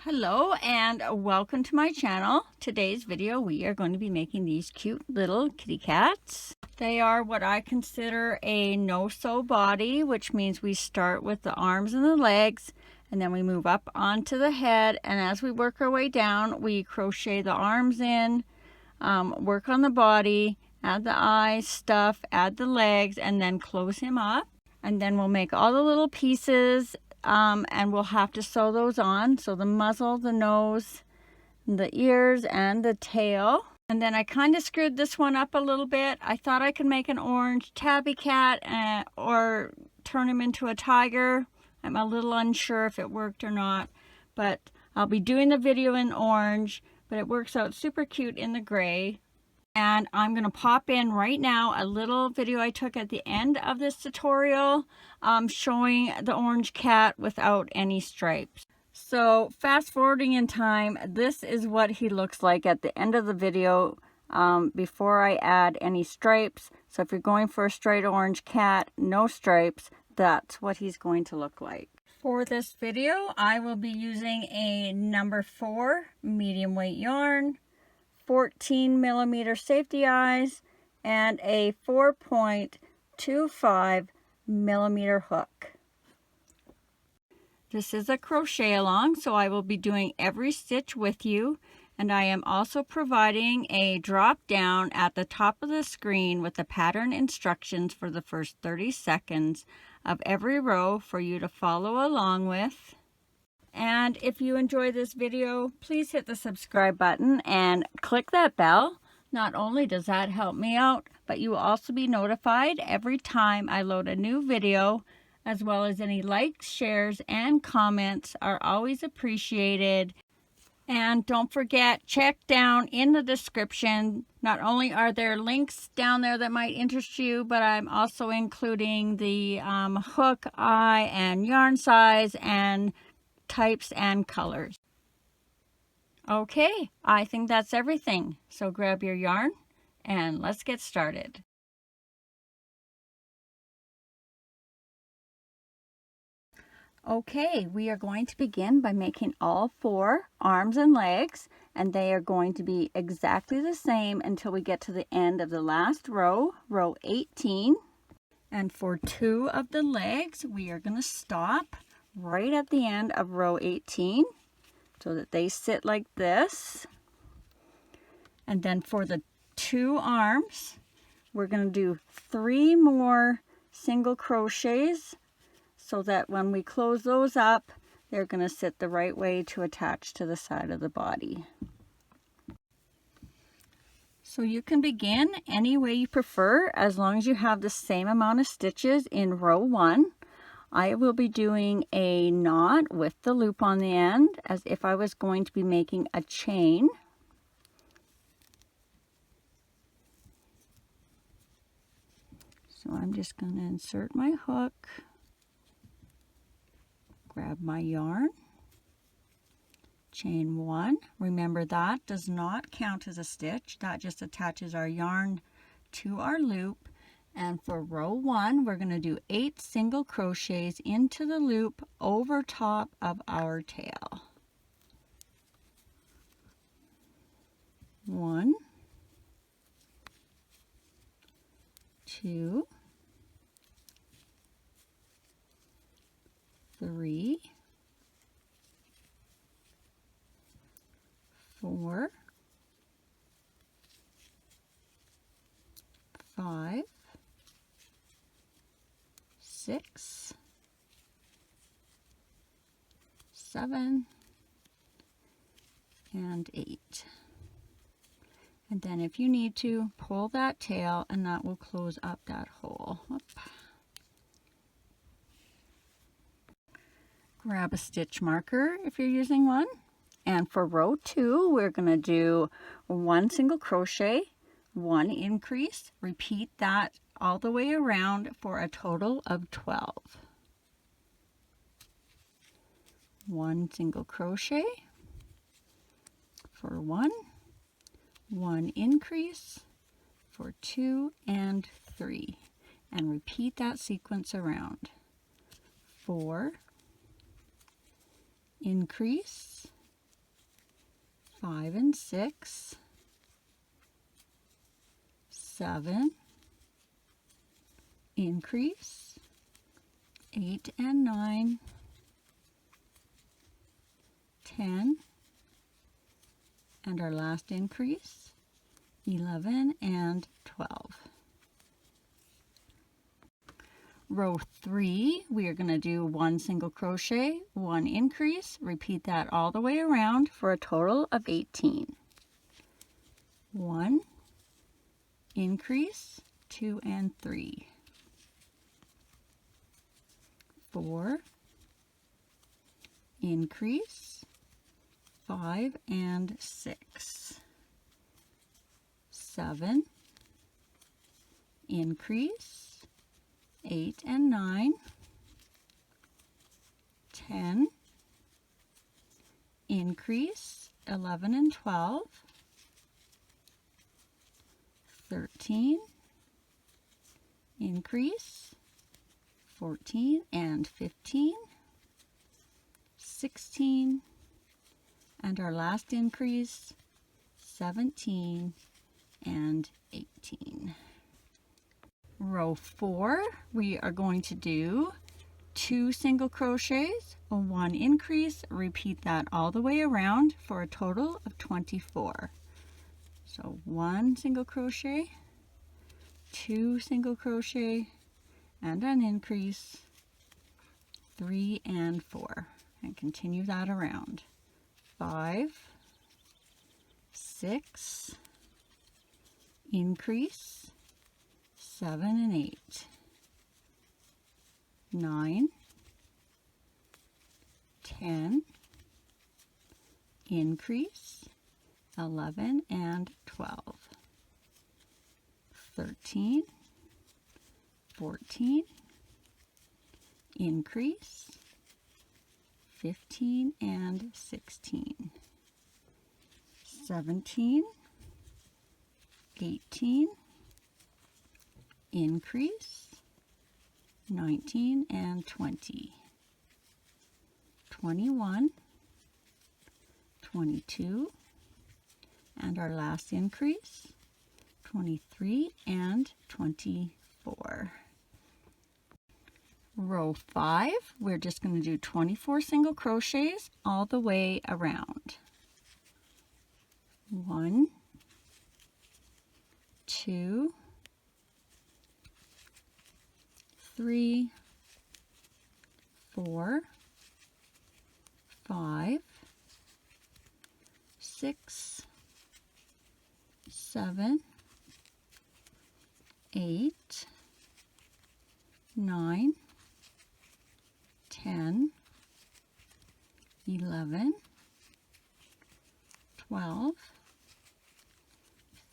Hello and welcome to my channel. Today's video we are going to be making these cute little kitty cats. They are what I consider a no-sew body, which means we start with the arms and the legs and then we move up onto the head, and as we work our way down we crochet the arms in, work on the body, add the eyes, stuff, add the legs, and then close him up. And then we'll make all the little pieces and we'll have to sew those on. So the muzzle, the nose, the ears, and the tail. And then I kind of screwed this one up a little bit. I thought I could make an orange tabby cat or turn him into a tiger. I'm a little unsure if it worked or not, but I'll be doing the video in orange, but it works out super cute in the gray. And I'm going to pop in right now a little video I took at the end of this tutorial showing the orange cat without any stripes. So fast forwarding in time, this is what he looks like at the end of the video before I add any stripes. So if you're going for a straight orange cat, no stripes, that's what he's going to look like. For this video, I will be using a number 4 medium weight yarn, 14mm safety eyes, and a 4.25mm hook. This is a crochet along, so I will be doing every stitch with you, and I am also providing a drop down at the top of the screen with the pattern instructions for the first 30 seconds of every row for you to follow along with. And if you enjoy this video, please hit the subscribe button and click that bell. Not only does that help me out, but you will also be notified every time I load a new video, as well as any likes, shares, and comments are always appreciated. And don't forget, check down in the description. Not only are there links down there that might interest you, but I'm also including the hook, eye, and yarn size, and types and colors. Okay, I think that's everything. So grab your yarn and let's get started. Okay, we are going to begin by making all 4 arms and legs, and they are going to be exactly the same until we get to the end of the last row, row 18. And for 2 of the legs, we are going to stop right at the end of row 18 so that they sit like this. And then for the 2 arms, we're going to do 3 more single crochets so that when we close those up, they're going to sit the right way to attach to the side of the body. So you can begin any way you prefer as long as you have the same amount of stitches in row 1. I will be doing a knot with the loop on the end as if I was going to be making a chain. So I'm just going to insert my hook, grab my yarn, chain 1. Remember that does not count as a stitch, that just attaches our yarn to our loop. And for row 1, we're going to do 8 single crochets into the loop over top of our tail. 1, 2, 3, 4, 5, 6, 7, and 8. And then if you need to, pull that tail and that will close up that hole. Whoop. Grab a stitch marker if you're using one. And for row 2, we're going to do 1 single crochet, 1 increase. Repeat that all the way around for a total of 12. 1 single crochet for 1, 1 increase for 2 and 3, and repeat that sequence around. 4, increase, 5 and 6, 7, increase, 8 and 9, 10, and our last increase, 11 and 12. Row 3, we are going to do 1 single crochet, 1 increase, repeat that all the way around for a total of 18. 1, increase, 2 and 3, 4, increase, 5 and 6, 7, increase, 8 and 9, 10, increase, 11 and 12, 13, increase, 14 and 15, 16, and our last increase, 17 and 18. Row 4, we are going to do 2 single crochets, 1 increase, repeat that all the way around for a total of 24. So 1 single crochet, 2 single crochet, and an increase, 3 and 4, and continue that around. 5, 6, increase, 7 and 8, 9, 10, increase, 11 and 12, 13, 14, increase, 15 and 16, 17, 18, increase, 19 and 20, 21, 22, and our last increase, 23 and 24. Row 5, we're just going to do 24 single crochets all the way around. 1, 2, 3, 4, 5, 6, 7, 8, 9, 10, 11, 12,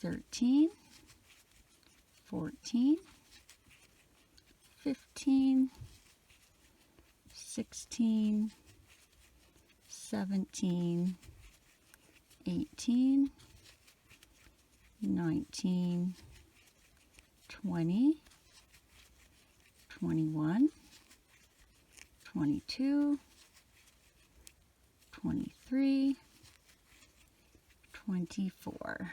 13, 14, 15, 16, 17, 18, 19, 20, 21, 22, 23, 24.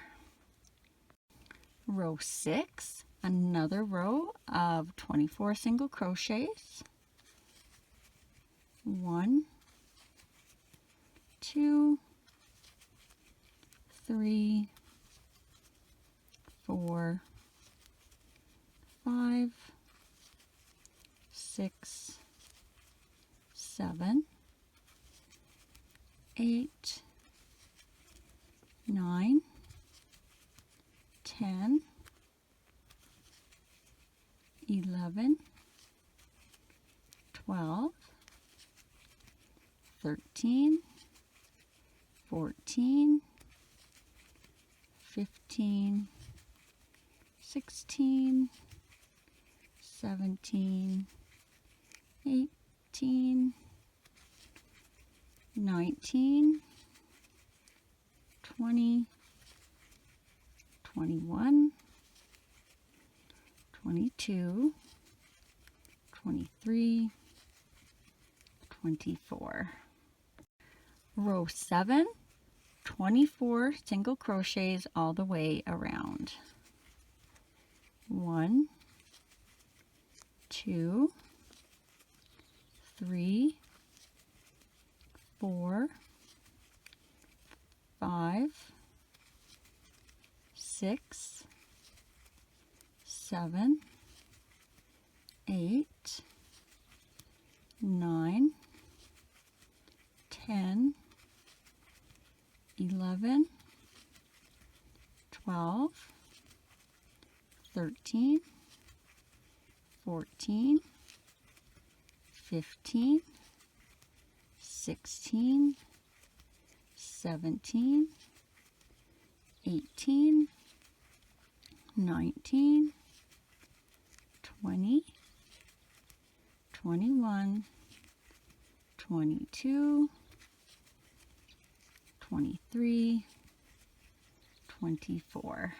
Row 6, another row of 24 single crochets. 1, 2, 3, 4, 5, 6, 7, 8, 9, 10, 11, 12, 13, 14, 15, 16, 17, 18, 19, 20, 21, 22, 23, 24. Row 7, 24 single crochets all the way around. 1, 2, 3, 4, 5, 6, 7, 8, 9, 10, 11, 12, 13, 14, 15, 16, 17, 18, 19, 20, 21, 22, 23, 24.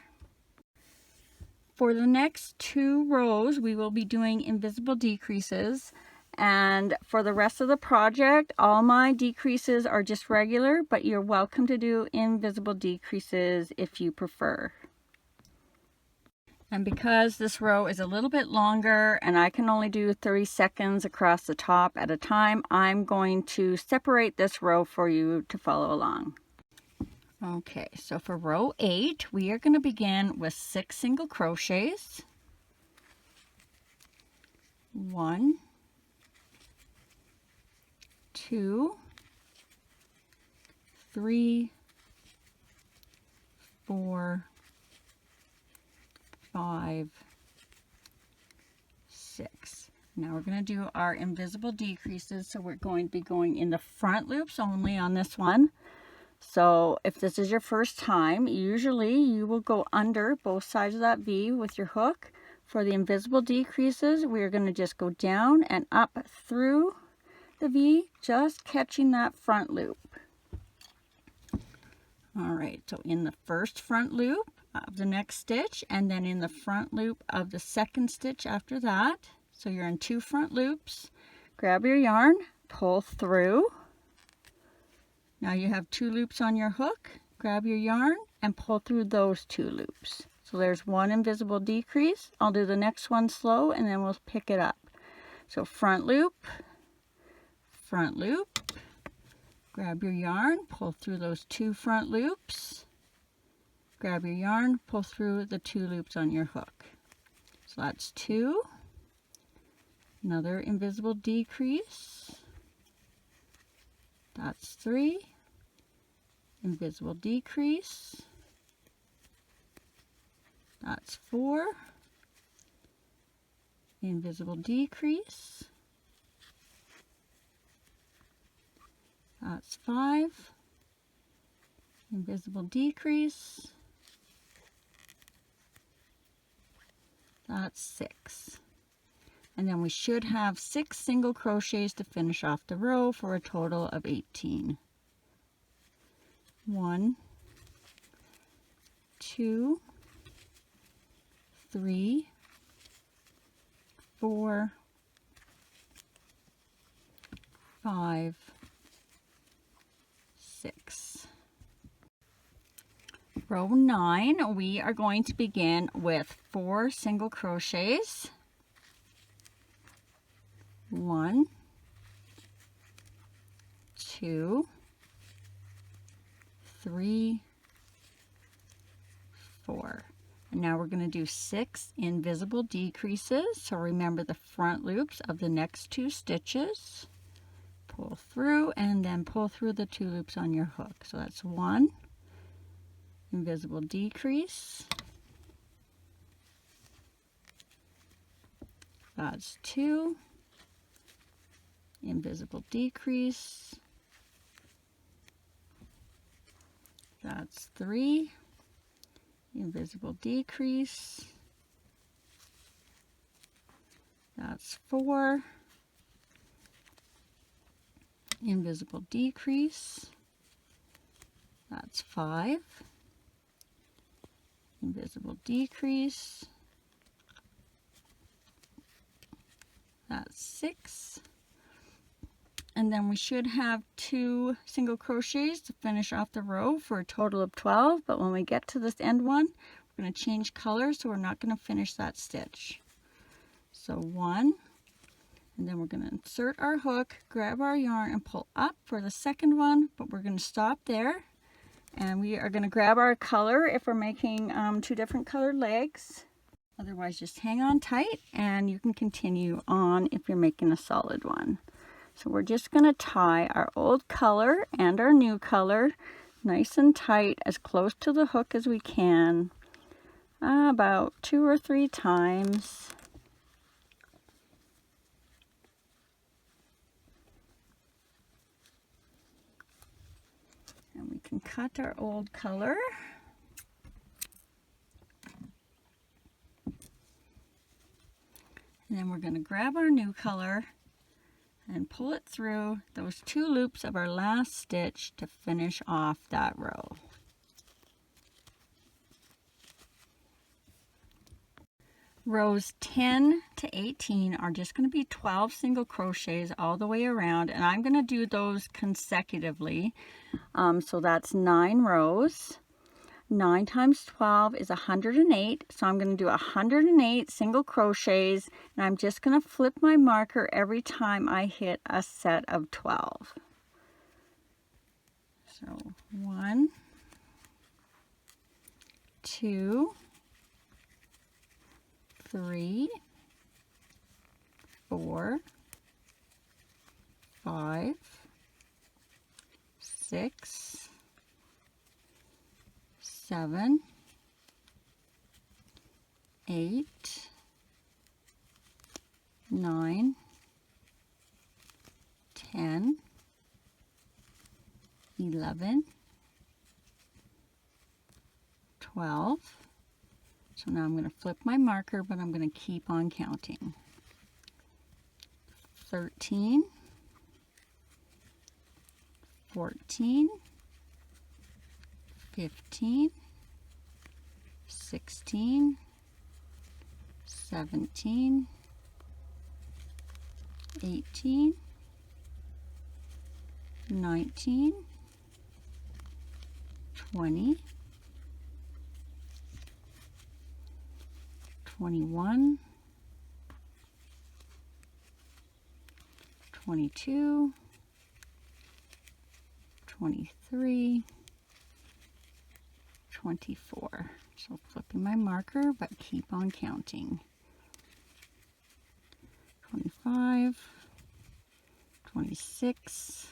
For the next 2 rows, we will be doing invisible decreases. And for the rest of the project, all my decreases are just regular, but you're welcome to do invisible decreases if you prefer. And because this row is a little bit longer and I can only do 30 seconds across the top at a time, I'm going to separate this row for you to follow along. Okay, so for row 8, we are going to begin with 6 single crochets. 1, 2, 3, 4, 5, 6. Now we're going to do our invisible decreases, so we're going to be going in the front loops only on this one. So if this is your first time, usually you will go under both sides of that V with your hook. For the invisible decreases, we're going to just go down and up through the V, just catching that front loop. All right, so in the first front loop of the next stitch, and then in the front loop of the second stitch after that. So you're in 2 front loops. Grab your yarn, pull through. Now you have 2 loops on your hook. Grab your yarn and pull through those 2 loops. So there's 1 invisible decrease. I'll do the next one slow and then we'll pick it up. So front loop, grab your yarn, pull through those 2 front loops. Grab your yarn, pull through the 2 loops on your hook. So that's 2. Another invisible decrease. That's 3. Invisible decrease. That's 4. Invisible decrease. That's 5. Invisible decrease. That's 6. And then we should have 6 single crochets to finish off the row for a total of 18. 1, 2, 3, 4, 5, 6. Row 9, we are going to begin with 4 single crochets. 1, 2, 3, 4. And now we're going to do 6 invisible decreases. So remember the front loops of the next 2 stitches. Pull through and then pull through the 2 loops on your hook. So that's 1 invisible decrease. That's 2 invisible decrease. That's 3 invisible decrease. That's 4 invisible decrease. That's 5 invisible decrease. That's 6 And then we should have 2 single crochets to finish off the row for a total of 12. But when we get to this end one, we're going to change color, so we're not going to finish that stitch. So 1, and then we're going to insert our hook, grab our yarn, and pull up for the second one, but we're going to stop there. And we are going to grab our color if we're making 2 different colored legs. Otherwise, just hang on tight, and you can continue on if you're making a solid one. So we're just going to tie our old color and our new color nice and tight, as close to the hook as we can, about 2 or 3 times. And we can cut our old color. And then we're going to grab our new color and pull it through those 2 loops of our last stitch to finish off that row. Rows 10 to 18 are just going to be 12 single crochets all the way around, and I'm going to do those consecutively. So that's 9 rows. 9 times 12 is 108, so I'm going to do 108 single crochets, and I'm just going to flip my marker every time I hit a set of 12. So 1, 2, 3, 4, 5, 6, 7, 8, 9, 10, 11, 12. So now I'm going to flip my marker, but I'm going to keep on counting. 13, 14, 15, 16, 17, 18, 19, 20, 21, 22, 23, 24. So flipping my marker, but keep on counting. 25, 26,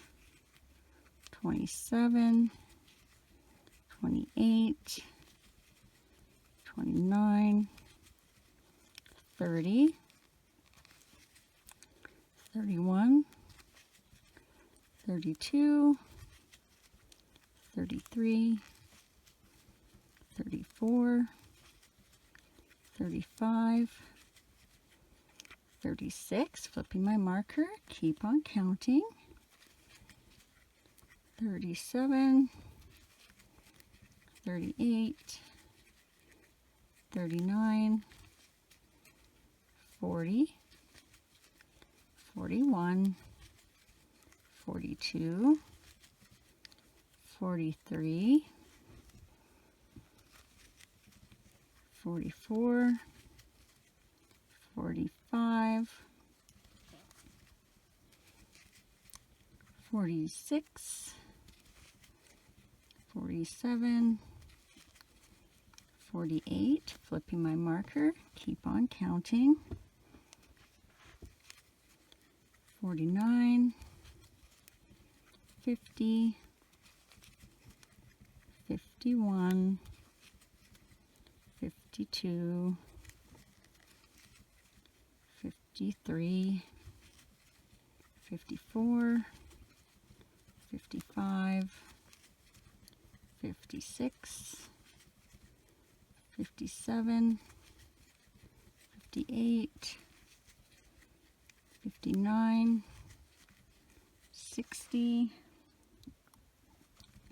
27, 28, 29, 30, 31, 32, 33, 34, 35, 36, flipping my marker, keep on counting. 37, 38, 39, 40, 41, 42, 43, 44, 45, 46, 47, 48, flipping my marker, keep on counting. 49, 50, 51, 52, 53, 54, 55, 56, 57, 58, 59, 60,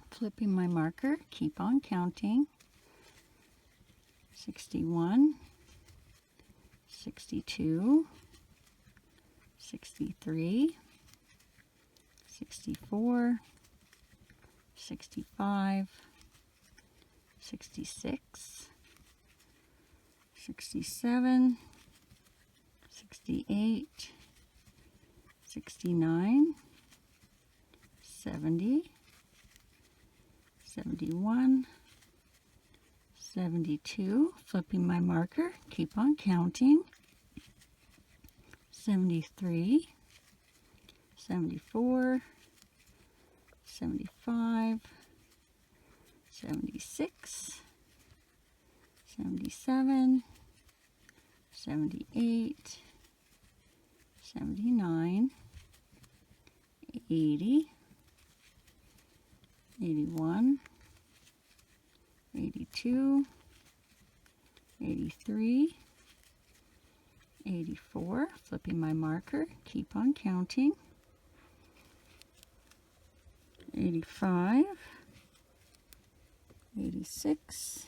flipping my marker, keep on counting. 61, 62, 63, 64, 65, 66, 67, 68, 69, 70, 71, 72, flipping my marker, keep on counting, 73, 74, 75, 76, 77, 78, 79, 80, 81, 82, 83, 84, flipping my marker, keep on counting, 85, 86,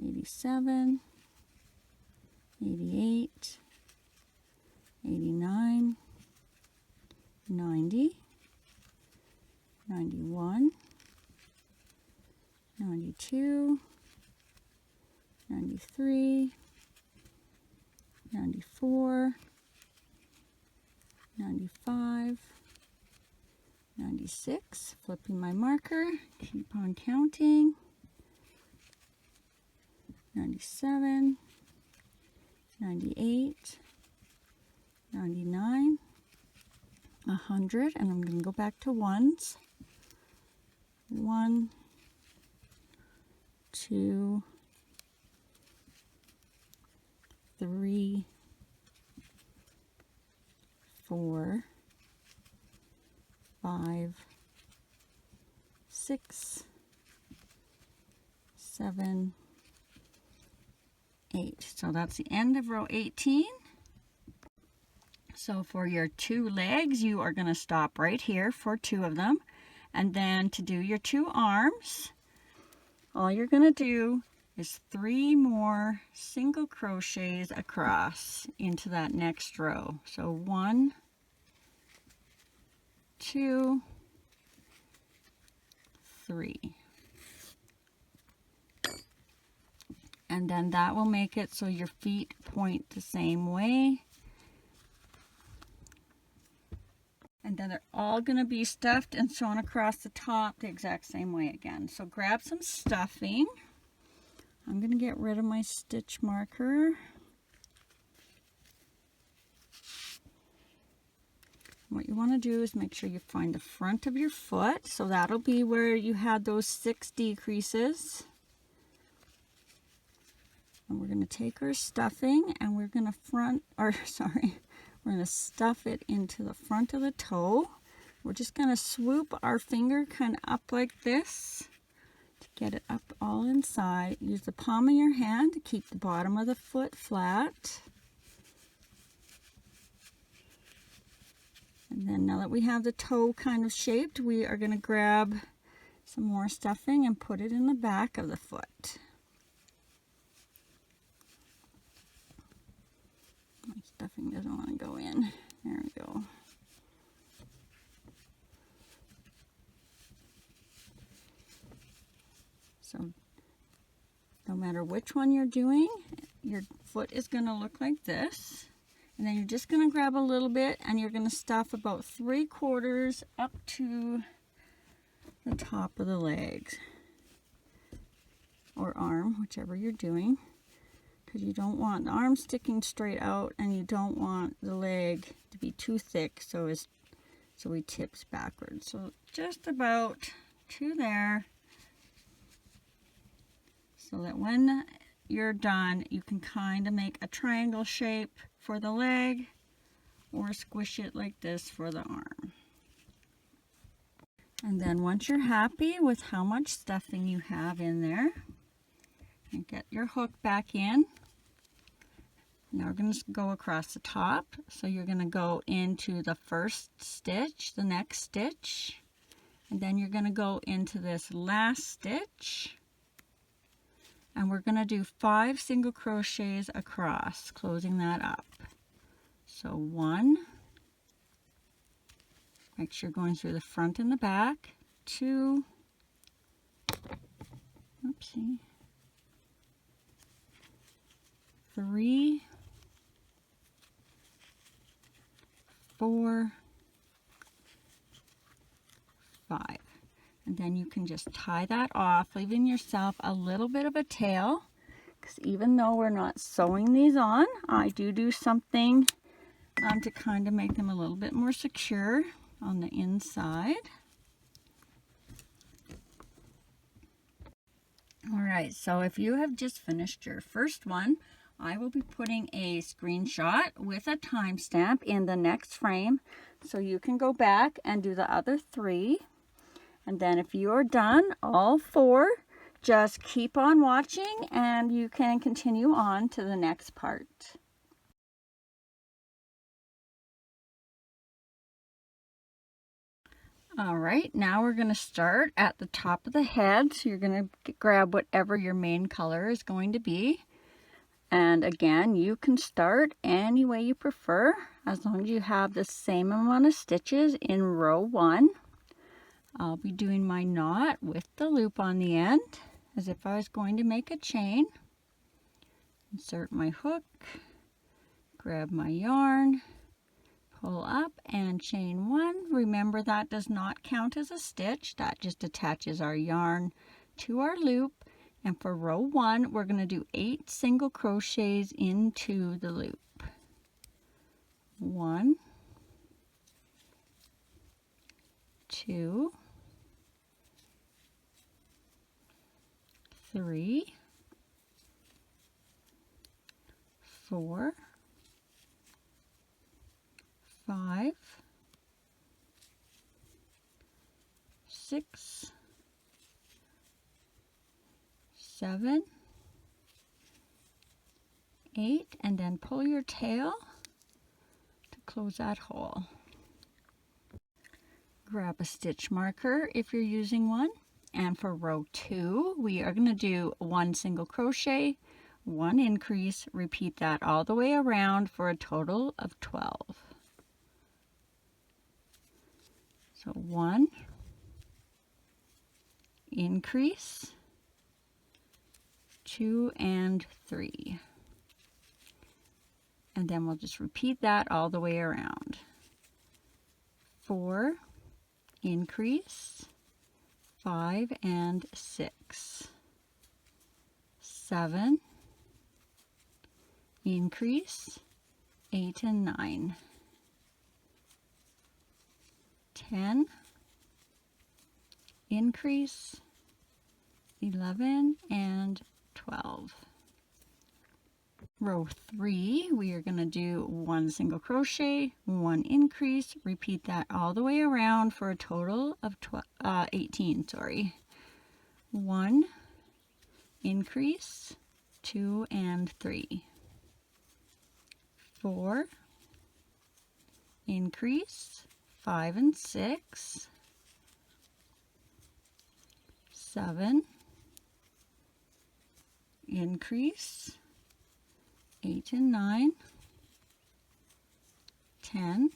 87, 88, 89, 90, 91, 92, 93, 94, 95, 96, flipping my marker, keep on counting, 97, 98, 99, 100, and I'm going to go back to ones. 1, 2, 3, 4, 5, 6, 7, 8. So that's the end of row 18. So for your 2 legs, you are going to stop right here for 2 of them. And then to do your 2 arms, all you're going to do is 3 more single crochets across into that next row. So 1, 2, 3. And then that will make it so your feet point the same way. And then they're all going to be stuffed and sewn across the top the exact same way again. So grab some stuffing. I'm going to get rid of my stitch marker. What you want to do is make sure you find the front of your foot. So that'll be where you had those 6 decreases. And we're going to take our stuffing and we're going to we're going to stuff it into the front of the toe. We're just going to swoop our finger kind of up like this to get it up all inside. Use the palm of your hand to keep the bottom of the foot flat. And then now that we have the toe kind of shaped, we are going to grab some more stuffing and put it in the back of the foot. My stuffing doesn't want to go in. There we go. So no matter which one you're doing, your foot is going to look like this. And then you're just going to grab a little bit and you're going to stuff about 3/4 up to the top of the legs or arm, whichever you're doing. Because you don't want the arm sticking straight out and you don't want the leg to be too thick so he tips backwards. So just about to there, so that when you're done you can kind of make a triangle shape for the leg or squish it like this for the arm. And then once you're happy with how much stuffing you have in there, and get your hook back in. Now we're going to go across the top. So you're going to go into the first stitch, the next stitch, and then you're going to go into this last stitch. And we're going to do 5 single crochets across, closing that up. So 1, Make sure you're going through the front and the back. 2, oopsie, 3, 4, 5. And then you can just tie that off, leaving yourself a little bit of a tail. Because even though we're not sewing these on, I do something to kind of make them a little bit more secure on the inside. Alright, so if you have just finished your first one, I will be putting a screenshot with a timestamp in the next frame, so you can go back and do the other 3. And then if you are done, all 4, just keep on watching and you can continue on to the next part. All right, now we're going to start at the top of the head. So you're going to grab whatever your main color is going to be. And again, you can start any way you prefer, as long as you have the same amount of stitches in row 1. I'll be doing my knot with the loop on the end, as if I was going to make a chain. Insert my hook, grab my yarn, pull up and chain 1. Remember, that does not count as a stitch. That just attaches our yarn to our loop. And for row 1, we're going to do 8 single crochets into the loop. 1, 2, 3, 4, 5, 6, 7, 8, and then pull your tail to close that hole. Grab a stitch marker if you're using one, and for row 2 we are going to do 1 single crochet, 1 increase, repeat that all the way around for a total of 12. So 1 increase, 2 and 3, and then we'll just repeat that all the way around. 4 increase, 5 and 6, 7 increase, 8 and 9, 10 increase, 11 and 12. Row 3, we are going to do 1 single crochet, 1 increase, repeat that all the way around for a total of 18. 1 increase, 2 and 3, 4 increase, 5 and 6, 7 increase, 8 and 9, 10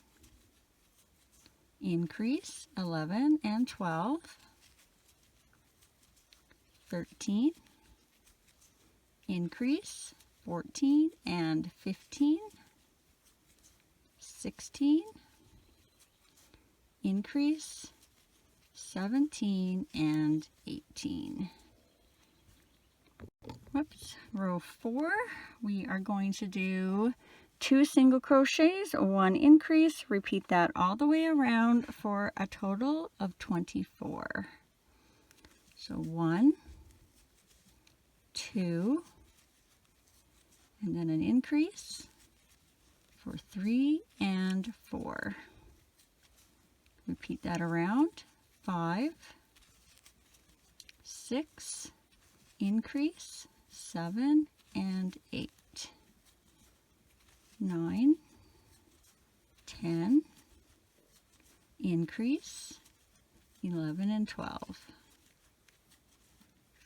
increase, 11 and 12, 13 increase, 14 and 15, 16 increase, 17 and 18. Whoops. Row 4, we are going to do 2 single crochets, 1 increase, repeat that all the way around for a total of 24. So 1, 2, and then an increase for 3 and 4. Repeat that around. 5, 6, increase, 7 and 8, 9, 10, increase, 11 and 12,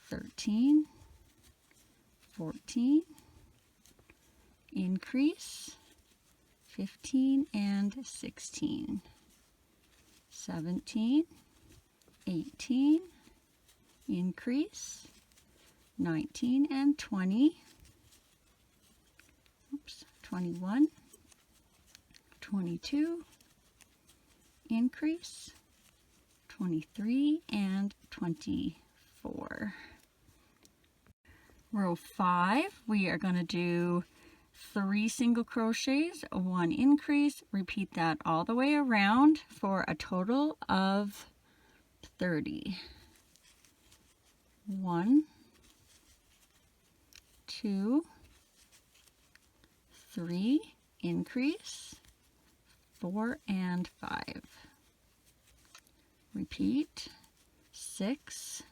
13, 14, increase, 15 and 16, 17, 18, increase, 19 and 20, oops, 21, 22, increase, 23 and 24. Row 5, we are going to do 3 single crochets, 1 increase, repeat that all the way around for a total of 30. 1, 2, 3, increase, 4 and 5. Repeat, 6,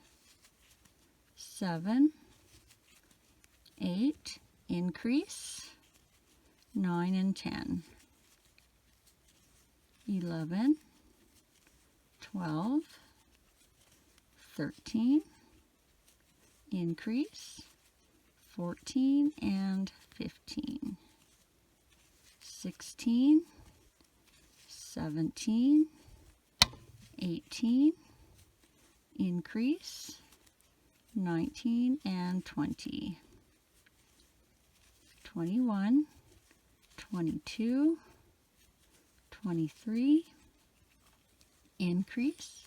7, 8, increase, 9 and 10, 11, 12, 13, increase, 14 and 15, 16, 17, 18, increase, 19 and 20, 21, 22, 23, increase,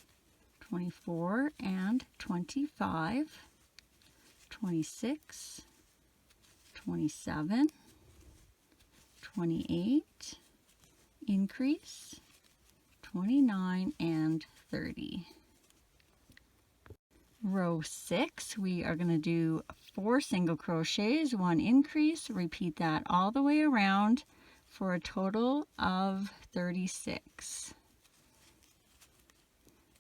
24 and 25, 26, 27, 28, increase, 29 and 30. Row 6, we are going to do 4 single crochets, 1 increase, repeat that all the way around for a total of 36.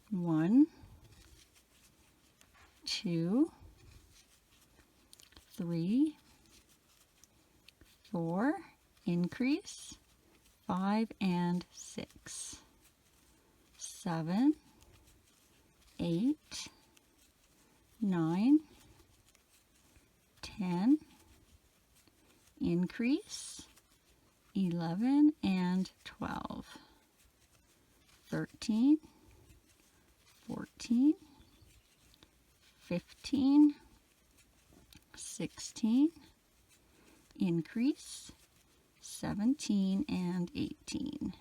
1, 2, 3, 4, increase, 5 and 6, 7, 8, 9, 10, increase, 11 and 12, 13, 14, 15, 16, increase, 17 and 18,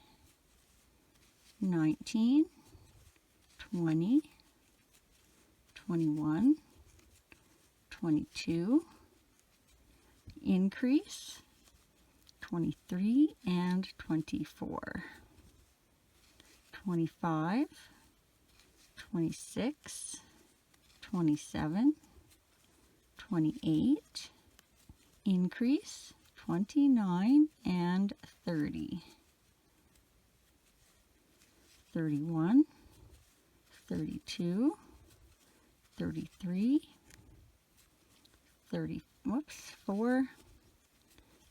19, 20, 21, 22, increase, 23 and 24, 25, 26, 27, 28, increase, 29 and 30, 31, 32, 33, 4,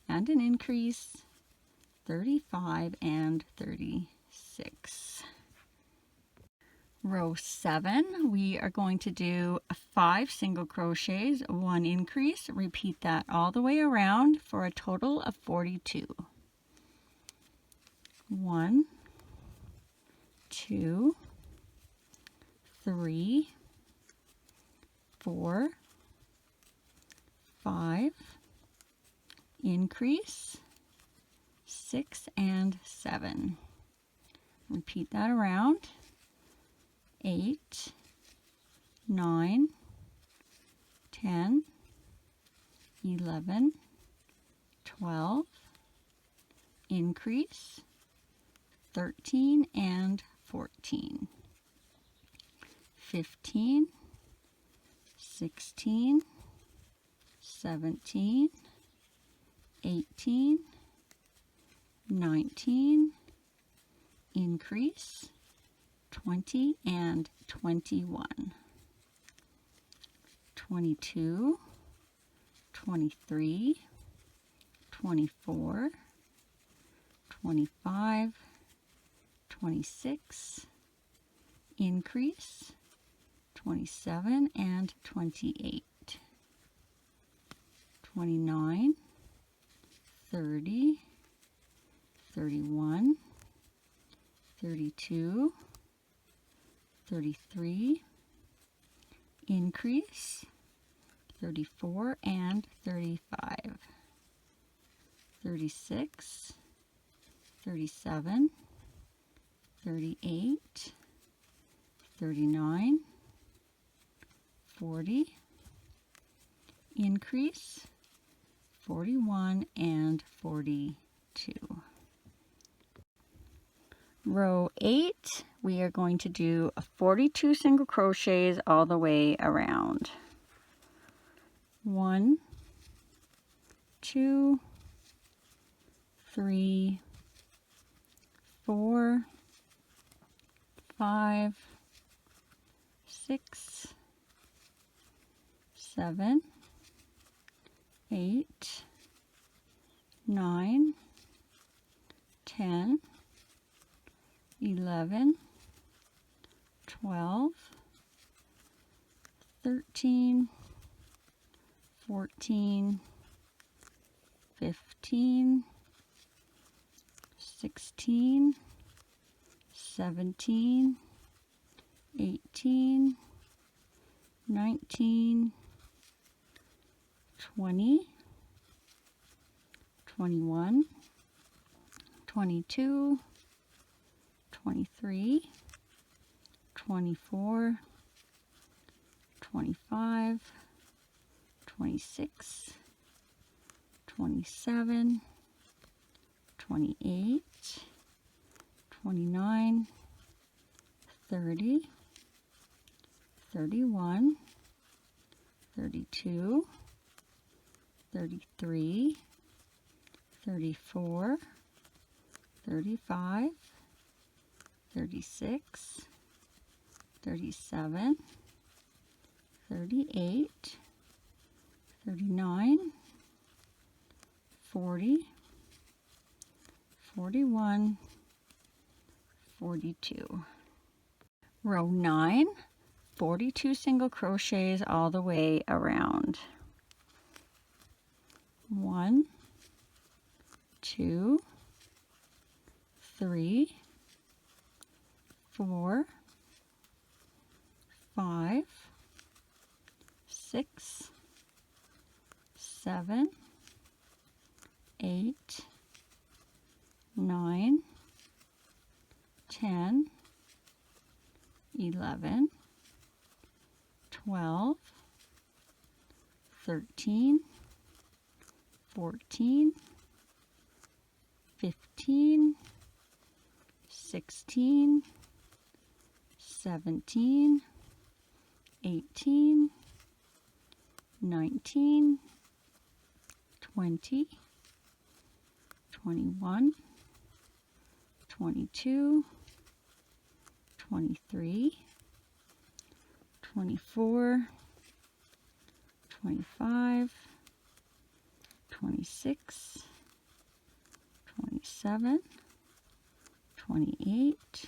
and an increase, 35 and 36. Row 7, we are going to do 5 single crochets, 1 increase, repeat that all the way around for a total of 42. 1, 2, 3, 4, 5, increase, 6 and 7. Repeat that around. 8, 9, 10, 11, 12, increase, 13 and 14, 15, 16, 17, 18, 19, increase, 20 and 21, 22, 23, 24, 25, 26, increase, 27 and 28, 29, 30, 31, 32, 33, increase, 34 and 35, 36, 37, 38, 39, 40, increase, 41 and 42. Row 8, we are going to do 42 single crochets all the way around. 1, 2, 3, 4, 5, 6, 7, 8, 9, 10, 11, 12, 13, 14, 15, 16, 17, 18, 19, 20, 21, 22, 23, 24, 25, 26, 27, 28, 29, 30, 31, 32, 33, 34, 35, 36, 37, 38, 39, 40, 41, 42. Row 9, 42 single crochets all the way around. 1, 2, 3, 4, 5, 6, 7, 8, 9, 10, 11, 12, 13, 14, 15, 16, 17, 18, 19, 20, 21, 22, 23, 24, 25, 26, 27, 28,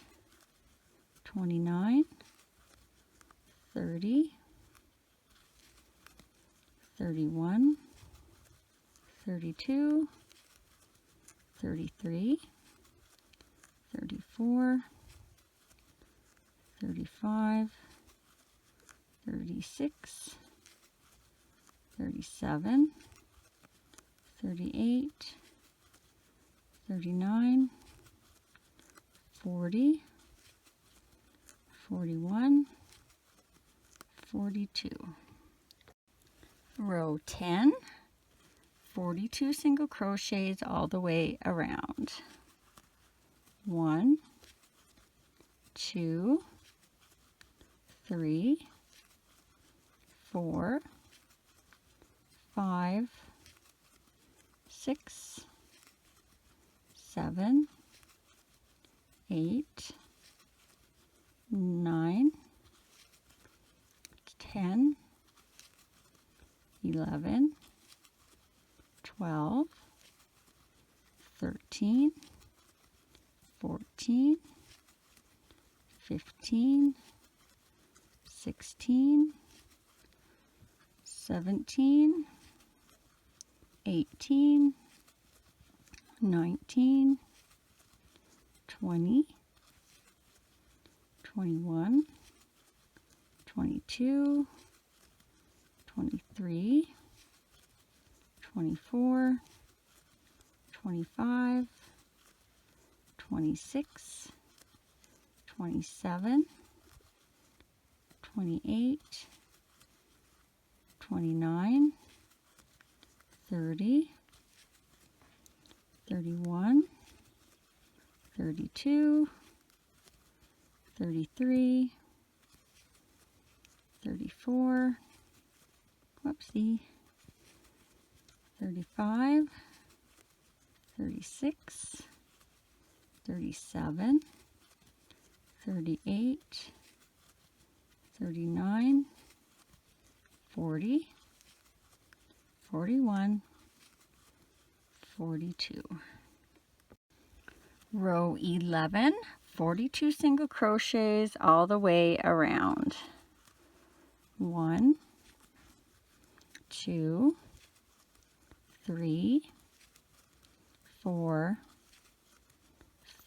29, 30, 31, 32, 33, 34, 35, 36, 37, 38, 39, 40, 41, 42. Row 10, 42 single crochets all the way around. 1, 2, 3, 4, 5, 6, 7, 8, 9, 10, 11, 12, 13, 14, 15, 16, 17, 18, 19, 20, 21, 22, 23, 24, 25, 26, 27, 28, 29, 30, 31, 32, 33, 34, whoopsie, 35, 36, 37, 38, 39, 40, 41, 42. Row 11, 42 single crochets all the way around. 1, 2, 3, 4,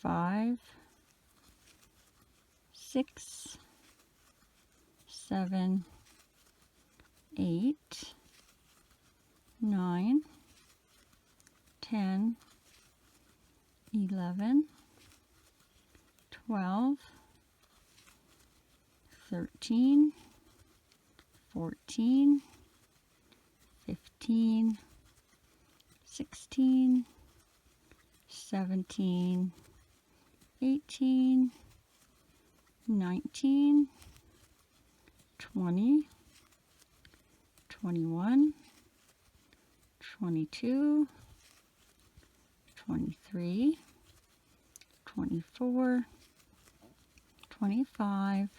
5, 6, 7, 8, 9, 10, 11, 12, 13, 14, 15, 16, 17, 18, 19, 20, 21, 22, 23, 24, 25,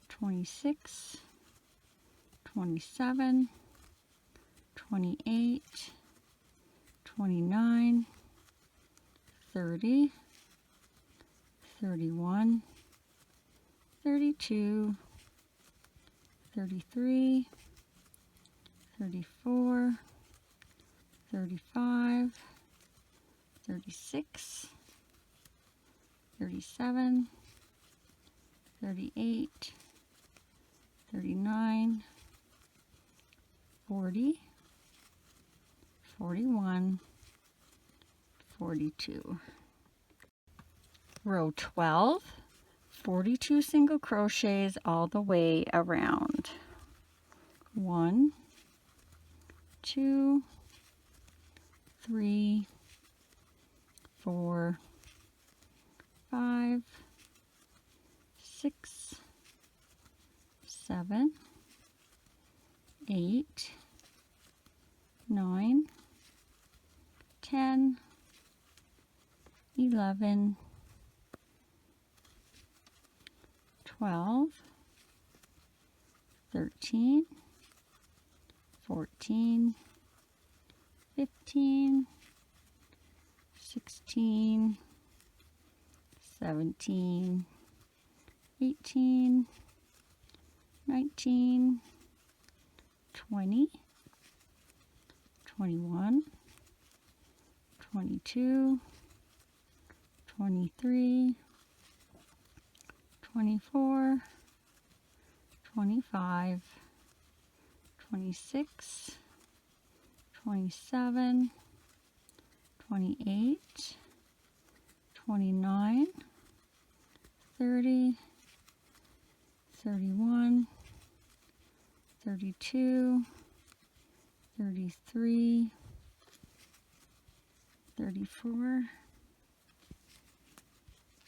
26, 27, 28, 29, 30, 31, 32, 33, 34, 35, 36, 37, 38, 39, 40, 41, 42. Row 12, 42 single crochets all the way around. 1, 2, 3, 4, 5, 6, 7, 8, 9, 10, 11, 12, 13, 14, 15, 16, 17, 18, 19, 20, 21, 22, 23, 24, 25, 26, 27, 28, 29, 30, 31, 32, 33, 34,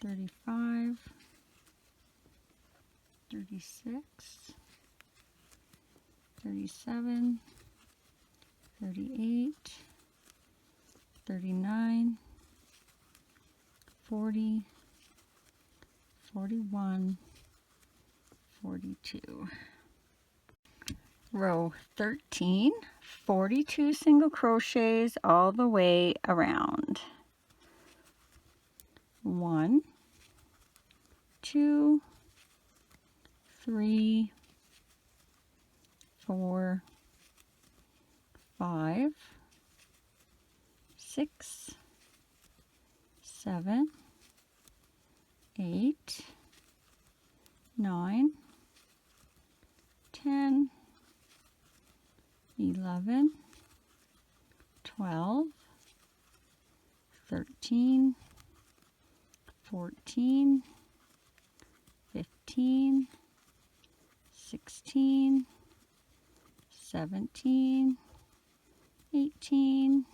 35, 36, 37, 38, 39, 40, 41, 42. Row 13, 42 single crochets all the way around. 1, 2, 3, 4, 5, 6, 7, 8, 9, 10, 11, 12, 13, 14, 15, 16, 17, 18,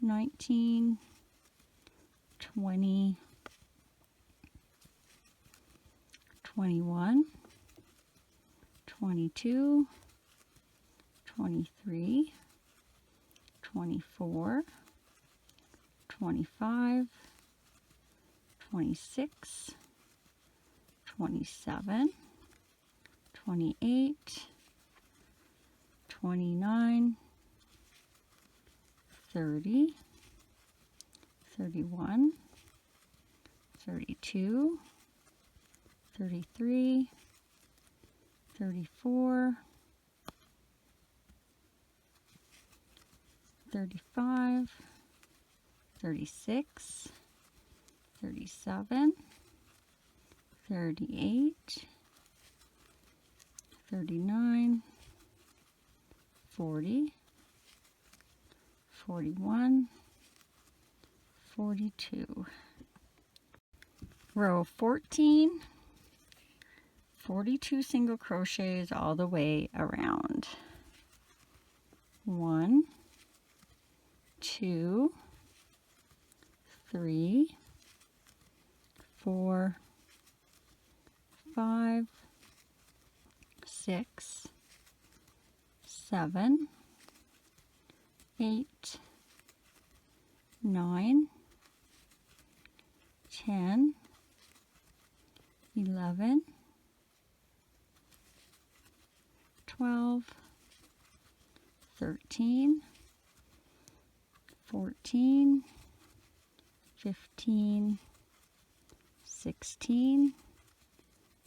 19, 20, 21, 22, 23, 24, 25, 26, 27, 28, 29, 30, 31, 32, 33, 34, 35, 36, 37, 38, 39, 40, 41, 42. Row 14, 42 single crochets all the way around. 1, 2, 3, 4, 5, 6, 7, 8, 9, 10, 11, 12, 13, 14, 15, 16,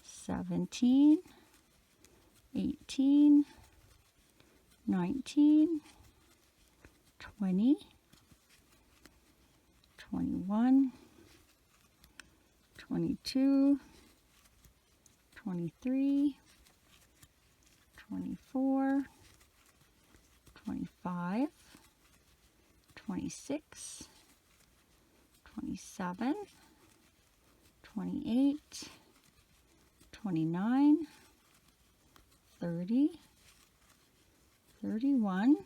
17, 18, 19, 20, 21, 22, 23, 24, 25, 26, 27, 28, 29, 30, 31,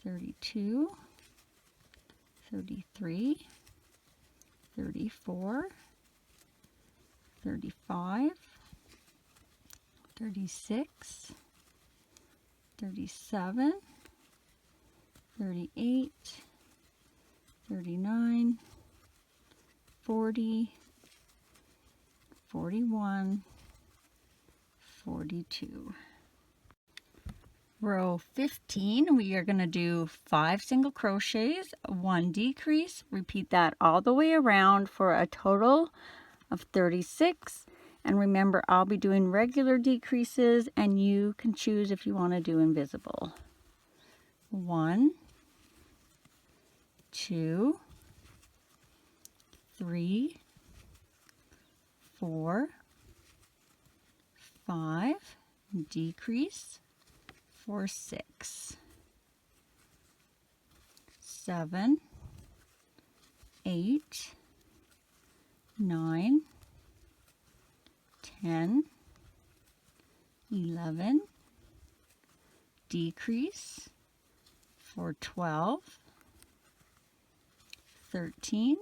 32, 33, 34, 35, 36, 37, 38, 39, 40, 41, 42. Row 15, we are going to do 5 single crochets, 1 decrease. Repeat that all the way around for a total of 36. And remember, I'll be doing regular decreases, and you can choose if you want to do invisible. 1, 2, 3, 4, 5, decrease for 6, 7, 8, 9, 10, 11, decrease for 12, 13,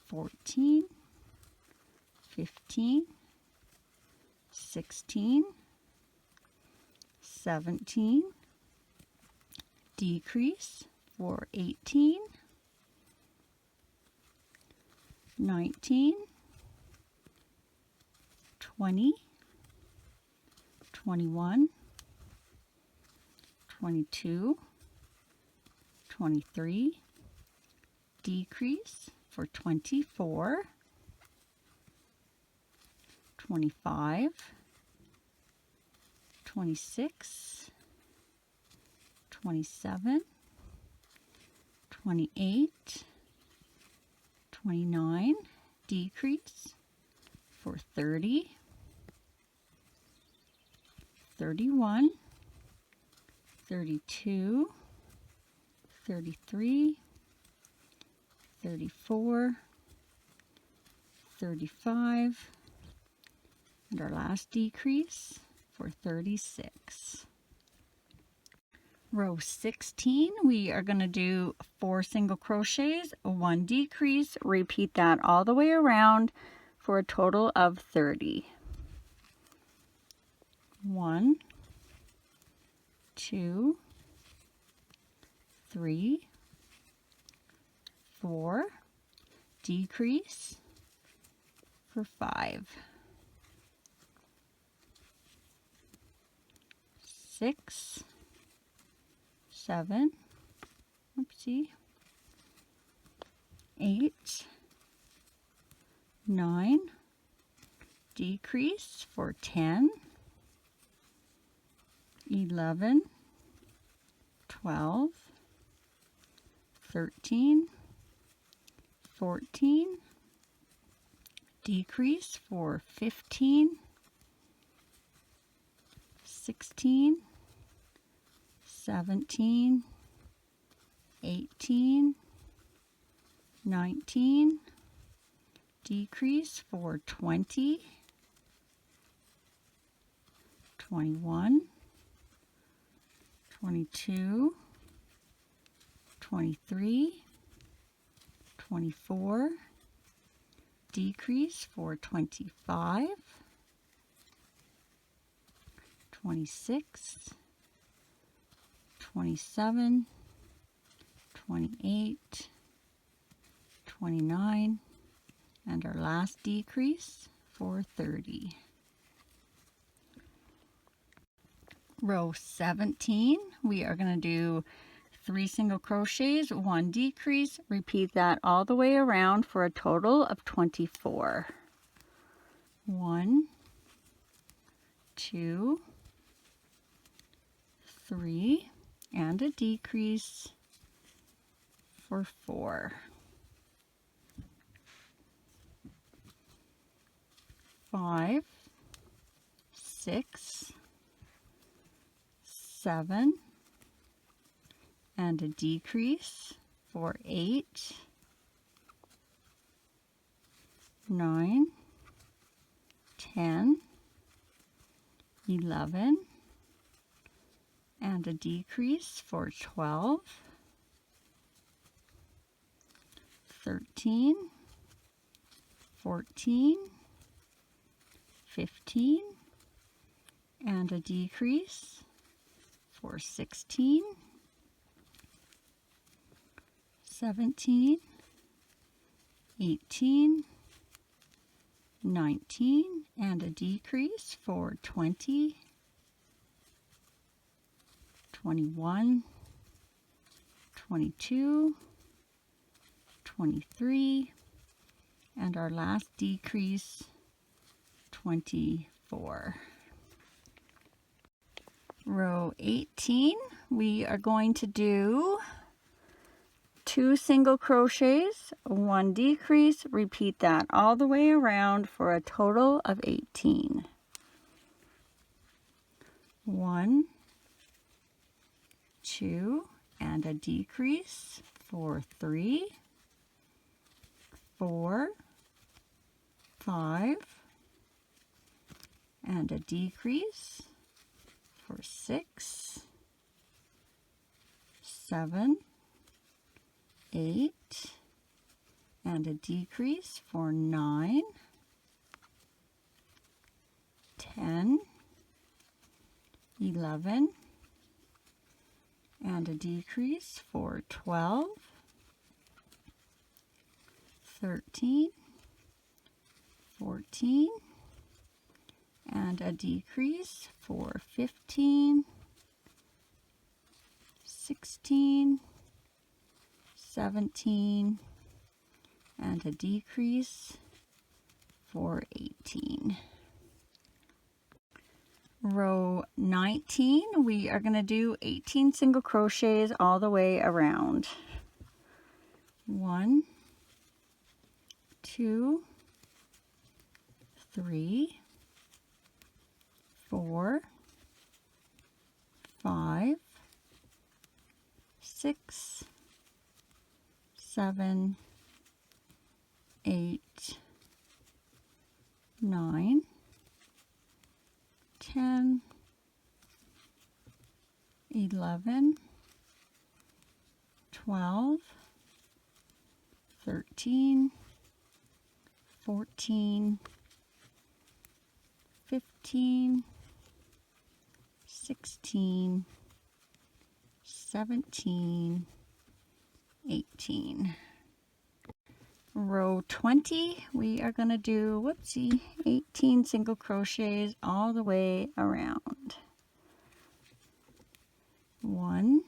14, 15, 16, 17, decrease for 18, 19, 20, 21, 22, 23, decrease for 24, 25, 26, 27, 28, 29, decrease for 30, 31, 32, 33, 34, 35, and our last decrease for 36. Row 16, we are going to do 4 single crochets, 1 decrease, repeat that all the way around for a total of 30. 1, 2, 3, 4, decrease for 5, 6, 7, oopsie, 8, 9, decrease for 10, 11, 12, 13, 14, decrease for 15, 16, 17, 18, 19, decrease for 20, 21, 22, 23, 24, decrease for 25, 26, 27, 28, 29, and our last decrease for 30. Row 17, we are going to do 3 single crochets, 1 decrease, repeat that all the way around for a total of 24. 1, 2, 3, and a decrease for 4. 5, 6, 7, and a decrease for 8, 9, 10, 11, and a decrease for 12, 13, 14, 15, and a decrease for 16, 17, 18, 19, and a decrease for 20, 21, 22, 23, and our last decrease, 24. Row 18, we are going to do 2 single crochets, 1 decrease, repeat that all the way around for a total of 18. 1, 2, and a decrease for 3, 4, 5, and a decrease for 6, 7, 8, and a decrease for 9, 10, 11, and a decrease for 12, 13, 14, and a decrease for 15, 16, 17, and a decrease for 18. Row 19, we are going to do 18 single crochets all the way around. 1, 2, 3, 4, 6, 7, 8, 9, 10, 11, 12, 13, 14, 15, 16, 17, 18. Row 20, we are going to do, 18 single crochets all the way around. 1,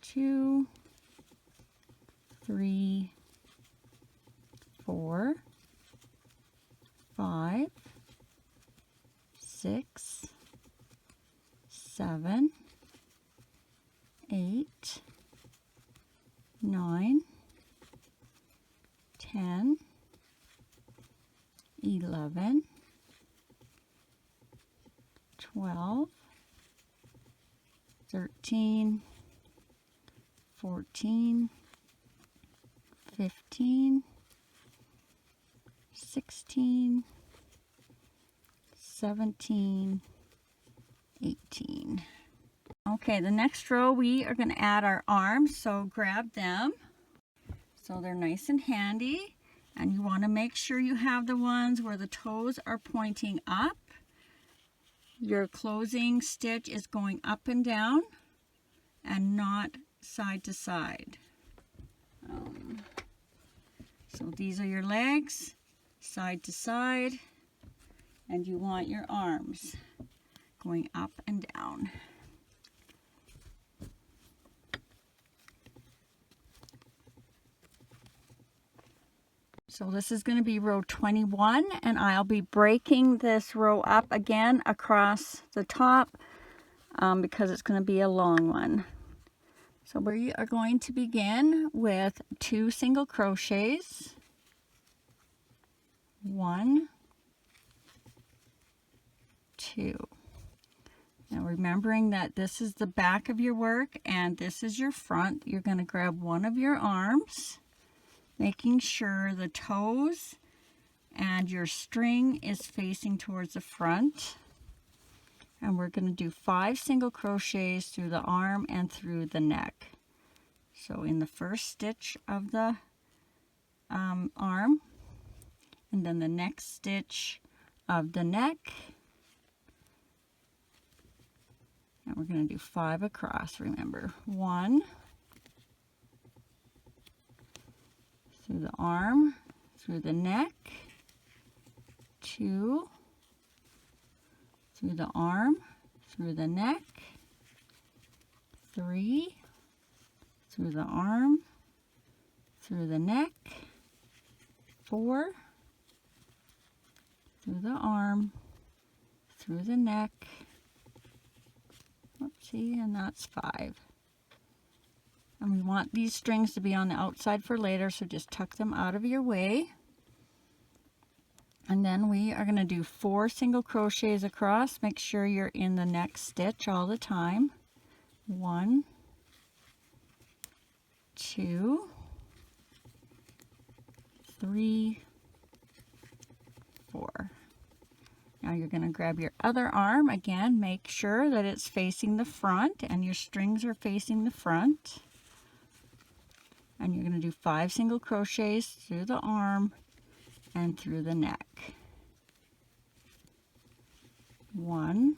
2, 3, 4, 5, 6, 7, 8, 9, 10, 11, 12, 13, 14, 15, 16, 17, 18. Okay, the next row we are going to add our arms, so grab them. So they're nice and handy, and you want to make sure you have the ones where the toes are pointing up. Your closing stitch is going up and down and not side to side. So these are your legs, side to side, and you want your arms going up and down. So this is going to be row 21, and I'll be breaking this row up again across the top because it's going to be a long one. So we are going to begin with 2 single crochets. 1, 2. Now remembering that this is the back of your work and this is your front, you're going to grab one of your arms, making sure the toes and your string is facing towards the front. And we're going to do 5 single crochets through the arm and through the neck. So in the first stitch of the arm, and then the next stitch of the neck, and we're going to do 5 across, remember. 1, through the arm, through the neck, 2, through the arm, through the neck, 3, through the arm, through the neck, 4, through the arm, through the neck, whoopsie, and that's 5. And we want these strings to be on the outside for later, so just tuck them out of your way. And then we are going to do 4 single crochets across. Make sure you're in the next stitch all the time. 1, 2, 3, 4. Now you're going to grab your other arm. Again, make sure that it's facing the front and your strings are facing the front. And you're going to do 5 single crochets through the arm and through the neck. 1,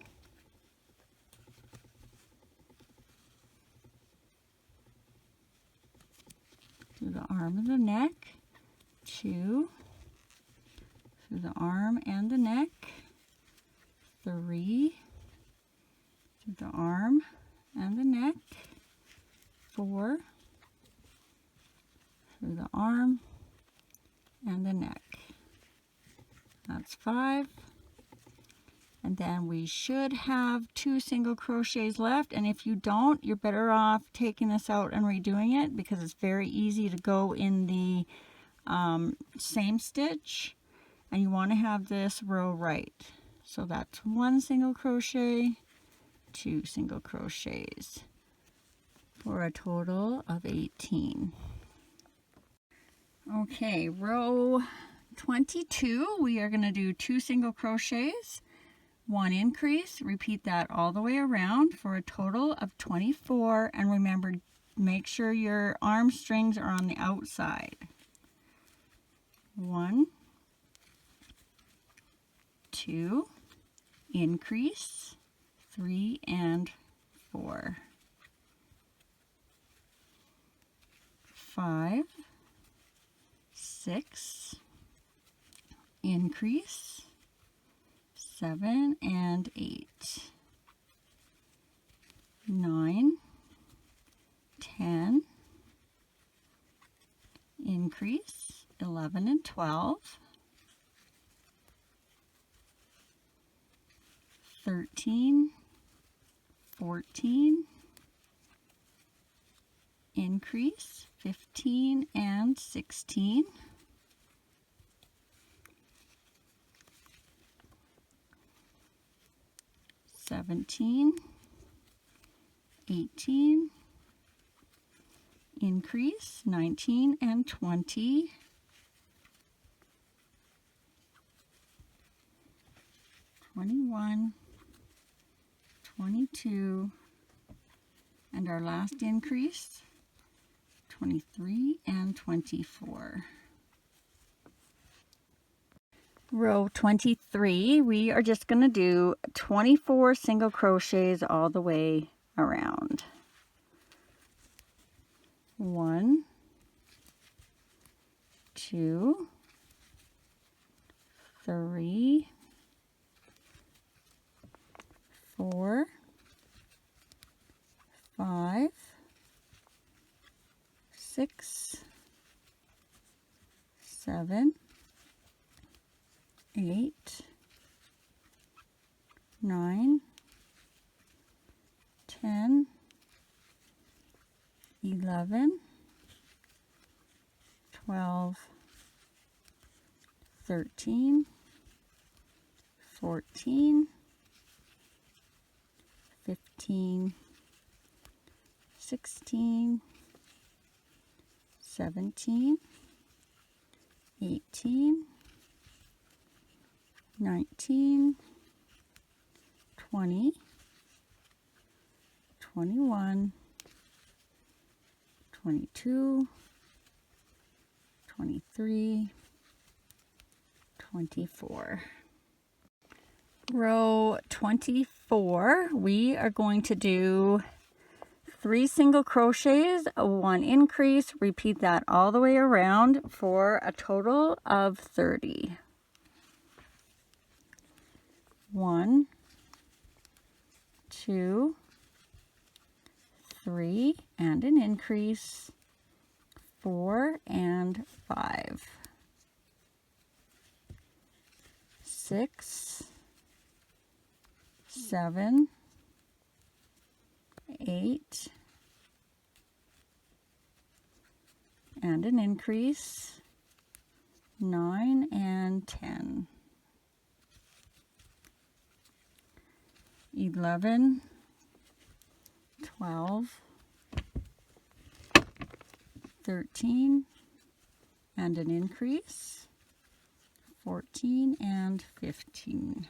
through the arm and the neck, 2, through the arm and the neck, 3, through the arm and the neck, 4, through the arm and the neck. That's 5. And then we should have 2 single crochets left, and if you don't, you're better off taking this out and redoing it because it's very easy to go in the same stitch, and you want to have this row right. So that's 1 single crochet, 2 single crochets, for a total of 18. Okay, row 22, we are going to do 2 single crochets, 1 increase, repeat that all the way around for a total of 24, and remember, make sure your arm strings are on the outside. 1, 2, increase, 3 and 4, 5, 6, increase, 7 and 8, 9, 10, increase, 11 and 12, 13, 14, increase, 15 and 16, 17, 18, increase, 19 and 20, 21, 22, and our last increase, 23 and 24. Row 23, we are just going to do 24 single crochets all the way around. 1, 2, 3, 4, 5, 6, 7, 8, 9, 10, 11, 12, 13, 14, 15, 16, 17, 18, 19, 20, 21, 22, 23, 24. Row 24, we are going to do 3 single crochets, 1 increase, repeat that all the way around for a total of 30. 1, 2, 3, and an increase, 4 and 5, 6, 7, 8, and an increase, 9 and 10, 11, 12, 13, and an increase, 14 and 15,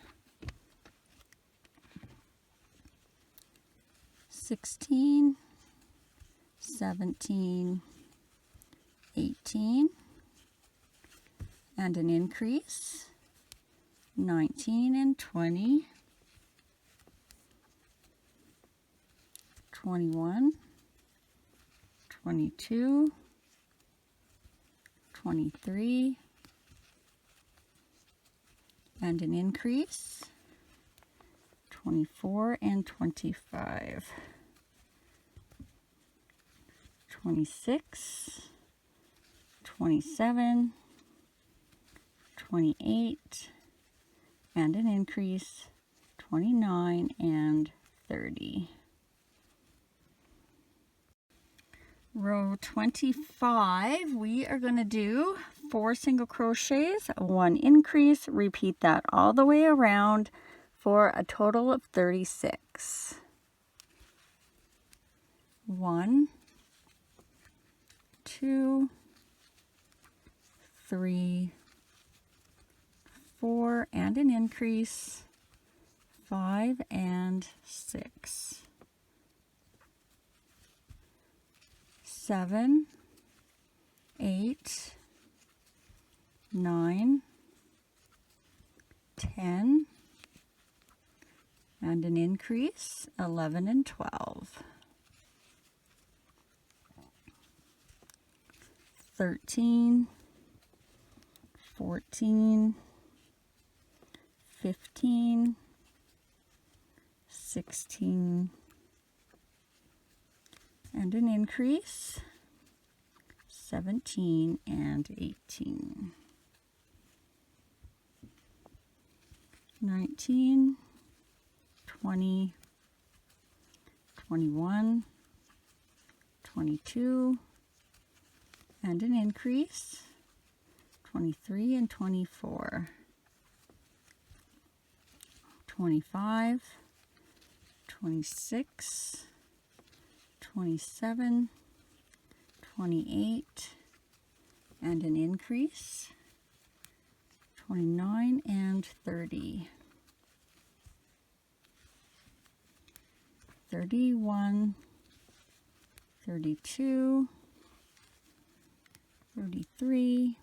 16, 17, 18, and an increase, 19 and 20, 21, 22, 23, and an increase, 24 and 25, 26, 27, 28, and an increase, 29 and 30. Row 25, we are going to do 4 single crochets, 1 increase, repeat that all the way around for a total of 36. 1, 2, 3, 4, and an increase, 5 and 6, 7, 8, 9, 10, and an increase, 11 and 12, 13, 14, 15, 16, and an increase, 17 and 18, 19, 20, 21, 22, and an increase, 23 and 24, 25, 26, 27, 28, and an increase, 29 and 30, 31, 32, 33,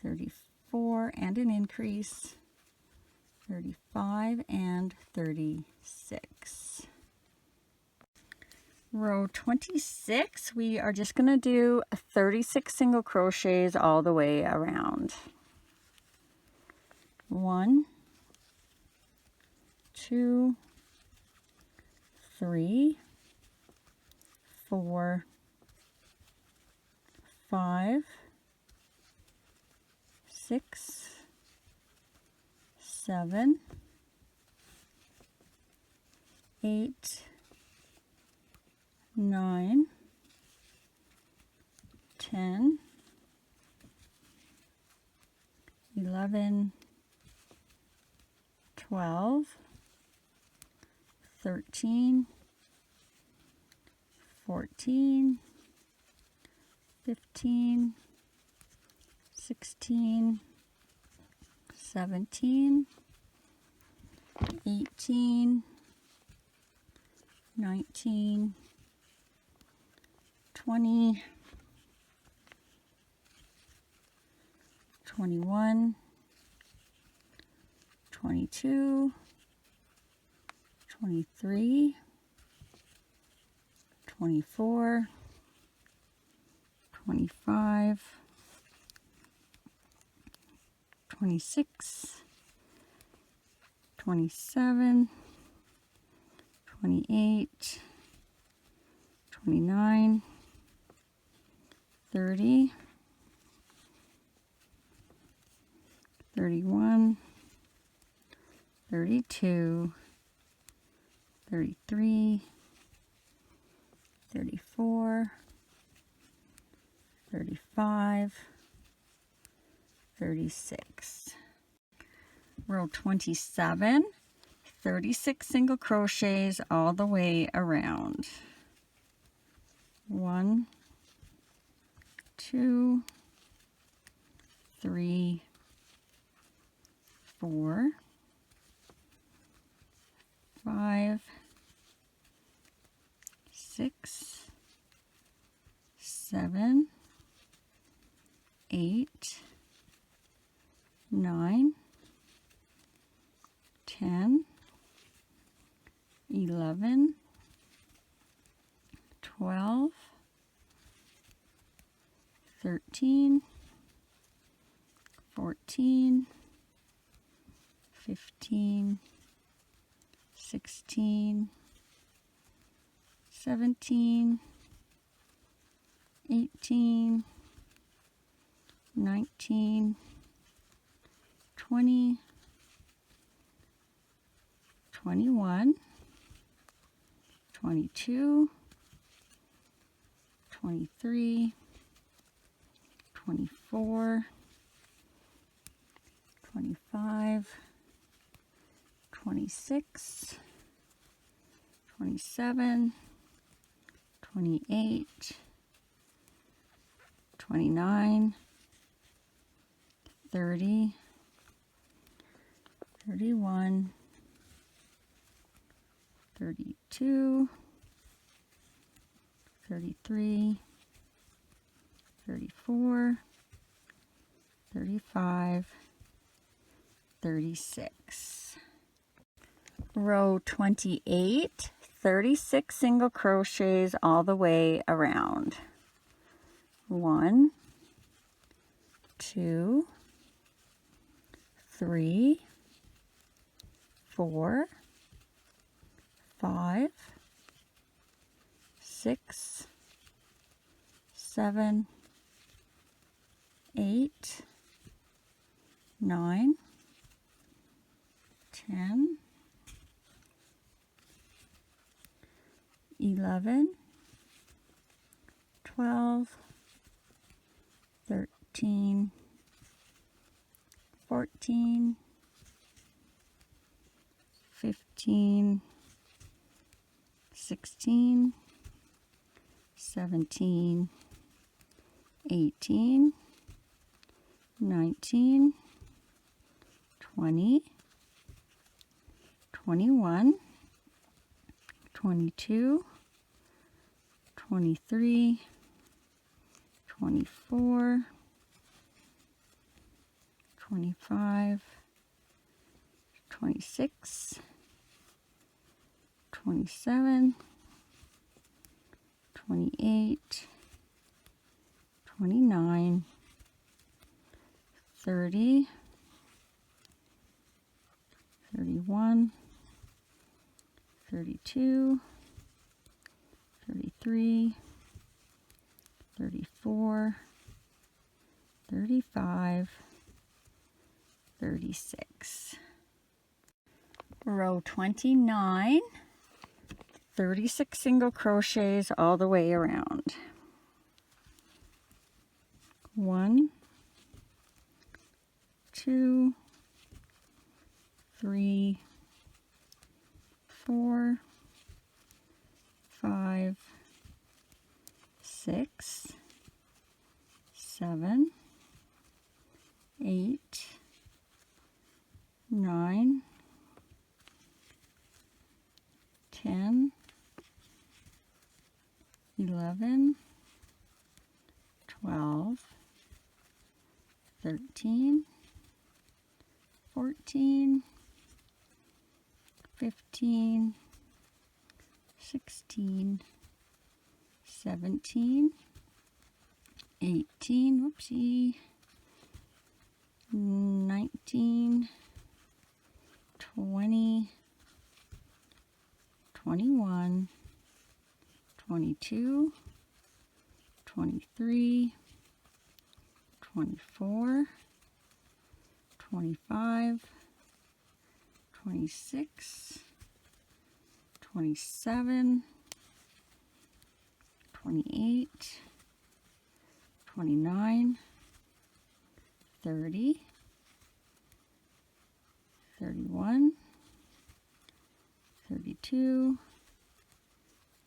34, and an increase, 35 and 36. Row 26, we are just going to do 36 single crochets all the way around. 1, 2, 3, 4, 5, 6, 7, 8, 9, 10, 11, 12, 13, 14, 15, 16, 17, 18, 19, 20, 21, 22, 23, 24, 25, 26, 27, 28, 29, 30, 31, 32, 33, 34, 35, 36. Row 27, 36 single crochets all the way around. 1, 2, 3, 4, 5, 6, 7, 8, 9, 10, 11, 12, 13, 14, 15, 16, 17, 18, 19, 20, 21, 22, 23, 24, 25, 26, 27, 28, 29, 30, 31, 32, 33, 34, 35, 36. Row 28, 36 single crochets all the way around. 1, 2, 3, 4, 5, 6, 7, 8, 9, 10, 11, 12, 13, 14, 15, 16, 17, 18, 19, 20, 21, 22, 23, 24, 25, 26, 27, 28, 29, 30, 31, 32, 33, 34, 35, 36. Row 29, 36 single crochets all the way around. 1, 2, 3, 4, 5, 6, 7, 8, 9, 10, 11, 12, 13, 14, 15, 16, 17, 18, whoopsie, 19, 20, 21, 22, 23, 24, 25, 26, 27, 28, 29, 30, 31, 32,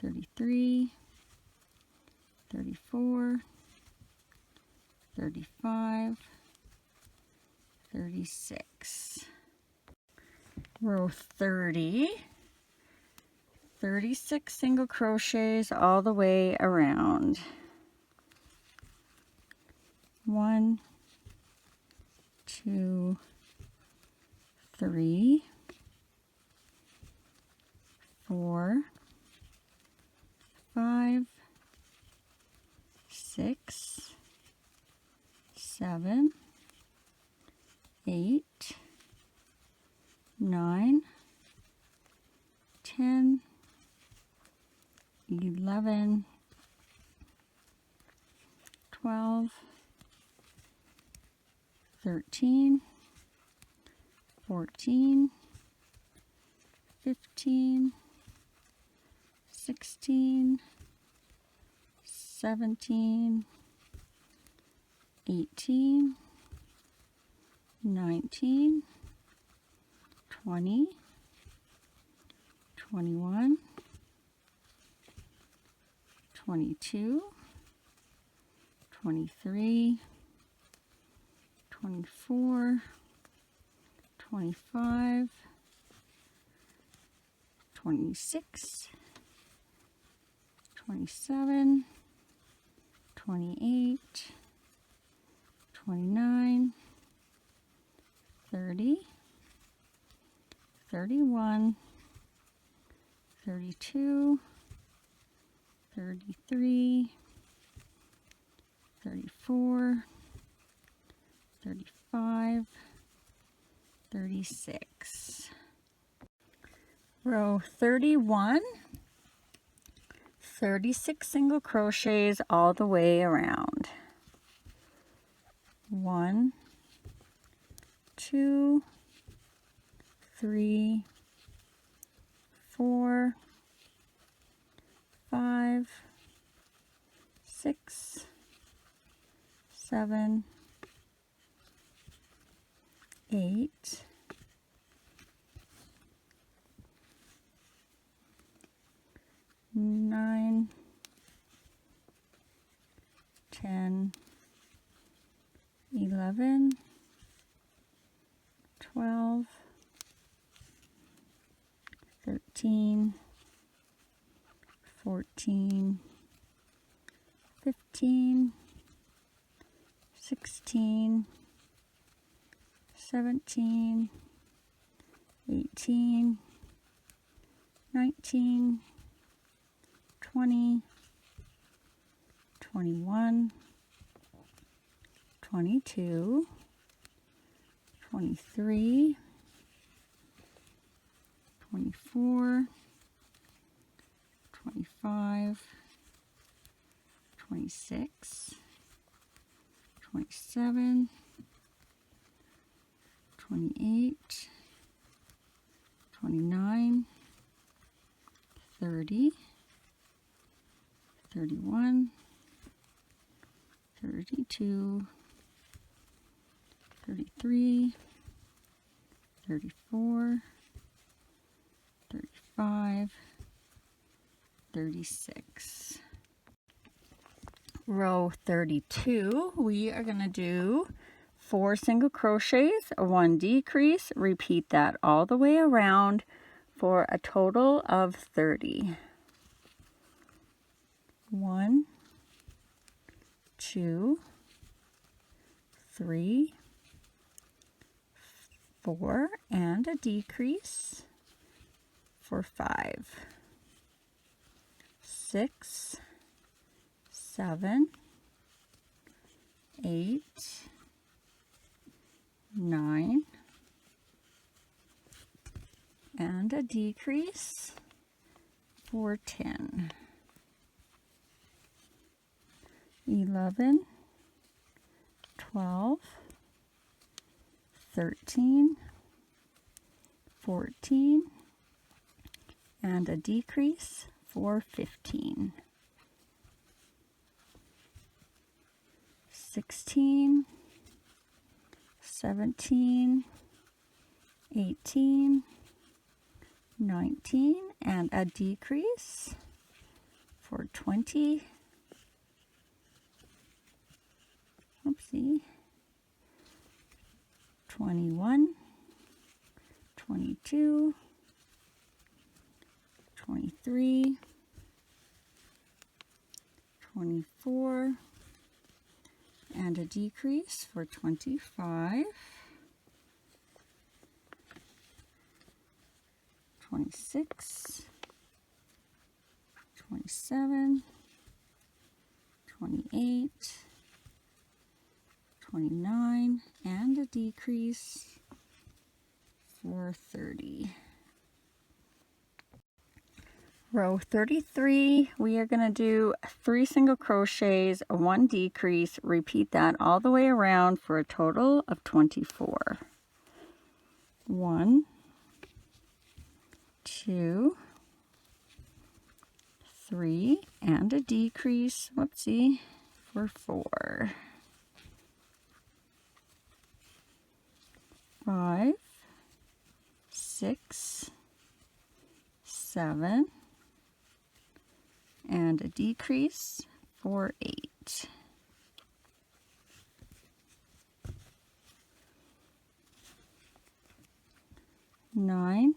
33, 34, 35, 36. Row 30, 36 single crochets all the way around. 1, 2, 3, 4, 5, 6, 7, 8, 9, 10, 11, 12, 13, 14, 15, 16, 17, 18, 19, 20, 21, 22, 23, 24, 25, 26, 27, 28, 29, 30, 31, 32, 33, 34, 35, 36. Row 31, 36 single crochets all the way around. 1, 2, 3, 4, 5, 6, 7, 8, 9, 10, 11, 12, 13, 14, 15, 16, 17, 18, 19, 20, 21, 22, 23, 24, 25, 26, 27, 28, 29, 30, 31, 32, 33, 34, 35, 36. Row 32, we are going to do 4 single crochets, 1 decrease, repeat that all the way around for a total of 30. 1, 2, 3, 4, and a decrease for 5, 6, 7, 8, 9, and a decrease for 10, 11, 12, 13, 14, and a decrease for 15, 16, 17, 18, 19, and a decrease for 20, oopsie, 21, 22, 23, 24, and a decrease for 25, 26, 27, 28, 29, and a decrease for 30. Row 33, we are going to do 3 single crochets, 1 decrease, repeat that all the way around for a total of 24. 1, 2, 3, and a decrease, whoopsie, for 4. 5, 6, 7, and a decrease for 8. 9,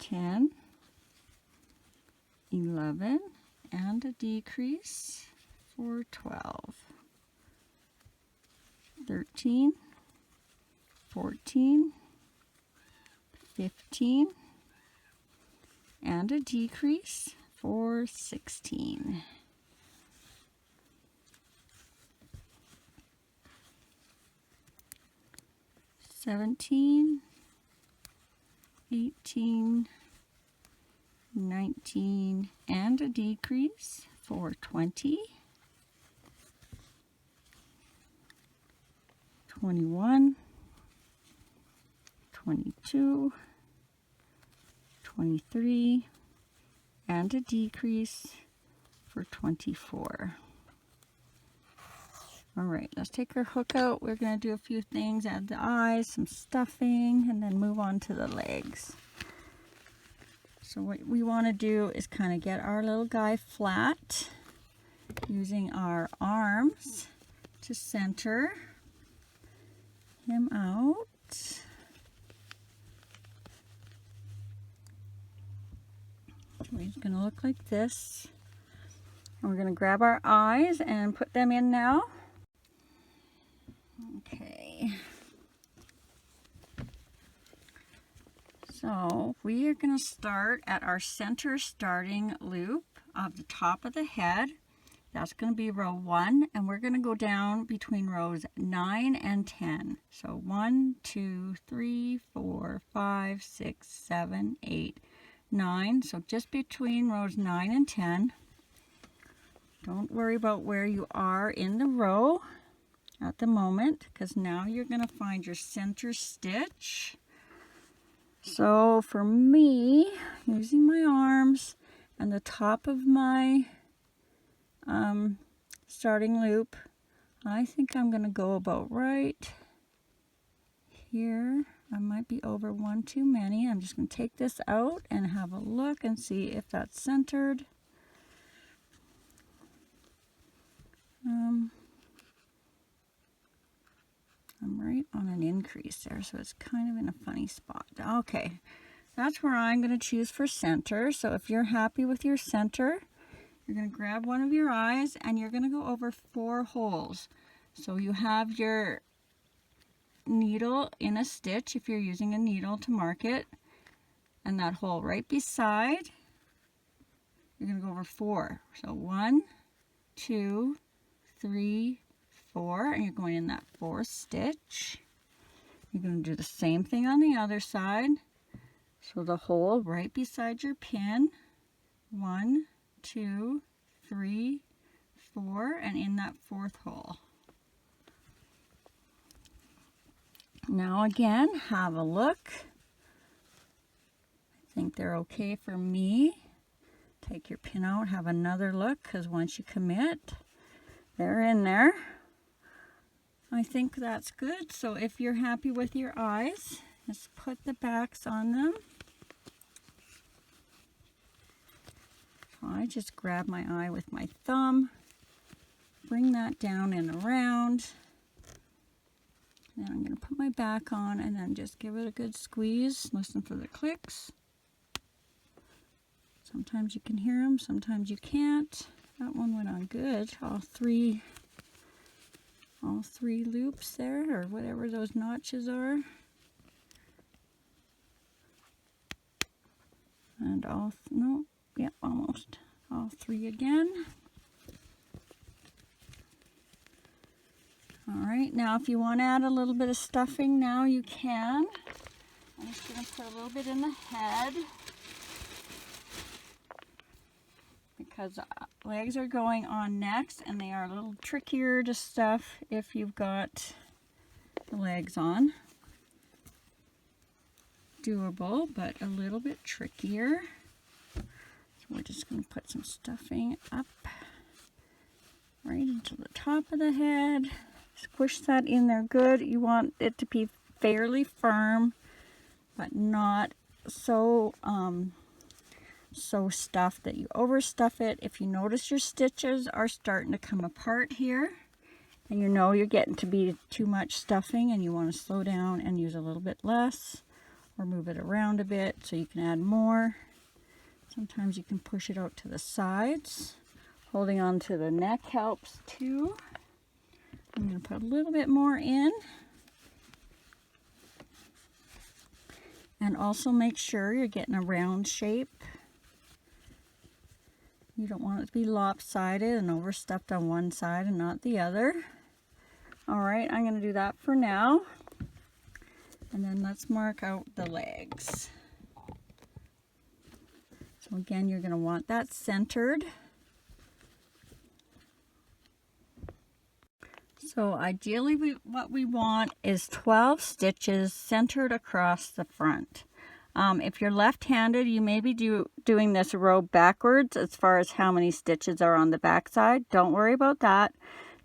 10, 11, and a decrease for 12. 13, 14, 15, and a decrease for 16. 17, 18, 19, and a decrease for 20. 21, 22, 23, and a decrease for 24. All right, let's take our hook out. We're going to do a few things, add the eyes, some stuffing, and then move on to the legs. So what we want to do is kind of get our little guy flat using our arms to center him out. So he's going to look like this. And we're going to grab our eyes and put them in now. Okay. So we are going to start at our center starting loop of the top of the head. That's going to be row 1, and we're going to go down between rows 9 and 10. So 1, 2, 3, 4, 5, 6, 7, 8, 9. So just between rows 9 and 10. Don't worry about where you are in the row at the moment, because now you're going to find your center stitch. So for me, using my arms and the top of my starting loop, I think I'm going to go about right here. I might be over one too many. I'm just going to take this out and have a look and see if that's centered. I'm right on an increase there, so it's kind of in a funny spot. Okay, that's where I'm going to choose for center. So if you're happy with your center, you're going to grab one of your eyes and you're going to go over 4 holes. So you have your needle in a stitch if you're using a needle to mark it, and that hole right beside, you're going to go over 4. So 1, 2, 3, 4, and you're going in that 4th stitch. You're going to do the same thing on the other side. So the hole right beside your pin, 1, 2, 3, 4, and in that 4th hole. Now again, have a look. I think they're okay for me. Take your pin out, have another look, because once you commit, they're in there. I think that's good. So if you're happy with your eyes, just put the backs on them. So I just grab my eye with my thumb, bring that down and around. Then I'm going to put my back on and then just give it a good squeeze. Listen for the clicks. Sometimes you can hear them, sometimes you can't. That one went on good. All three loops there, or whatever those notches are. And almost. All 3 again. Alright, now if you want to add a little bit of stuffing now, you can. I'm just going to put a little bit in the head, because legs are going on next, and they are a little trickier to stuff if you've got the legs on. Doable, but a little bit trickier. So we're just going to put some stuffing up right into the top of the head. Squish that in there good. You want it to be fairly firm, but not so so stuffed that you overstuff it. If you notice your stitches are starting to come apart here, and you know you're getting to be too much stuffing and you want to slow down and use a little bit less, or move it around a bit so you can add more. Sometimes you can push it out to the sides. Holding on to the neck helps too. I'm going to put a little bit more in. And also make sure you're getting a round shape. You don't want it to be lopsided and overstuffed on one side and not the other. Alright, I'm going to do that for now. And then let's mark out the legs. So again, you're going to want that centered. So ideally what we want is 12 stitches centered across the front. If you're left-handed, you may be doing this row backwards as far as how many stitches are on the back side. Don't worry about that.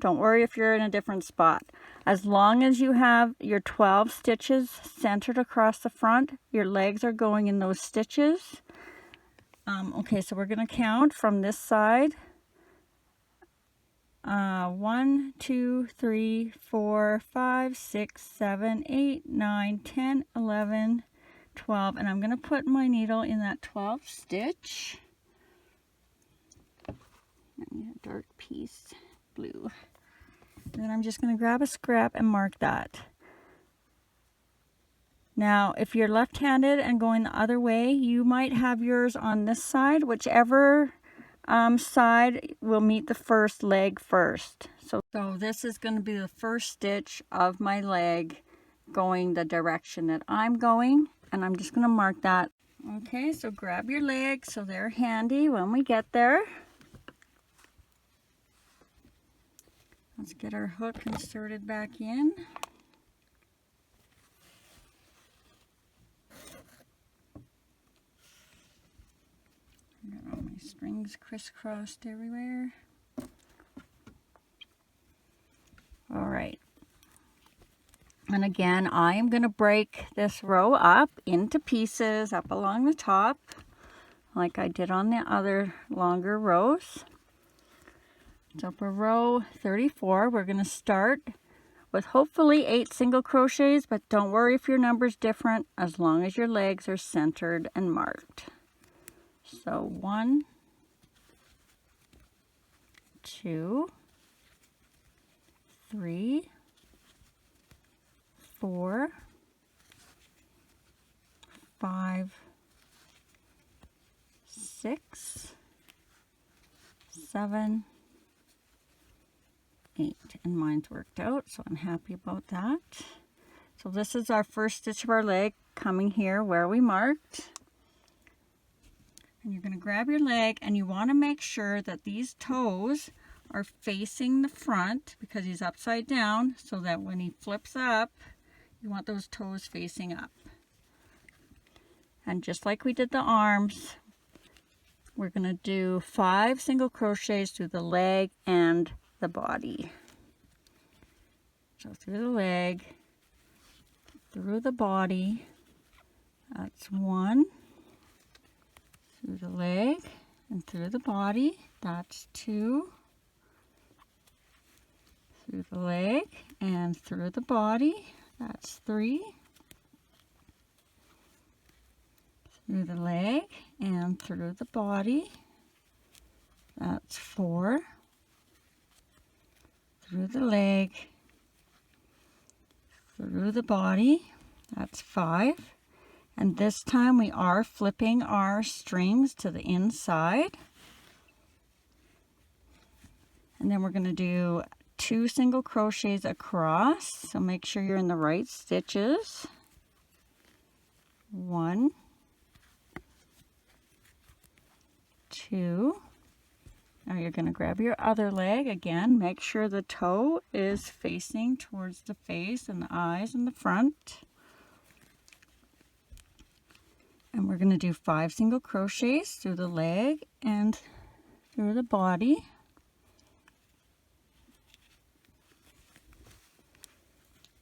Don't worry if you're in a different spot. As long as you have your 12 stitches centered across the front, your legs are going in those stitches. Okay, so we're going to count from this side. 1, 2, 3, 4, 5, 6, 7, 8, 9, 10, 11, 12. And I'm going to put my needle in that 12th stitch. I need a dark piece, blue. And then I'm just going to grab a scrap and mark that. Now, if you're left-handed and going the other way, you might have yours on this side, whichever side will meet the first leg first. So this is going to be the first stitch of my leg going the direction that I'm going, and I'm just going to mark that. Okay, so grab your legs so they're handy when we get there. Let's get our hook inserted back in. Got all my strings crisscrossed everywhere. All right. And again, I am going to break this row up into pieces up along the top, like I did on the other longer rows. So for row 34, we're going to start with hopefully 8 single crochets, but don't worry if your number's different as long as your legs are centered and marked. So 1, 2, 3, 4, 5, 6, 7, 8, and mine's worked out, so I'm happy about that. So this is our first stitch of our leg coming here where we marked. And you're going to grab your leg, and you want to make sure that these toes are facing the front because he's upside down, so that when he flips up, you want those toes facing up. And just like we did the arms, we're going to do 5 single crochets through the leg and the body. So through the leg, through the body, that's 1. Through the leg and through the body, that's 2. Through the leg and through the body, that's 3. Through the leg and through the body, that's 4. Through the leg, through the body, that's 5. And this time we are flipping our strings to the inside. And then we're going to do 2 single crochets across. So make sure you're in the right stitches. 1, 2. Now you're going to grab your other leg again. Make sure the toe is facing towards the face and the eyes in the front. And we're going to do 5 single crochets through the leg and through the body.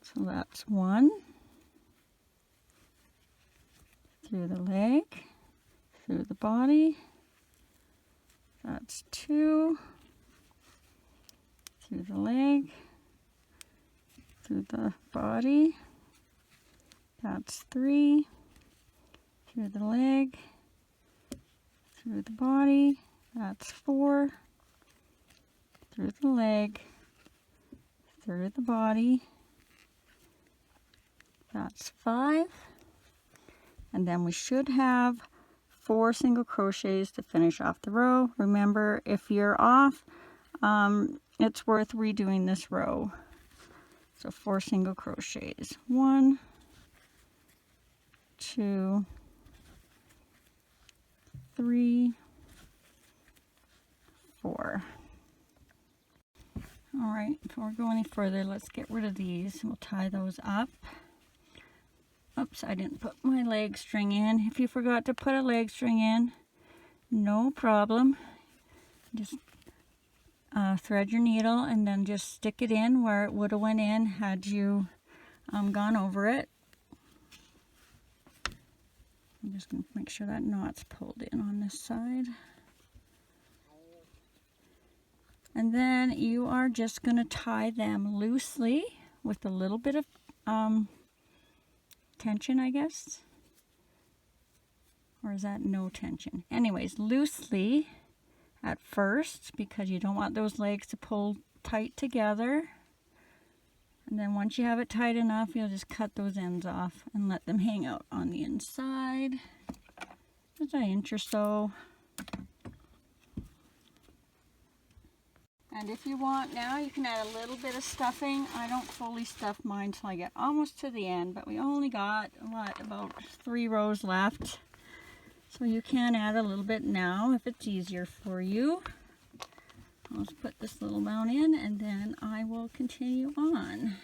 So that's 1, through the leg, through the body. That's 2. Through the leg. Through the body. That's 3. Through the leg. Through the body. That's 4. Through the leg. Through the body. That's 5. And then we should have 4 single crochets to finish off the row. Remember, if you're off, it's worth redoing this row. So 4 single crochets. 1, 2, 3, 4. All right, before we go any further, let's get rid of these. We'll tie those up. Oops, I didn't put my leg string in. If you forgot to put a leg string in, no problem. Just thread your needle and then just stick it in where it would have went in had you gone over it. I'm just going to make sure that knot's pulled in on this side. And then you are just going to tie them loosely with a little bit of tension, I guess. Or is that no tension? Anyways, loosely at first, because you don't want those legs to pull tight together. And then once you have it tight enough, you'll just cut those ends off and let them hang out on the inside. Just an inch or so. And if you want now, you can add a little bit of stuffing. I don't fully stuff mine till I get almost to the end, but we only got, what, about 3 rows left. So you can add a little bit now if it's easier for you. I'll just put this little amount in and then I will continue on.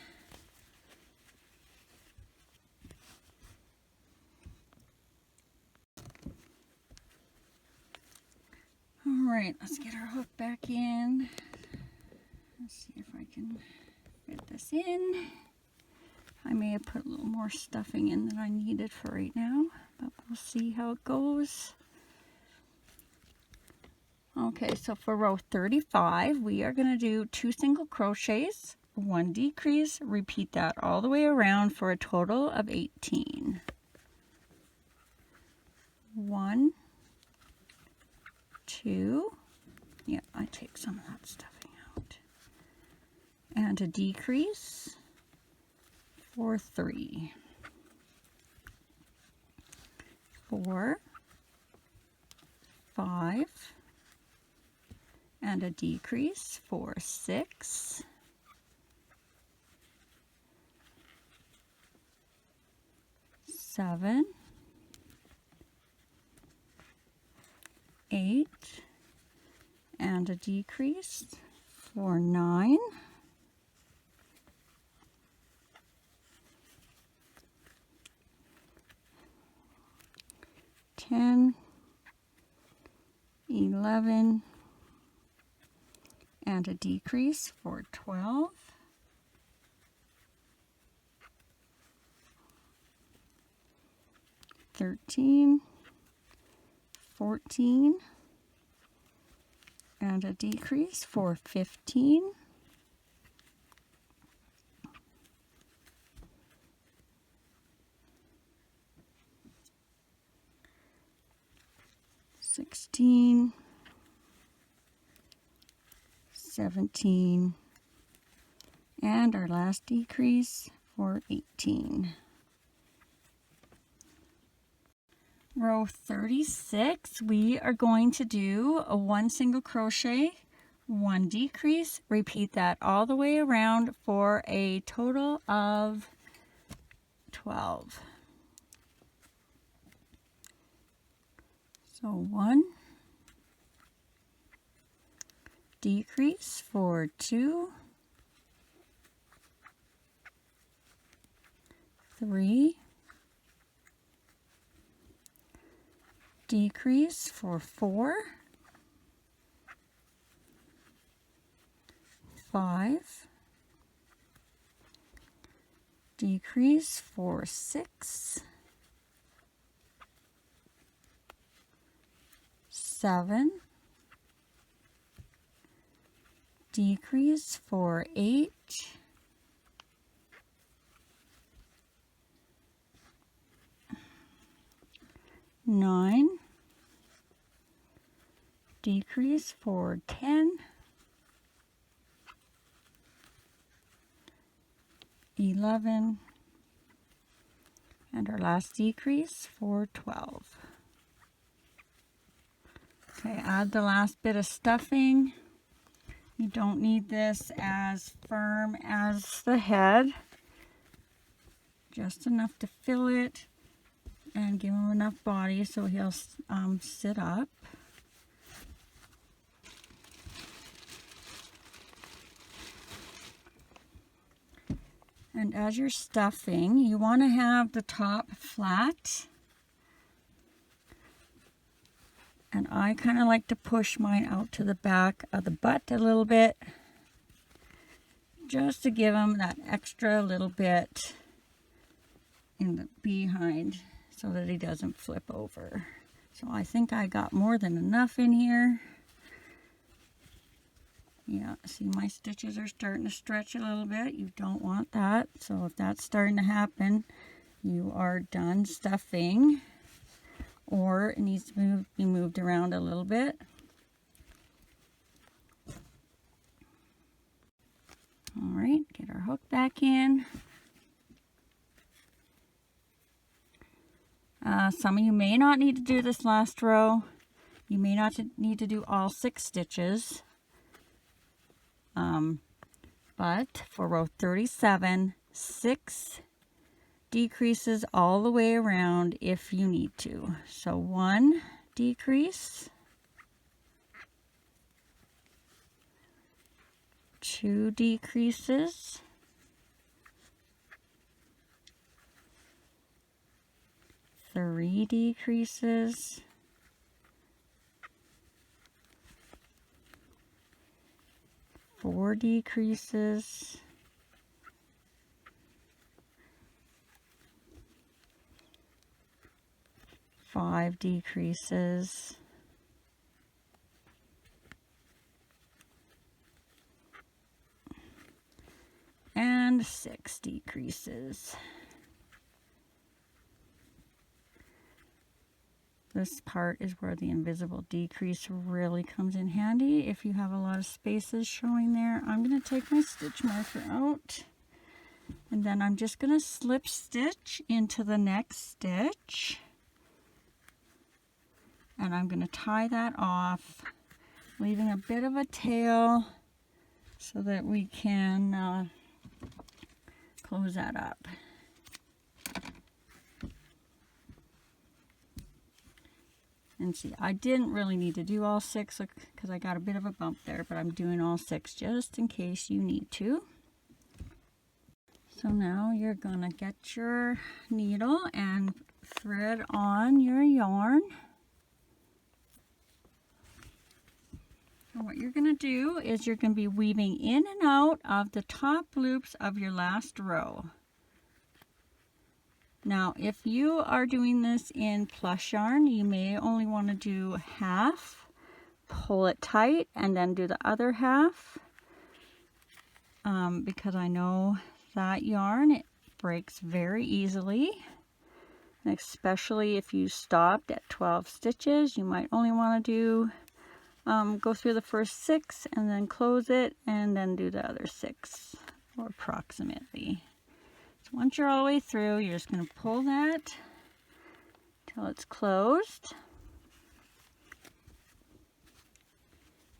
All right, let's get our hook back in. Let's see if I can fit this in. I may have put a little more stuffing in than I needed for right now, but we'll see how it goes. Okay, so for row 35, we are going to do 2 single crochets, 1 decrease, repeat that all the way around for a total of 18. 1, 2, yeah, I take some of that stuffing out, and a decrease for 3, 4, 5, and a decrease for 6, 7, 8, and a decrease for 9, 10, 11, and a decrease for 12, 13, 14, and a decrease for 15, 16, 17, and our last decrease for 18. Row 36, we are going to do a 1 single crochet, 1 decrease, repeat that all the way around for a total of 12. So 1, decrease for 2, 3, decrease for 4, 5, decrease for 6, 7, decrease for 8, 9, decrease for 10, 11, and our last decrease for 12. Okay, add the last bit of stuffing. You don't need this as firm as the head. Just enough to fill it and give him enough body so he'll sit up. And as you're stuffing, you want to have the top flat. And I kind of like to push mine out to the back of the butt a little bit, just to give him that extra little bit in the behind so that he doesn't flip over. So I think I got more than enough in here. Yeah, see my stitches are starting to stretch a little bit. You don't want that. So if that's starting to happen, you are done stuffing. Or it needs to be moved around a little bit. All right, get our hook back in. Some of you may not need to do this last row. You may not need to do all 6 stitches. But for row 37, 6 decreases all the way around if you need to. So 1 decrease, 2 decreases, 3 decreases, 4 decreases, 5 decreases, and 6 decreases. This part is where the invisible decrease really comes in handy if you have a lot of spaces showing there. I'm going to take my stitch marker out, and then I'm just going to slip stitch into the next stitch. And I'm going to tie that off, leaving a bit of a tail so that we can close that up. And see, I didn't really need to do all 6 because I got a bit of a bump there, but I'm doing all 6 just in case you need to. So now you're going to get your needle and thread on your yarn. And what you're going to do is you're going to be weaving in and out of the top loops of your last row. Now, if you are doing this in plush yarn, you may only want to do half, pull it tight, and then do the other half. Because I know that yarn, it breaks very easily. And especially if you stopped at 12 stitches, you might only want to do go through the first 6 and then close it and then do the other 6, or approximately. So once you're all the way through, you're just going to pull that till it's closed.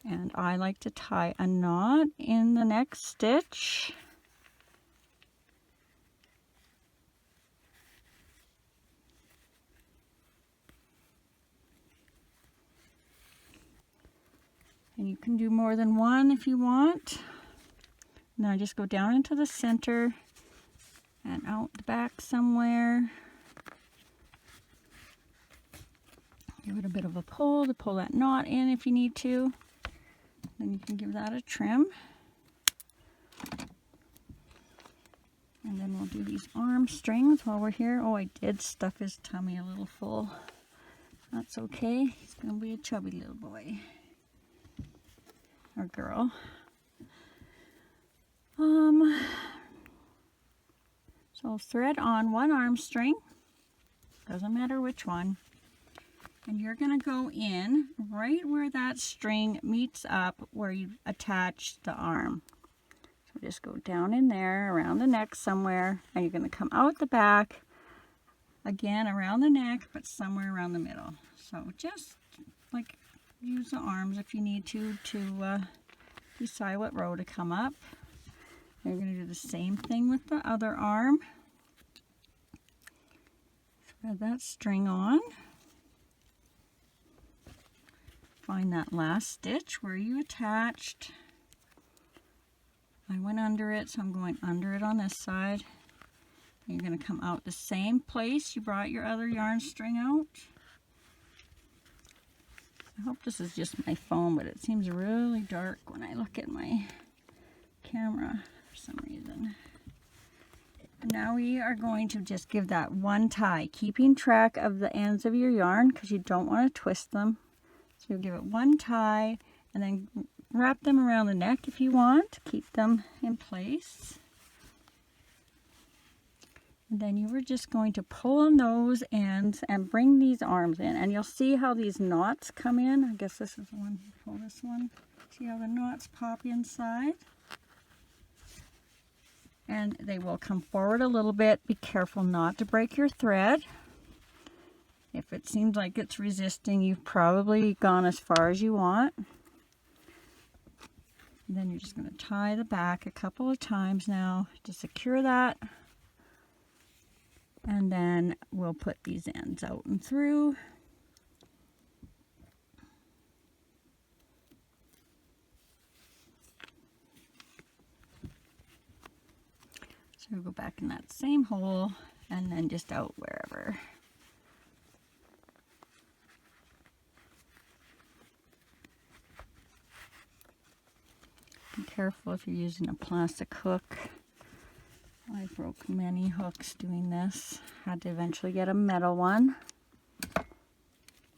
And I like to tie a knot in the next stitch. And you can do more than one if you want. Now I just go down into the center and out the back somewhere. Give it a bit of a pull to pull that knot in if you need to. Then you can give that a trim. And then we'll do these arm strings while we're here. Oh, I did stuff his tummy a little full. That's okay. He's going to be a chubby little boy or girl. So thread on one arm string, doesn't matter which one, and you're going to go in right where that string meets up where you attach the arm. So just go down in there around the neck somewhere, and you're going to come out the back again around the neck, but somewhere around the middle. So just like use the arms if you need to decide what row to come up. You're going to do the same thing with the other arm. Thread that string on. Find that last stitch where you attached. I went under it, so I'm going under it on this side. You're going to come out the same place you brought your other yarn string out. I hope this is just my phone, but it seems really dark when I look at my camera for some reason. Now we are going to just give that one tie, keeping track of the ends of your yarn because you don't want to twist them. So you'll give it one tie and then wrap them around the neck if you want to keep them in place. And then you were just going to pull on those ends and bring these arms in. And you'll see how these knots come in. I guess this is the one, pull this one. See how the knots pop inside? And they will come forward a little bit. Be careful not to break your thread. If it seems like it's resisting, you've probably gone as far as you want. And then you're just going to tie the back a couple of times now to secure that. And then we'll put these ends out and through. So we'll go back in that same hole and then just out wherever. Be careful if you're using a plastic hook. I broke many hooks doing this. Had to eventually get a metal one.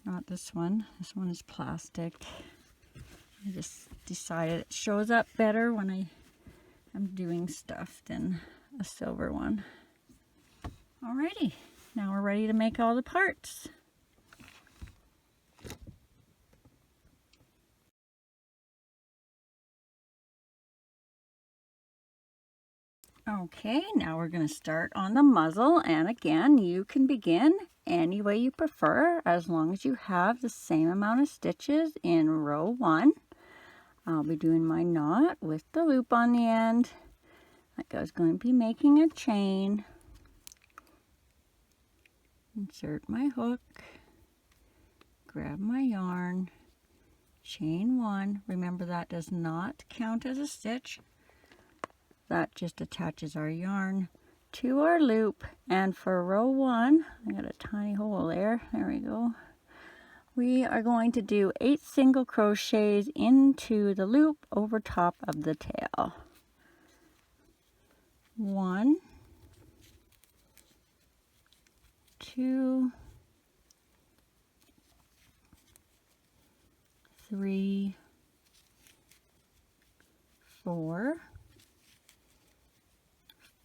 Not this one. This one is plastic. I just decided it shows up better when I'm doing stuff than a silver one. Alrighty, now we're ready to make all the parts. Okay, now we're going to start on the muzzle, and again, you can begin any way you prefer as long as you have the same amount of stitches in row 1. I'll be doing my knot with the loop on the end. Like I was going to be making a chain. Insert my hook, grab my yarn, chain 1. Remember that does not count as a stitch. That just attaches our yarn to our loop. And for row 1, I got a tiny hole there. There we go. We are going to do 8 single crochets into the loop over top of the tail. 1, 2, 3, 4,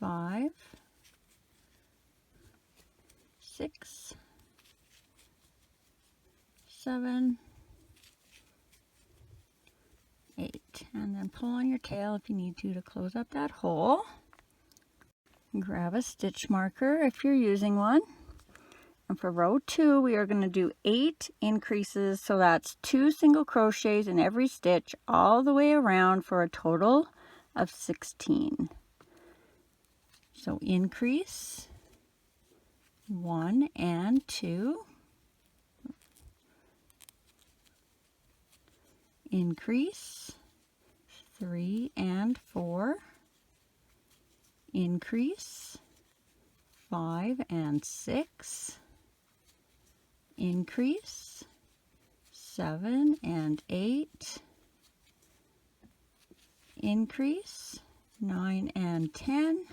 5, 6, 7, 8, and then pull on your tail if you need to close up that hole. Grab a stitch marker if you're using one. And for row 2, we are going to do 8 increases, so that's 2 single crochets in every stitch all the way around for a total of 16. So increase 1 and 2, increase 3 and 4, increase 5 and 6, increase 7 and 8, increase 9 and 10,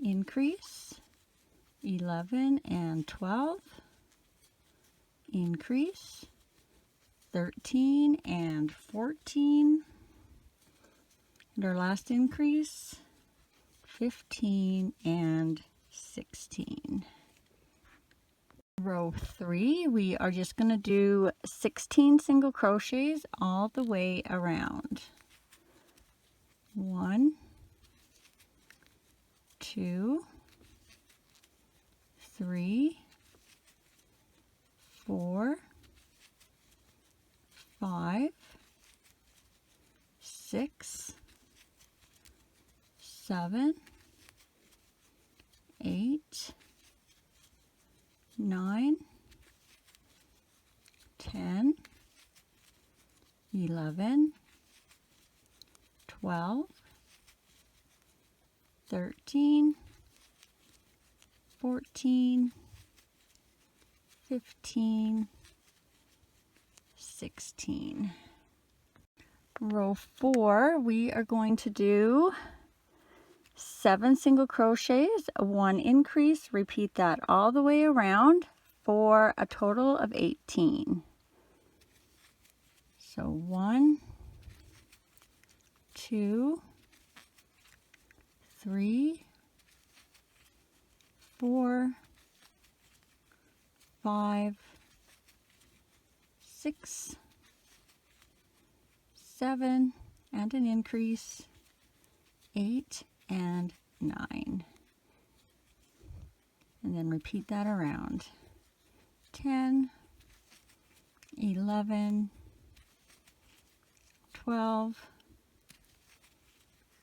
increase 11 and 12, increase, 13 and 14, and our last increase, 15 and 16. Row 3, we are just going to do 16 single crochets all the way around. 1, 2, 3, 4, 5, 6, 7, 8, 9, 10, 11, 12, 13, 14, 15, 16. Row 4, we are going to do 7 single crochets, 1 increase, repeat that all the way around for a total of 18. So 1, 2, 3, 4, 5, 6, 7, and an increase, 8 and 9. And then repeat that around. 10, 11, 12,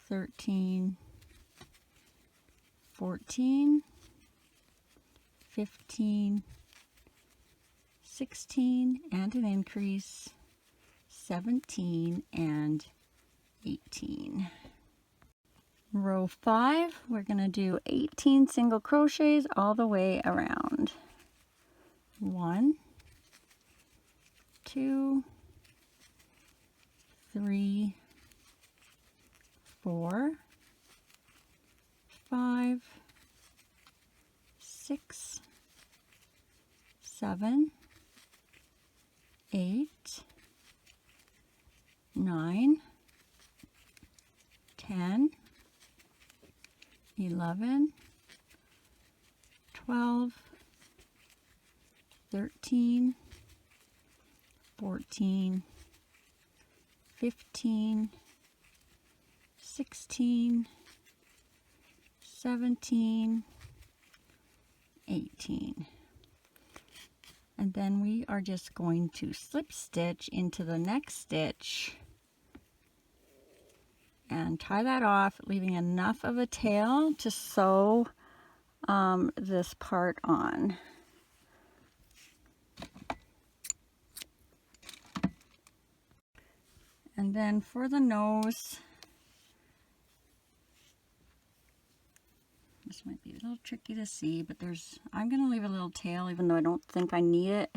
13, 14, 15, 16, and an increase, 17 and 18. Row 5, we're going to do 18 single crochets all the way around. 1, 2, 3, 4, 5, 6, 7, 8, 9, 10, 11, 12, 13, 14, 15, 16, 17, 18. And then we are just going to slip stitch into the next stitch and tie that off, leaving enough of a tail to sew this part on. And then for the nose, this might be a little tricky to see, but I'm going to leave a little tail even though I don't think I need it.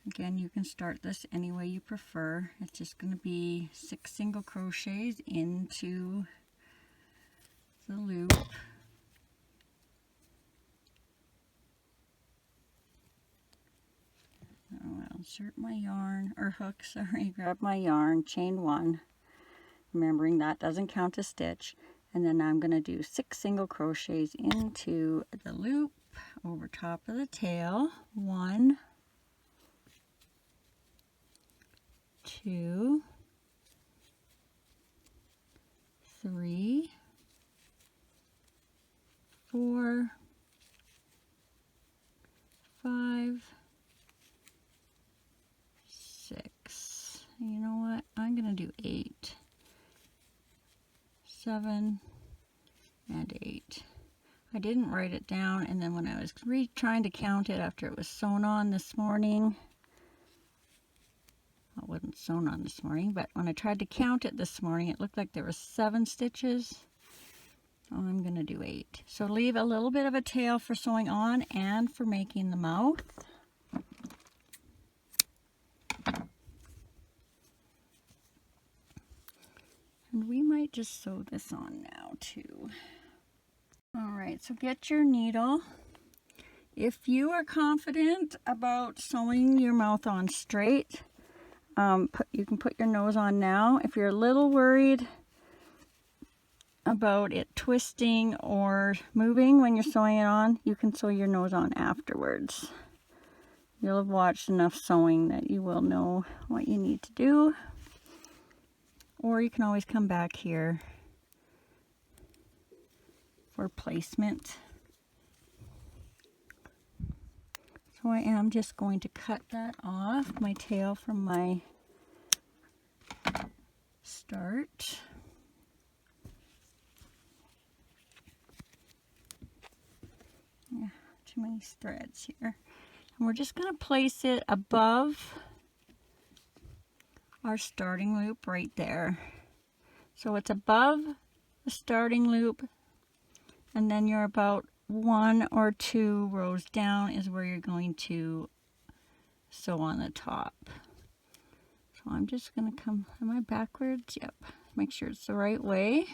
Again, you can start this any way you prefer. It's just going to be 6 single crochets into the loop. I'll insert my yarn, or hook, sorry, grab my yarn, chain 1, remembering that doesn't count a stitch, and then I'm going to do 6 single crochets into the loop over top of the tail. 1, 2, 3, 4, 5, 6. You know what? I'm going to do 8, 7, and 8. I didn't write it down, and then when I was trying to count it after it was sewn on this morning, well, it wasn't sewn on this morning, but when I tried to count it this morning, it looked like there was 7 stitches. Oh, I'm going to do 8. So leave a little bit of a tail for sewing on and for making the mouth. And we might just sew this on now too. Alright, so get your needle If you are confident about sewing your mouth on straight, you can put your nose on now. If you're a little worried about it twisting or moving when you're sewing it on, you can sew your nose on afterwards. You'll have watched enough sewing that you will know what you need to do. Or you can always come back here for placement. So I am just going to cut that off, my tail from my start. Yeah, too many threads here. And we're just going to place it above our starting loop right there. So it's above the starting loop, and then you're about 1 or 2 rows down is where you're going to sew on the top. So I'm just going to come, am I backwards? Yep. Make sure it's the right way.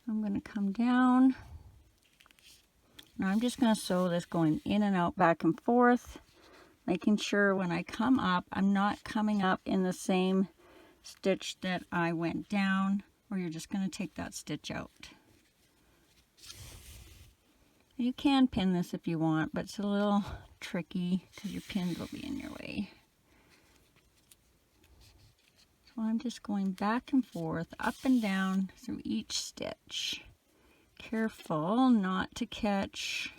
I'm going to come down. Now I'm just going to sew this going in and out, back and forth, making sure when I come up, I'm not coming up in the same stitch that I went down, or you're just going to take that stitch out. You can pin this if you want, but it's a little tricky because your pins will be in your way. So I'm just going back and forth, up and down through each stitch. Careful not to catch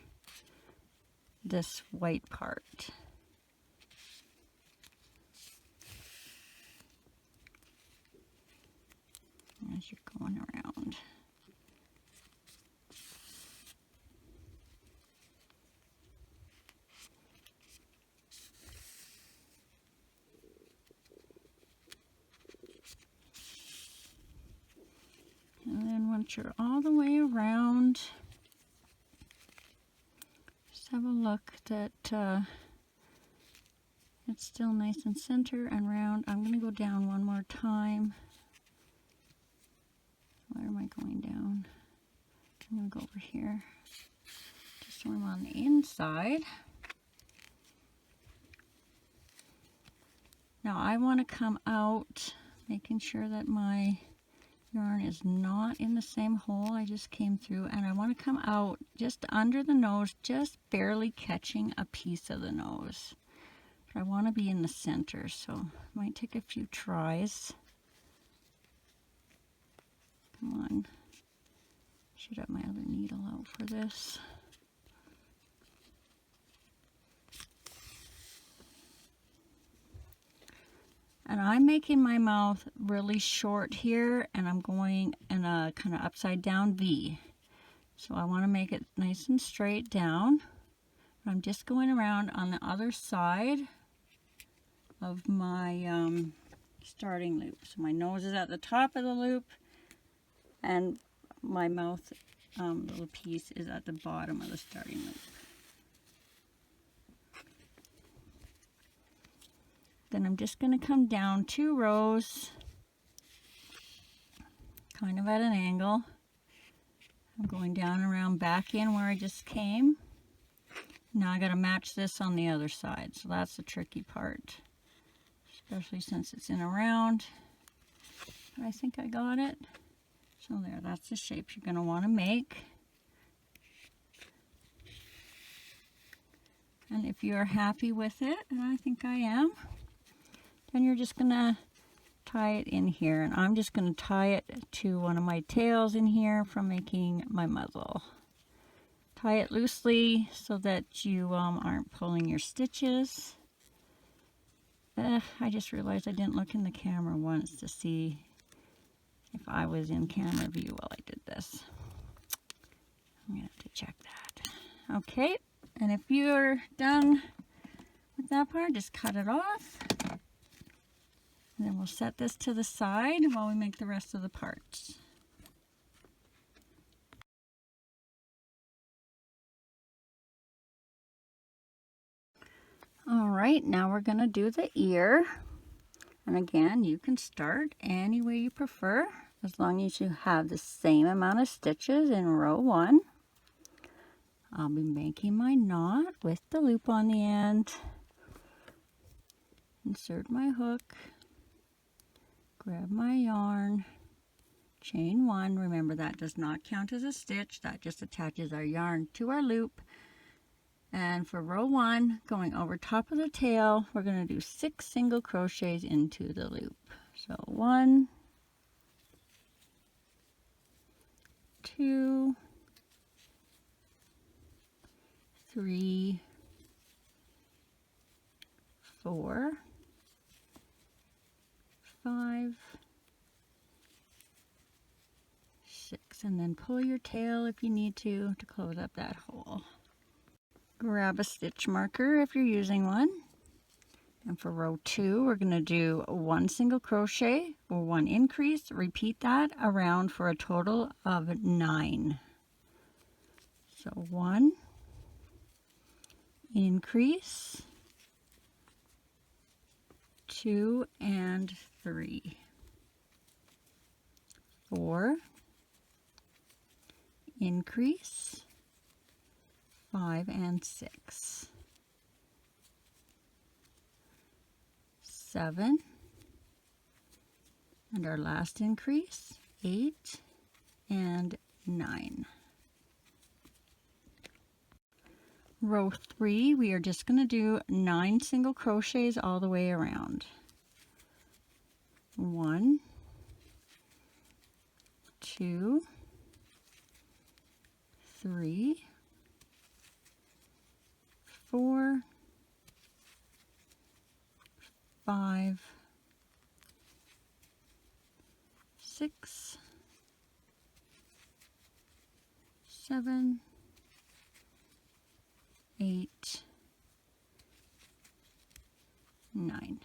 this white part. As you're going around. And then once you're all the way around, just have a look that it's still nice and center and round. I'm going to go down one more time. Where am I going down? I'm going to go over here, just so I'm on the inside. Now I want to come out, making sure that my yarn is not in the same hole I just came through, and I want to come out just under the nose, just barely catching a piece of the nose. But I want to be in the center, so it might take a few tries. Come on. Should have my other needle out for this. And I'm making my mouth really short here, and I'm going in a kind of upside down V. So I want to make it nice and straight down. I'm just going around on the other side of my starting loop. So my nose is at the top of the loop, and my mouth little piece is at the bottom of the starting loop. Then I'm just going to come down 2 rows, kind of at an angle. I'm going down around back in where I just came. Now I got to match this on the other side, so that's the tricky part, especially since it's in a round. But I think I got it. So there, that's the shape you're going to want to make. And if you're happy with it, and I think I am, then you're just going to tie it in here. And I'm just going to tie it to one of my tails in here from making my muzzle. Tie it loosely so that you aren't pulling your stitches. I just realized I didn't look in the camera once to see if I was in camera view while I did this. I'm going to have to check that. Okay, and if you're done with that part, just cut it off. And then we'll set this to the side while we make the rest of the parts. All right, now we're going to do the ear. And again, you can start any way you prefer, as long as you have the same amount of stitches in row 1. I'll be making my knot with the loop on the end. Insert my hook, grab my yarn, chain 1. Remember, that does not count as a stitch. That just attaches our yarn to our loop. And for row 1, going over top of the tail, we're going to do 6 single crochets into the loop. So 1, 2, 3, 4, 5, 6, and then pull your tail if you need to close up that hole. Grab a stitch marker if you're using one. And for row 2, we're going to do 1 single crochet or 1 increase. Repeat that around for a total of 9. So 1 increase, 2 and 3, 4 increase, 5 and 6, 7, and our last increase, 8 and 9. Row 3, we are just going to do 9 single crochets all the way around. 1, 2, 3, 4, 5, 6, 7, 8, 9.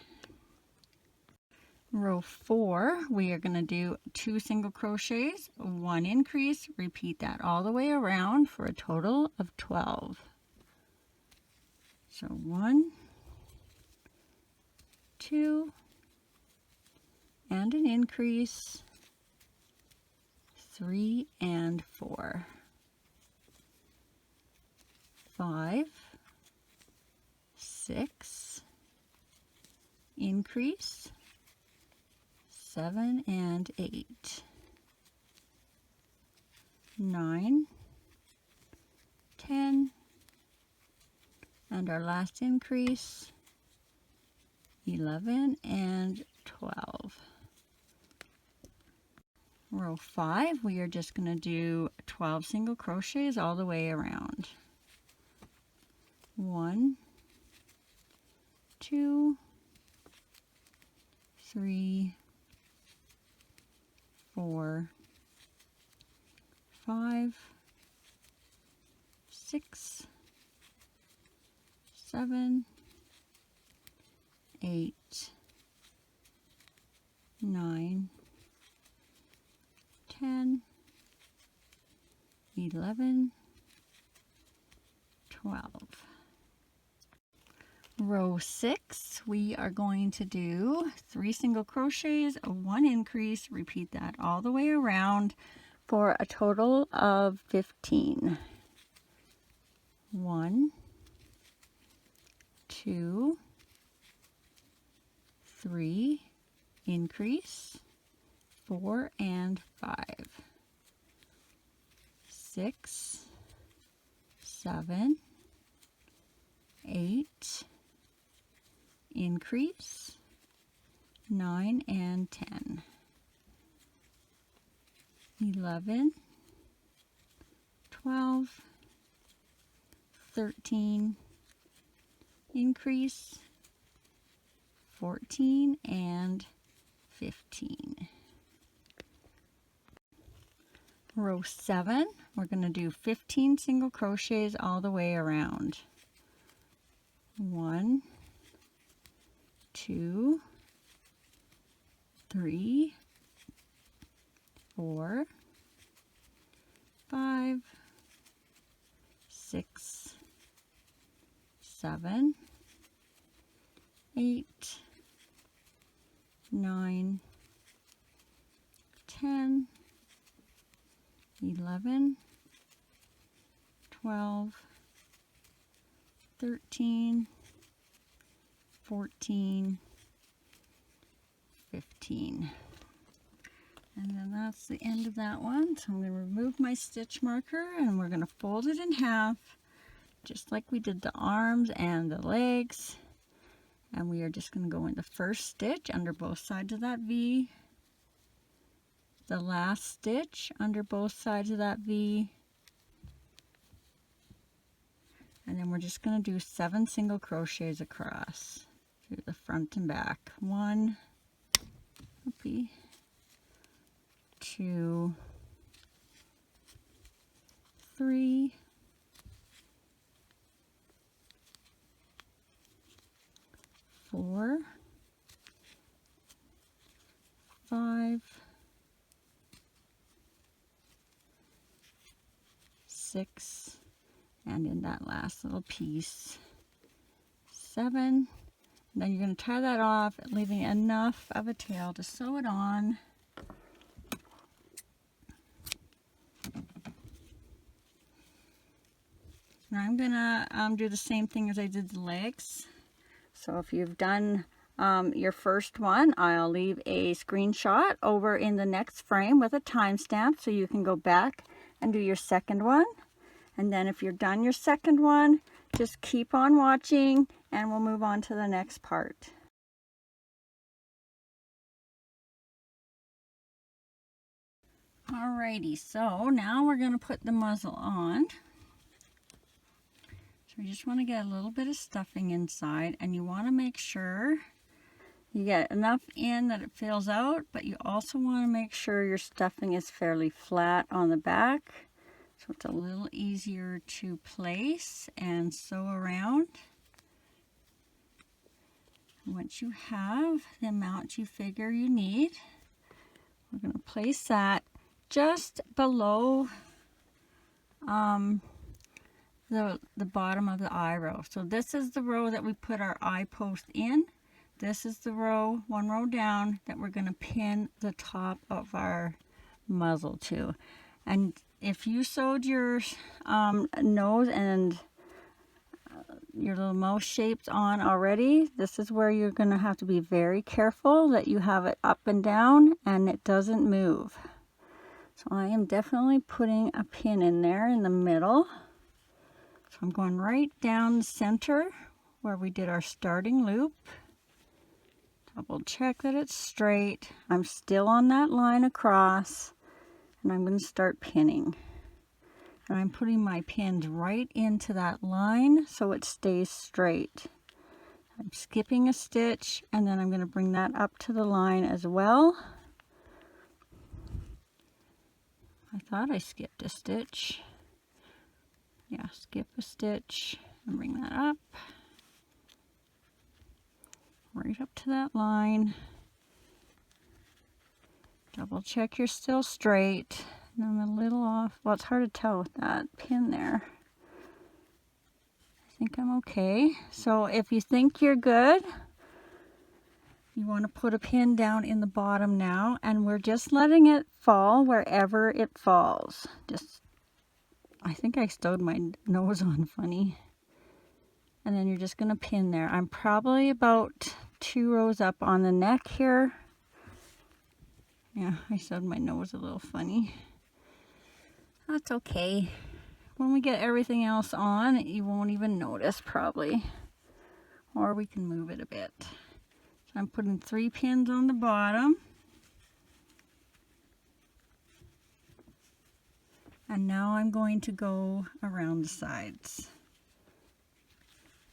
Row 4, we are going to do 2 single crochets, 1 increase, repeat that all the way around for a total of 12. So 1, 2, and an increase, 3 and 4, 5, 6, increase, 7 and 8, 9, 10, and our last increase, 11 and 12. Row 5, we are just going to do 12 single crochets all the way around. 1, 2, 3, 4, 5, 6, 7, 8, 9, 10, 11, 12. Row 6, we are going to do 3 single crochets, 1 increase, repeat that all the way around for a total of 15. 1, 2, 3, increase, 4 and 5, 6, 7, 8, increase, 9 and 10, 11, 12, 13, increase, 14 and 15. Row 7, we're going to do 15 single crochets all the way around. 1, 2, 3, 4, 5, 6, 7, 8, 9, 10, 11, 12, 13, 14, 15. And then that's the end of that one. So I'm going to remove my stitch marker and we're going to fold it in half, just like we did the arms and the legs. And we are just going to go in the first stitch under both sides of that V, the last stitch under both sides of that V, and then we're just going to do 7 single crochets across through the front and back. 1, 2, 3, 4, 5, 6, and in that last little piece, 7. Then you're going to tie that off, leaving enough of a tail to sew it on. Now I'm going to do the same thing as I did the legs. So if you've done your first one, I'll leave a screenshot over in the next frame with a timestamp so you can go back and do your second one. And then if you're done your second one, just keep on watching and we'll move on to the next part. Alrighty, so now we're going to put the muzzle on. So you just want to get a little bit of stuffing inside, and you want to make sure you get enough in that it fills out, but you also want to make sure your stuffing is fairly flat on the back, so it's a little easier to place and sew around. Once you have the amount you figure you need, we're going to place that just below the bottom of the eye row. So this is the row that we put our eye post in. This is the row, one row down, that we're going to pin the top of our muzzle to. And if you sewed your nose and your little mouth shapes on already, this is where you're going to have to be very careful that you have it up and down and it doesn't move. So I am definitely putting a pin in there in the middle. So I'm going right down the center where we did our starting loop. Double check that it's straight. I'm still on that line across, and I'm going to start pinning. And I'm putting my pins right into that line so it stays straight. I'm skipping a stitch, and then I'm going to bring that up to the line as well. I thought I skipped a stitch. Yeah, skip a stitch and bring that up. Right up to that line. Double check you're still straight. And I'm a little off. Well, it's hard to tell with that pin there. I think I'm okay. So if you think you're good, you want to put a pin down in the bottom now, and we're just letting it fall wherever it falls. I think I stowed my nose on funny. And then you're just going to pin there. I'm probably about 2 rows up on the neck here. Yeah, I sewed my nose a little funny. That's okay. When we get everything else on, you won't even notice probably. Or we can move it a bit. So I'm putting 3 pins on the bottom. And now I'm going to go around the sides.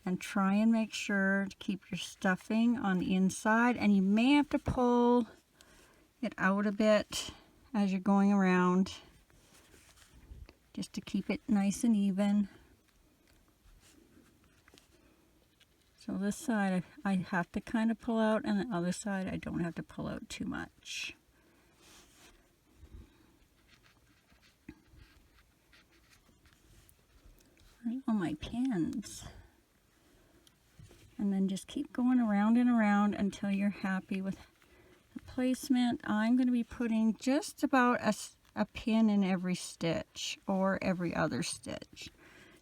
And try and make sure to keep your stuffing on the inside, and you may have to pull it out a bit as you're going around just to keep it nice and even. So this side I have to kind of pull out, and the other side I don't have to pull out too much. Right on my pins. And then just keep going around and around until you're happy with the placement. I'm going to be putting just about a pin in every stitch, or every other stitch.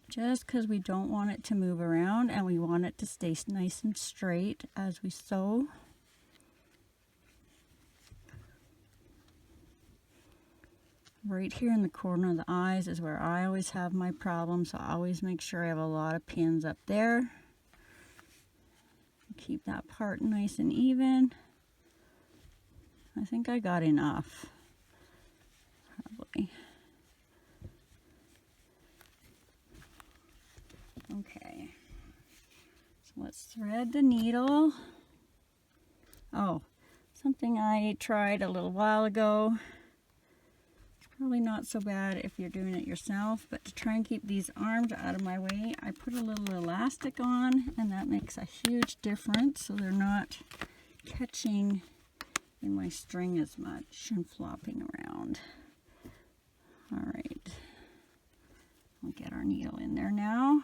just because we don't want it to move around and we want it to stay nice and straight as we sew. Right here in the corner of the eyes is where I always have my problem, so I always make sure I have a lot of pins up there. Keep that part nice and even. I think I got enough, probably. Okay, so let's thread the needle. Oh, something I tried a little while ago. Probably not so bad if you're doing it yourself, but to try and keep these arms out of my way, I put a little elastic on, and that makes a huge difference, so they're not catching in my string as much and flopping around. All right, we'll get our needle in there now.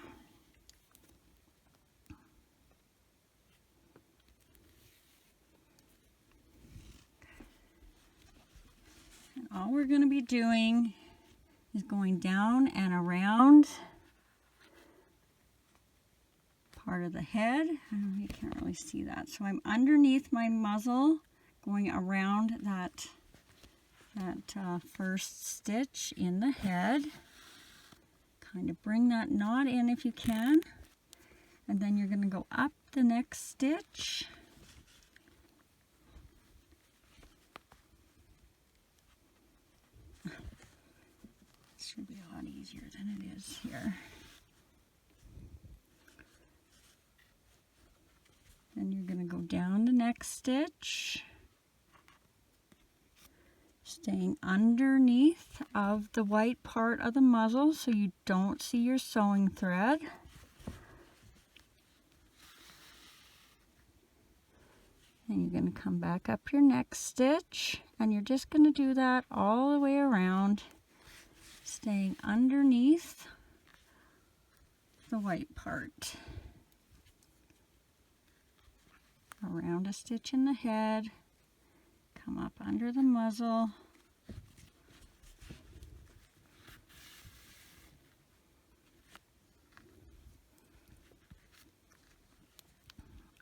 All we're going to be doing is going down and around part of the head. You can't really see that. So I'm underneath my muzzle going around that first stitch in the head. Kind of bring that knot in if you can. And then you're going to go up the next stitch. Should be a lot easier than it is here. Then you're going to go down the next stitch, staying underneath of the white part of the muzzle so you don't see your sewing thread. And you're going to come back up your next stitch, and you're just going to do that all the way around, staying underneath the white part. Around a stitch in the head, come up under the muzzle,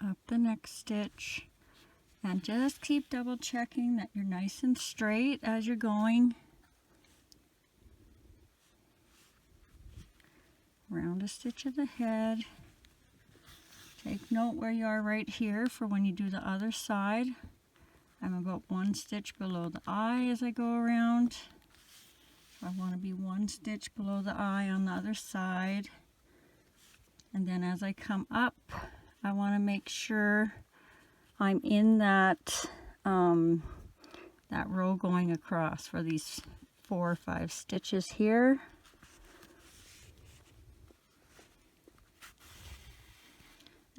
up the next stitch, and just keep double checking that you're nice and straight as you're going. Round a stitch of the head. Take note where you are right here for when you do the other side. I'm about one stitch below the eye as I go around. So I want to be one stitch below the eye on the other side. And then as I come up, I want to make sure I'm in that row going across for these 4 or 5 stitches here.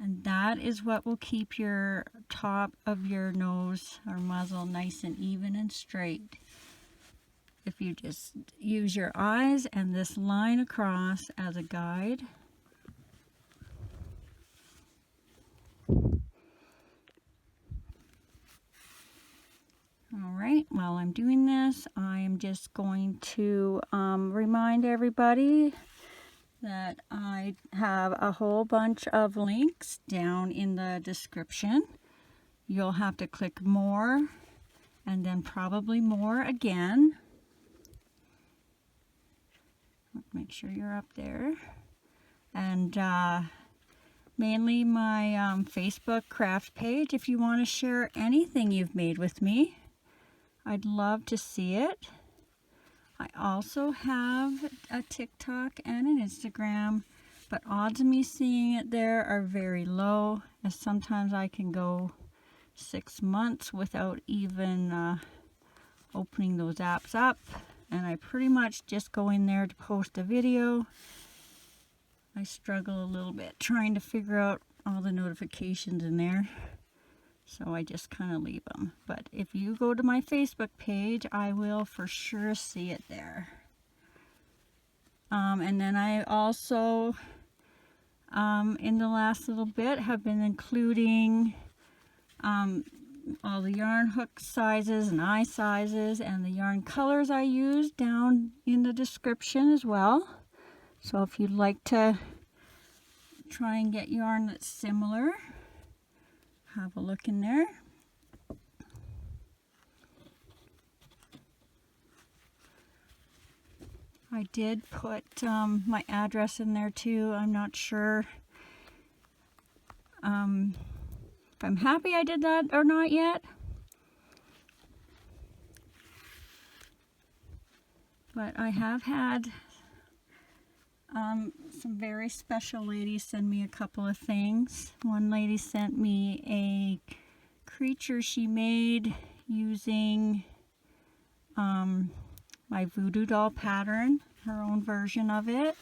And that is what will keep your top of your nose or muzzle nice and even and straight. If you just use your eyes and this line across as a guide. All right, while I'm doing this, I am just going to remind everybody that I have a whole bunch of links down in the description. You'll have to click more and then probably more again. Make sure you're up there. And mainly my Facebook craft page. If you want to share anything you've made with me, I'd love to see it. I also have a TikTok and an Instagram, but odds of me seeing it there are very low, as sometimes I can go 6 months without even opening those apps up, and I pretty much just go in there to post a video. I struggle a little bit trying to figure out all the notifications in there, so I just kind of leave them. But if you go to my Facebook page, I will for sure see it there. And then I also, in the last little bit, have been including all the yarn hook sizes and eye sizes and the yarn colors I use down in the description as well. So if you'd like to try and get yarn that's similar, have a look in there. I did put my address in there too. I'm not sure if I'm happy I did that or not yet. But I have had some very special ladies send me a couple of things. One lady sent me a creature she made using my voodoo doll pattern, her own version of it.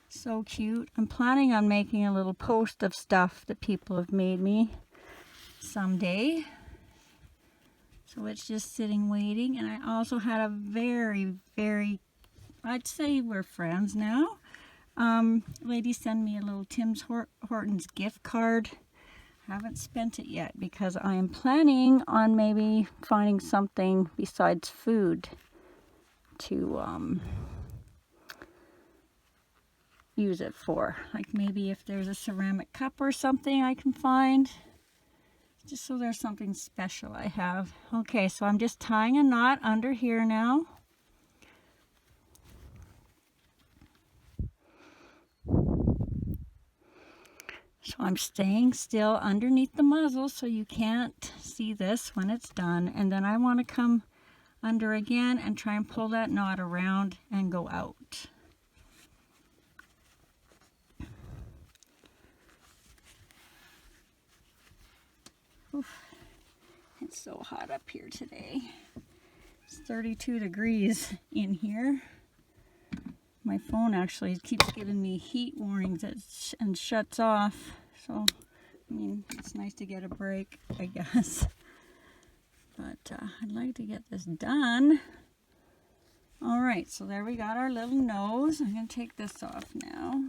So cute. I'm planning on making a little post of stuff that people have made me someday. So it's just sitting waiting. And I also had a very, I'd say we're friends now. Lady send me a little Tim Hortons gift card. Haven't spent it yet because I am planning on maybe finding something besides food to use it for. Like maybe if there's a ceramic cup or something I can find. Just so there's something special I have. Okay, so I'm just tying a knot under here now. So I'm staying still underneath the muzzle so you can't see this when it's done. And then I want to come under again and try and pull that knot around and go out. Oof. It's so hot up here today. It's 32 degrees in here. My phone actually keeps giving me heat warnings and shuts off. So, I mean, it's nice to get a break, I guess. But I'd like to get this done. All right, so there we got our little nose. I'm going to take this off now.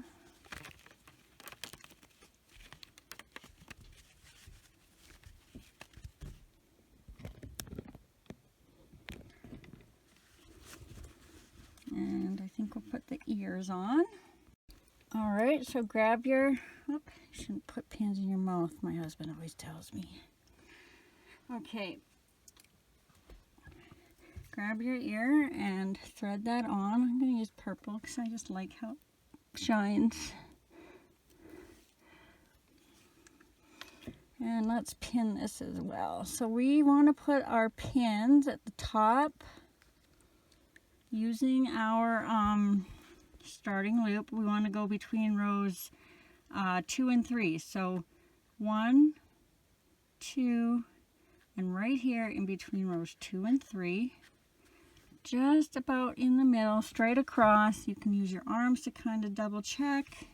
And I think we'll put the ears on. All right, so grab your, you shouldn't put pins in your mouth, my husband always tells me. Okay, grab your ear and thread that on. I'm going to use purple because I just like how it shines. And let's pin this as well. So we want to put our pins at the top using our starting loop. We want to go between rows 2 and 3. So 1, 2, and right here in between rows 2 and 3, just about in the middle, straight across. You can use your arms to kind of double check.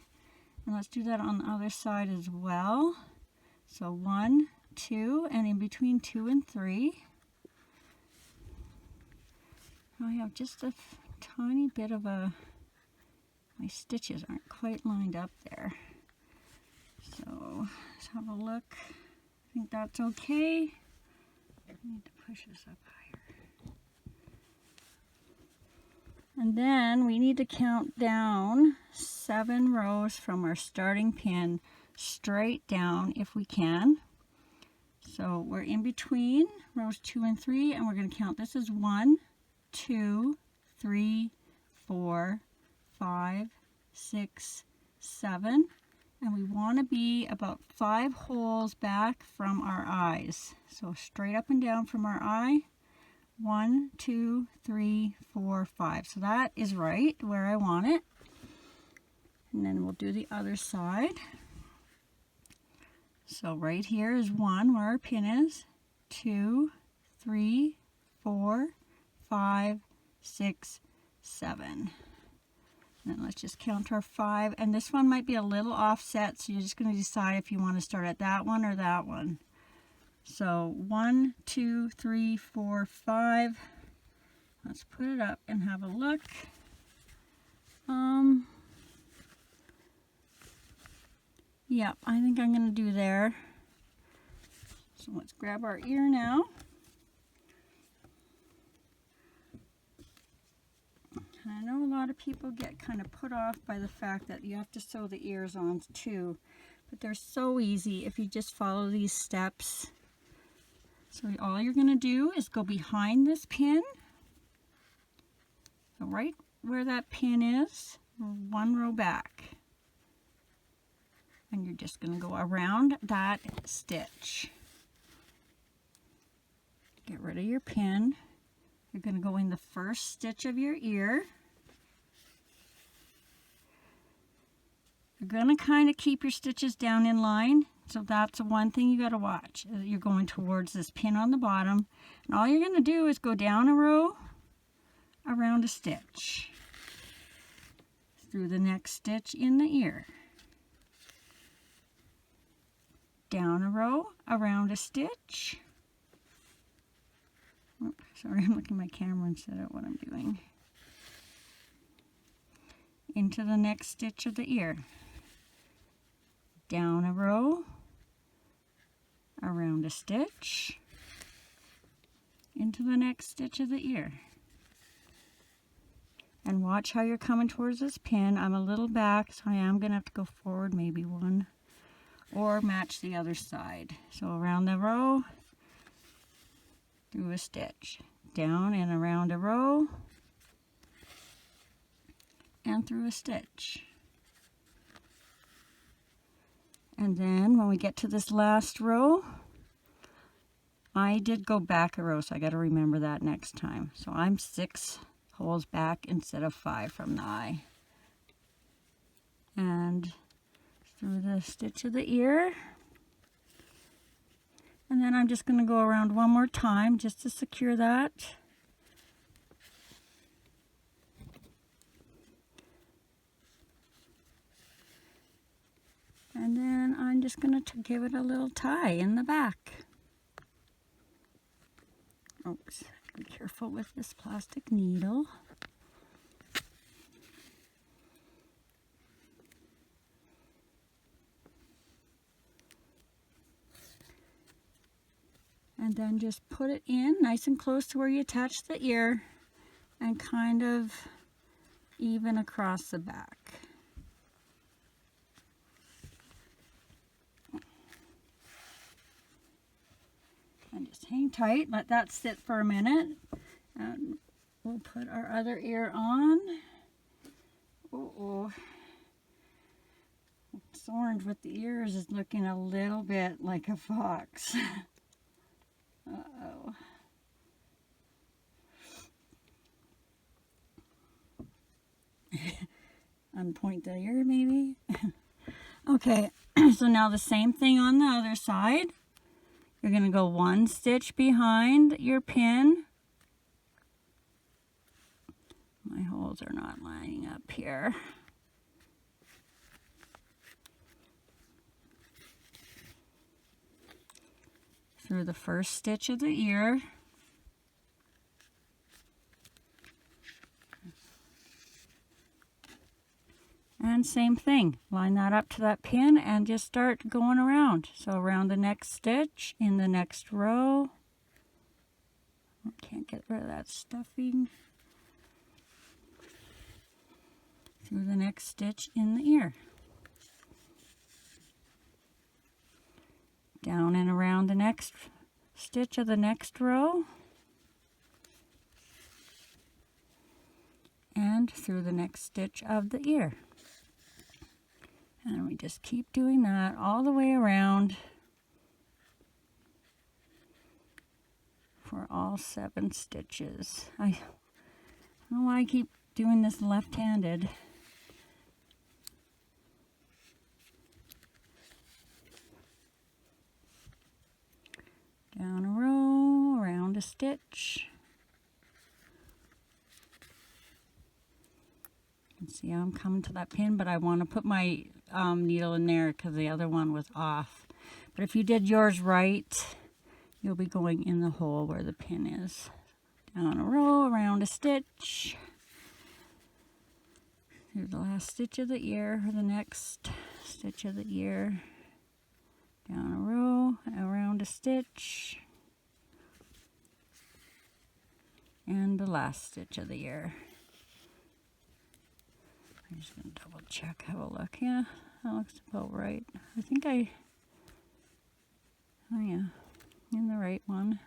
And let's do that on the other side as well. So 1, 2, and in between 2 and 3. I have just a tiny bit of my stitches aren't quite lined up there. So let's have a look. I think that's okay. I need to push this up higher. And then we need to count down 7 rows from our starting pin straight down if we can. So we're in between rows 2 and 3, and we're going to count. This is 1, 2, 3, 4, 5, 6, 7, and we want to be about 5 holes back from our eyes. So straight up and down from our eye. 1, 2, 3, 4, 5. So that is right where I want it. And then we'll do the other side. So right here is 1 where our pin is. 2, 3, 4, 5, 6, 7. And then let's just count our 5. And this one might be a little offset, so you're just going to decide if you want to start at that one or that one. So 1, 2, 3, 4, 5. Let's put it up and have a look. Yep, I think I'm going to do there. So let's grab our ear now. I know a lot of people get kind of put off by the fact that you have to sew the ears on too, but they're so easy if you just follow these steps. So all you're going to do is go behind this pin, so right where that pin is, one row back, and you're just going to go around that stitch. Get rid of your pin. You're going to go in the first stitch of your ear. You're going to kind of keep your stitches down in line. So that's the one thing you got to watch. You're going towards this pin on the bottom. And all you're going to do is go down a row, around a stitch, through the next stitch in the ear. Down a row, around a stitch. Oh, sorry, I'm looking at my camera instead of what I'm doing. Into the next stitch of the ear. Down a row, around a stitch, into the next stitch of the ear. And watch how you're coming towards this pin. I'm a little back, so I am going to have to go forward maybe one, or match the other side. So around the row, through a stitch, down and around a row, and through a stitch. And then when we get to this last row, I did go back a row, so I got to remember that next time. So I'm 6 holes back instead of 5 from the eye. And through the stitch of the ear. And then I'm just going to go around one more time just to secure that. And then I'm just going to give it a little tie in the back. Oops, be careful with this plastic needle. And then just put it in nice and close to where you attach the ear and kind of even across the back. And just hang tight, let that sit for a minute. And we'll put our other ear on. Uh-oh. This orange with the ears is looking a little bit like a fox. Uh-oh. Unpoint the ear maybe. Okay, so now the same thing on the other side. You're going to go one stitch behind your pin. My holes are not lining up here. Through the first stitch of the ear. And same thing, line that up to that pin and just start going around. So around the next stitch, in the next row. Can't get rid of that stuffing. Through the next stitch in the ear. Down and around the next stitch of the next row. And through the next stitch of the ear. And we just keep doing that all the way around for all 7 stitches. I don't know why I keep doing this left-handed. Down a row, around a stitch. You can see I'm coming to that pin, but I want to put my needle in there because the other one was off. But if you did yours right, you'll be going in the hole where the pin is. Down a row, around a stitch. Through the last stitch of the ear, or the next stitch of the ear. Down a row, around a stitch. And the last stitch of the ear. I'm just going to double check, have a look. Yeah, that looks about right. I think oh yeah, in the right one.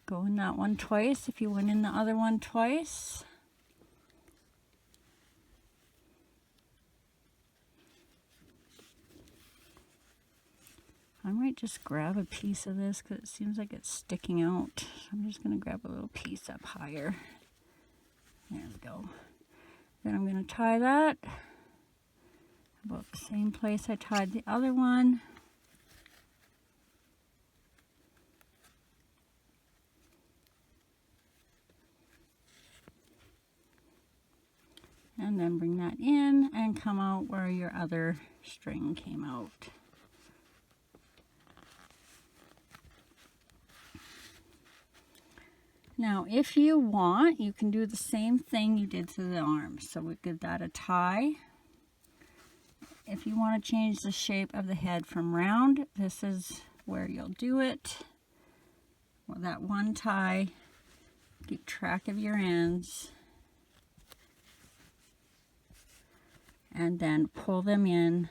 Go in that one twice if you went in the other one twice. I might just grab a piece of this because it seems like it's sticking out. So I'm just going to grab a little piece up higher. There we go. Then I'm going to tie that about the same place I tied the other one. And then bring that in and come out where your other string came out. Now, if you want, you can do the same thing you did to the arms. So we give that a tie. If you want to change the shape of the head from round, this is where you'll do it. Well, that one tie, keep track of your ends. And then pull them in.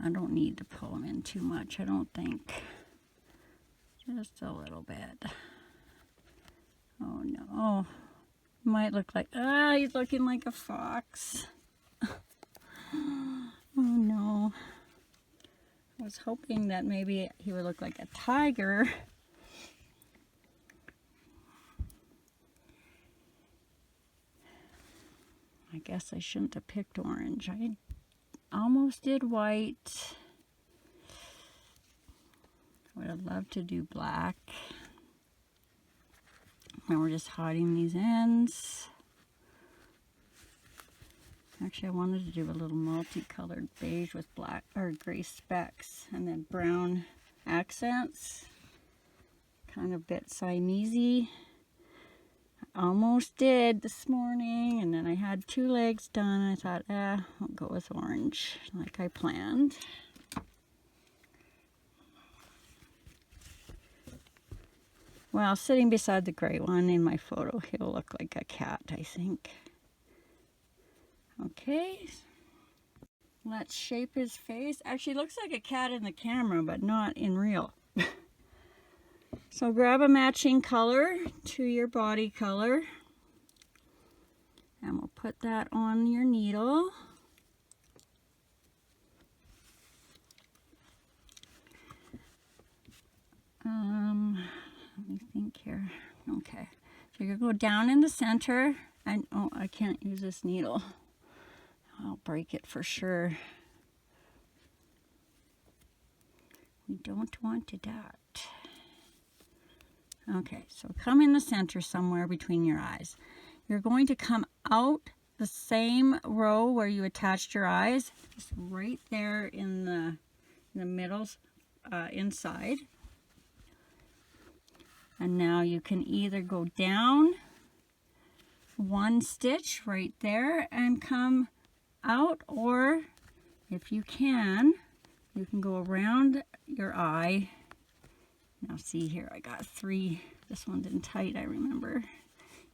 I don't need to pull them in too much, I don't think. Just a little bit. Oh no. Might look like, he's looking like a fox. Oh no. I was hoping that maybe he would look like a tiger. I guess I shouldn't have picked orange. I almost did white. I would have loved to do black. Now we're just hiding these ends. Actually, I wanted to do a little multicolored beige with black or gray specks and then brown accents. Kind of a bit Siamese-y. I almost did this morning, and then I had 2 legs done. I thought, I'll go with orange like I planned. Well, sitting beside the gray one in my photo, he'll look like a cat, I think. Okay, let's shape his face. Actually, looks like a cat in the camera, but not in real. So grab a matching color to your body color, and we'll put that on your needle. Let me think here. Okay, so you're gonna go down in the center, and oh, I can't use this needle. I'll break it for sure. We don't want to that. Okay, so come in the center somewhere between your eyes. You're going to come out the same row where you attached your eyes, just right there in the middle, inside. And now you can either go down 1 stitch right there and come out, or if you can go around your eye. Now see here, I got 3. This one's in tight, I remember.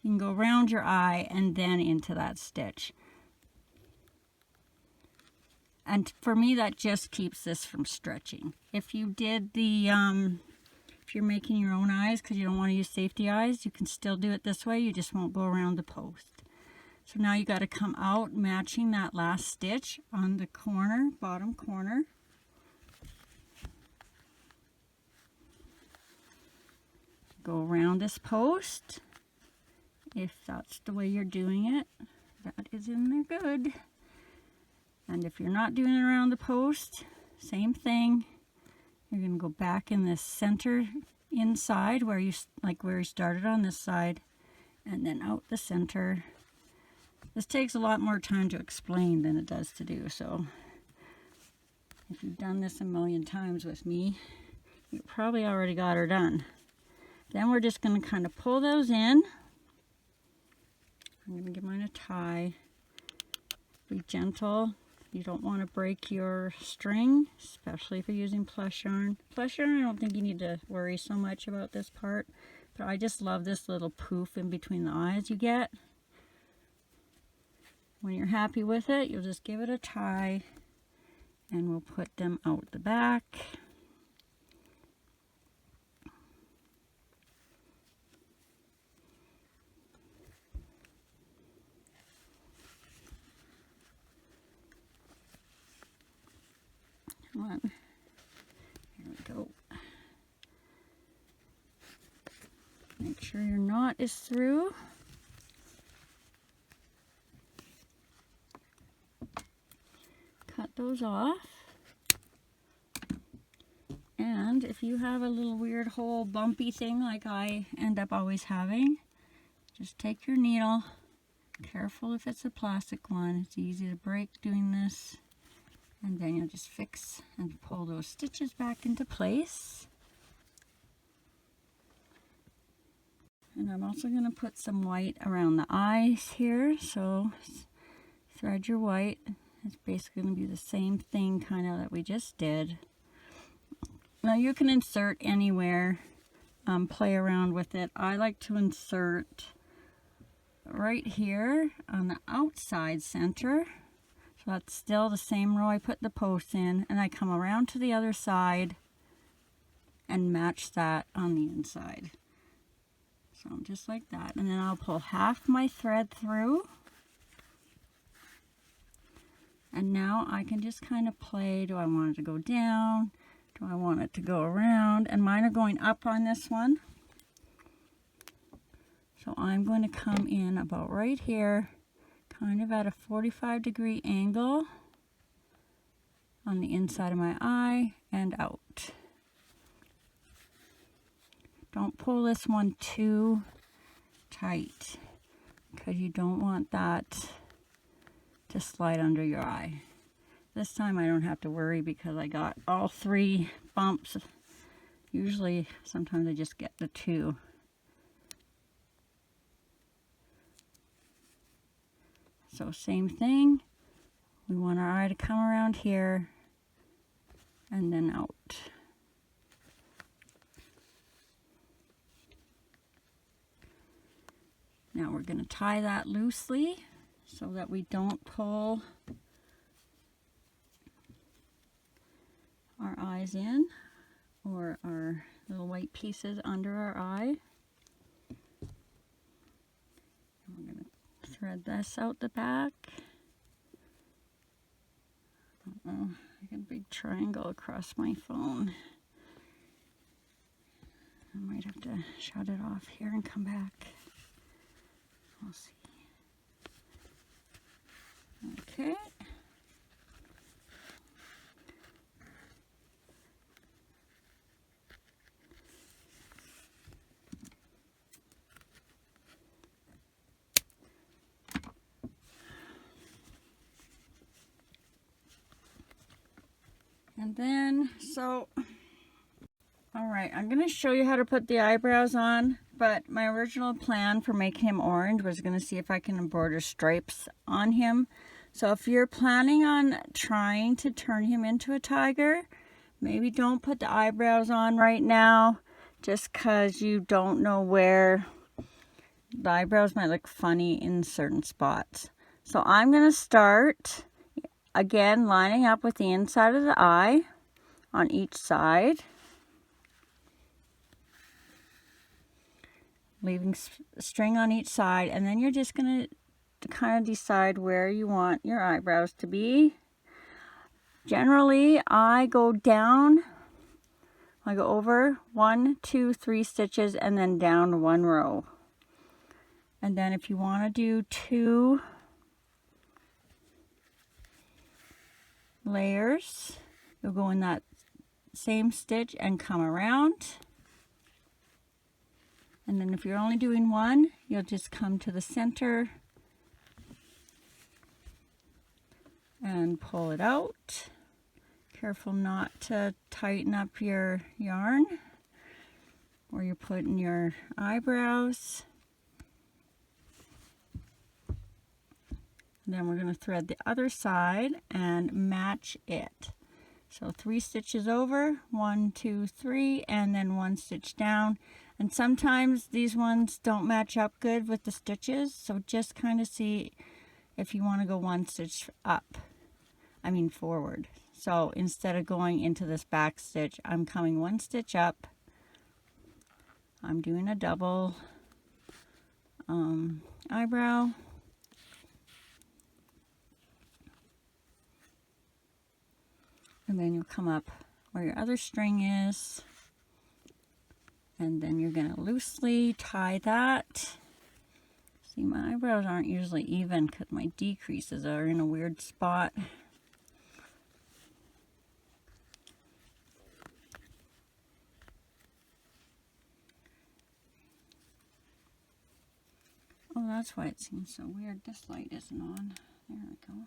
You can go around your eye and then into that stitch. And for me, that just keeps this from stretching. If you did the, if you're making your own eyes because you don't want to use safety eyes, you can still do it this way. You just won't go around the post. So now you got to come out matching that last stitch on the corner, bottom corner. Go around this post. If that's the way you're doing it, that is in there good. And if you're not doing it around the post, same thing. You're going to go back in this center inside where you started on this side, and then out the center. This takes a lot more time to explain than it does to do, so if you've done this a million times with me, you probably already got her done. Then we're just going to kind of pull those in. I'm going to give mine a tie. Be gentle. You don't want to break your string, especially if you're using plush yarn. Plush yarn, I don't think you need to worry so much about this part, but I just love this little poof in between the eyes you get. When you're happy with it, you'll just give it a tie, and we'll put them out the back. Come on. Here we go. Make sure your knot is through. Cut those off. And if you have a little weird hole bumpy thing like I end up always having, just take your needle. Careful if it's a plastic one. It's easy to break doing this. And then you'll just fix and pull those stitches back into place. And I'm also going to put some white around the eyes here. So thread your white. It's basically going to be the same thing kind of that we just did. Now you can insert anywhere, play around with it. I like to insert right here on the outside center. So that's still the same row I put the posts in, and I come around to the other side and match that on the inside. So just like that, and then I'll pull half my thread through, and now I can just kind of play. Do I want it to go down? Do I want it to go around? And mine are going up on this one. So I'm going to come in about right here, kind of at a 45-degree angle on the inside of my eye and out. Don't pull this one too tight because you don't want that to slide under your eye. This time I don't have to worry because I got all 3 bumps. Usually, sometimes I just get the 2. So same thing, we want our eye to come around here and then out. Now we're going to tie that loosely so that we don't pull our eyes in or our little white pieces under our eye. And we're going to thread this out the back. Uh-oh, I got a big triangle across my phone. I might have to shut it off here and come back. We'll see. Okay. And then, all right, I'm going to show you how to put the eyebrows on, but my original plan for making him orange was going to see if I can embroider stripes on him. So if you're planning on trying to turn him into a tiger, maybe don't put the eyebrows on right now, just because you don't know where the eyebrows might look funny in certain spots. So I'm going to start again lining up with the inside of the eye on each side, leaving string on each side, and then you're just going to kind of decide where you want your eyebrows to be. Generally, I go down, I go over 1, 2, 3 stitches and then down 1 row. And then if you want to do 2 layers, you'll go in that same stitch and come around. And then if you're only doing 1, you'll just come to the center and pull it out. Careful not to tighten up your yarn where you're putting your eyebrows. Then we're going to thread the other side and match it. So 3 stitches over, 1, 2, 3, and then 1 stitch down. And sometimes these ones don't match up good with the stitches, so just kind of see if you want to go one stitch up, forward. So instead of going into this back stitch, I'm coming one stitch up. I'm doing a double eyebrow. And then you'll come up where your other string is. And then you're going to loosely tie that. See, my eyebrows aren't usually even because my decreases are in a weird spot. Oh, that's why it seems so weird. This light isn't on. There we go.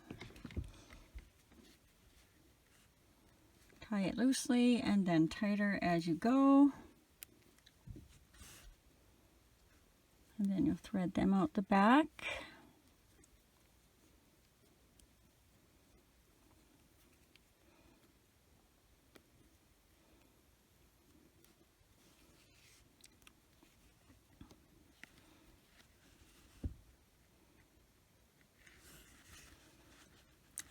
Tie it loosely and then tighter as you go. And then you'll thread them out the back.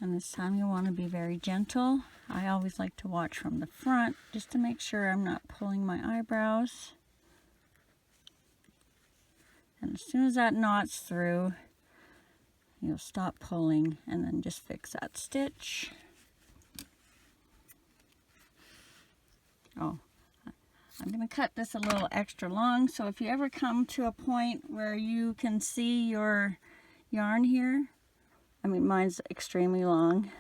And this time you want to be very gentle. I always like to watch from the front just to make sure I'm not pulling my eyebrows. And as soon as that knot's through, you'll stop pulling and then just fix that stitch. Oh, I'm going to cut this a little extra long, so if you ever come to a point where you can see your yarn here, mine's extremely long,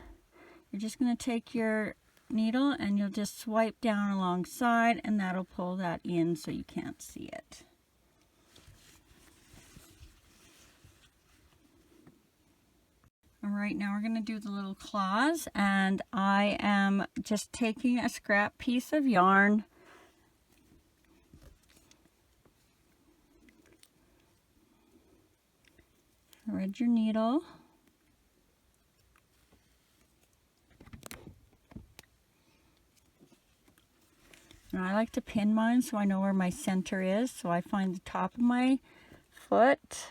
you're just going to take your needle and you'll just swipe down alongside, and that'll pull that in so you can't see it. Alright, now we're going to do the little claws, and I am just taking a scrap piece of yarn. Thread your needle. And I like to pin mine so I know where my center is. So I find the top of my foot.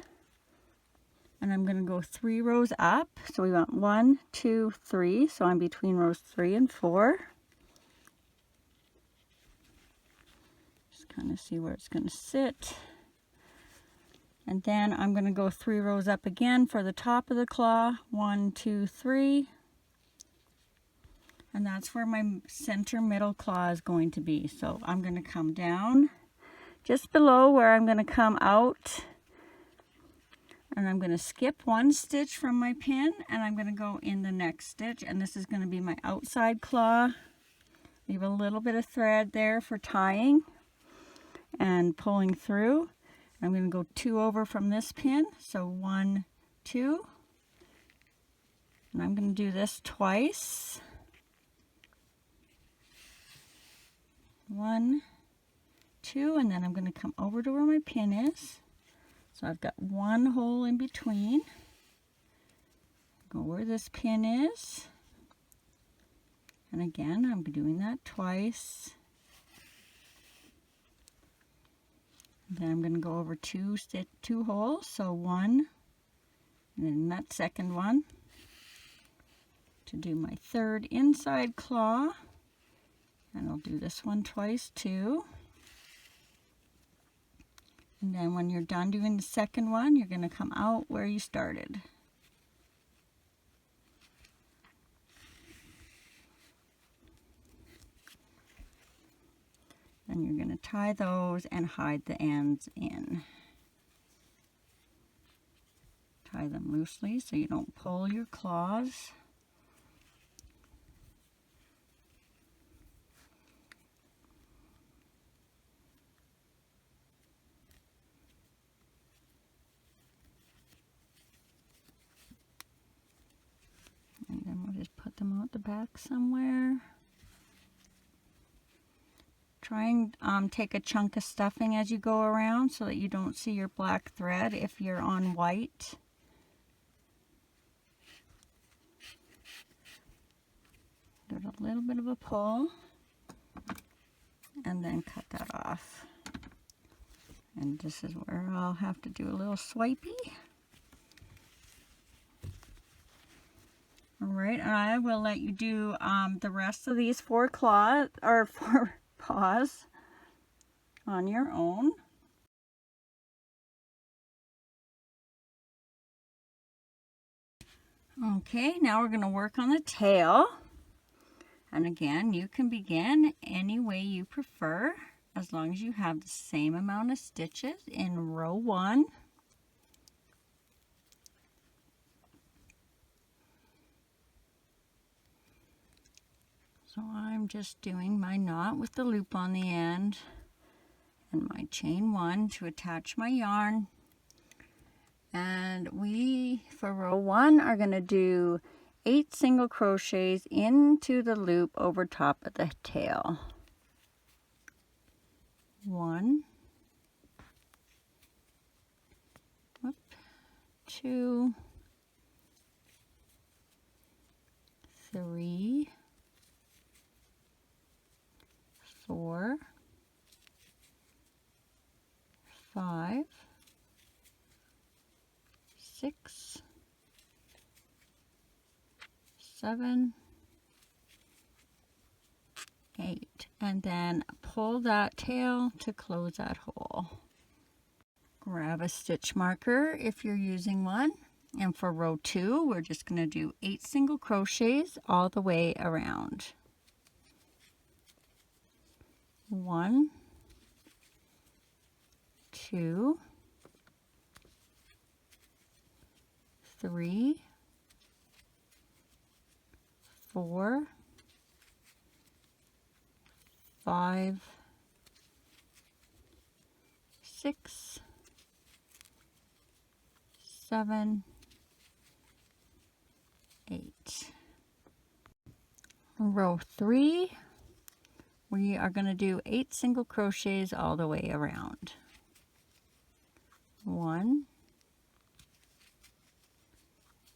And I'm going to go 3 rows up. So we want 1, 2, 3. So I'm between rows 3 and 4. Just kind of see where it's going to sit. And then I'm going to go 3 rows up again for the top of the claw. 1, 2, 3. And that's where my center middle claw is going to be. So I'm going to come down just below where I'm going to come out. And I'm going to skip 1 stitch from my pin, and I'm going to go in the next stitch, and this is going to be my outside claw. Leave a little bit of thread there for tying and pulling through. I'm going to go 2 over from this pin, so 1, 2, and I'm going to do this twice. 1, 2, and then I'm going to come over to where my pin is. So I've got 1 hole in between. Go where this pin is. And again, I'm doing that twice. Then I'm going to go over 2 holes. So 1, and then that second one to do my 3rd inside claw. And I'll do this one twice too. And then when you're done doing the second one, you're going to come out where you started. Then you're going to tie those and hide the ends in. Tie them loosely so you don't pull your claws. And then we'll just put them out the back somewhere. Try and take a chunk of stuffing as you go around so that you don't see your black thread if you're on white. Give it a little bit of a pull and then cut that off. And this is where I'll have to do a little swipey. right, and I will let you do the rest of these four paws on your own. Okay, now we're going to work on the tail. And again, you can begin any way you prefer, as long as you have the same amount of stitches in row 1. So I'm just doing my knot with the loop on the end and my chain 1 to attach my yarn. And we, for row 1, are going to do 8 single crochets into the loop over top of the tail. 1, 2, 3, 4, 5, 6, 7, 8, and then pull that tail to close that hole. Grab a stitch marker if you're using one, and for row 2 we're just going to do 8 single crochets all the way around. 1, 2, 3, 4, 5, 6, 7, 8. Row 3, we are going to do 8 single crochets all the way around. 1,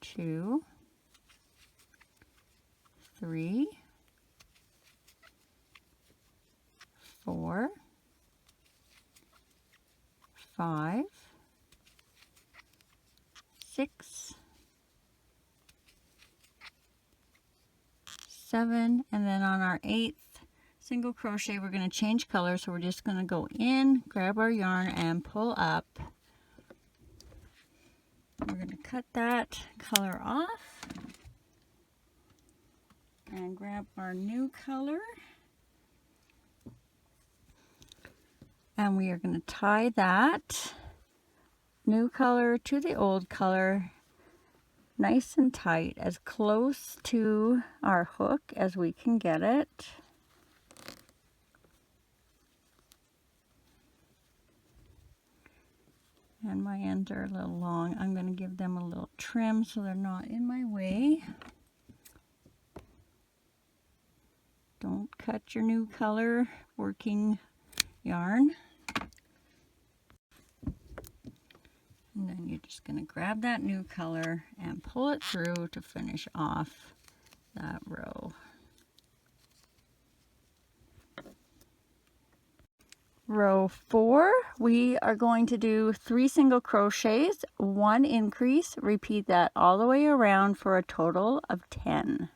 2, 3, 4, 5, 6, 7, and then on our 8th single crochet we're going to change color, so we're just going to go in, grab our yarn and pull up. We're going to cut that color off and grab our new color, and we are going to tie that new color to the old color nice and tight, as close to our hook as we can get it. And my ends are a little long. I'm going to give them a little trim so they're not in my way. Don't cut your new color working yarn. And then you're just going to grab that new color and pull it through to finish off that row. Row 4, we are going to do 3 single crochets, 1 increase. Repeat that all the way around for a total of 10.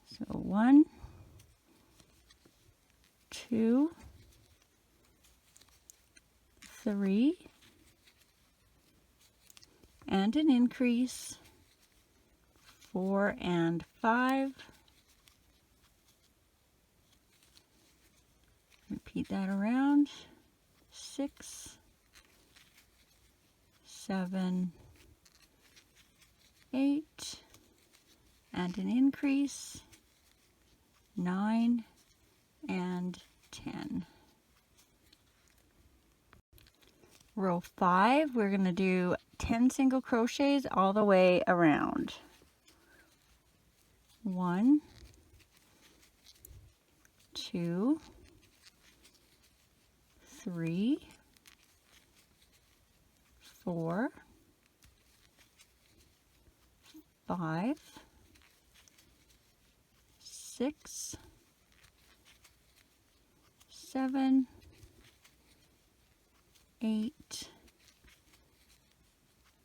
So 1, 2, 3, and an increase, 4 and 5. Repeat that around, 6, 7, 8, and an increase, 9 and 10. Row 5, we're going to do 10 single crochets all the way around. 1, 2, 3, 4, 5, 6, 7, 8,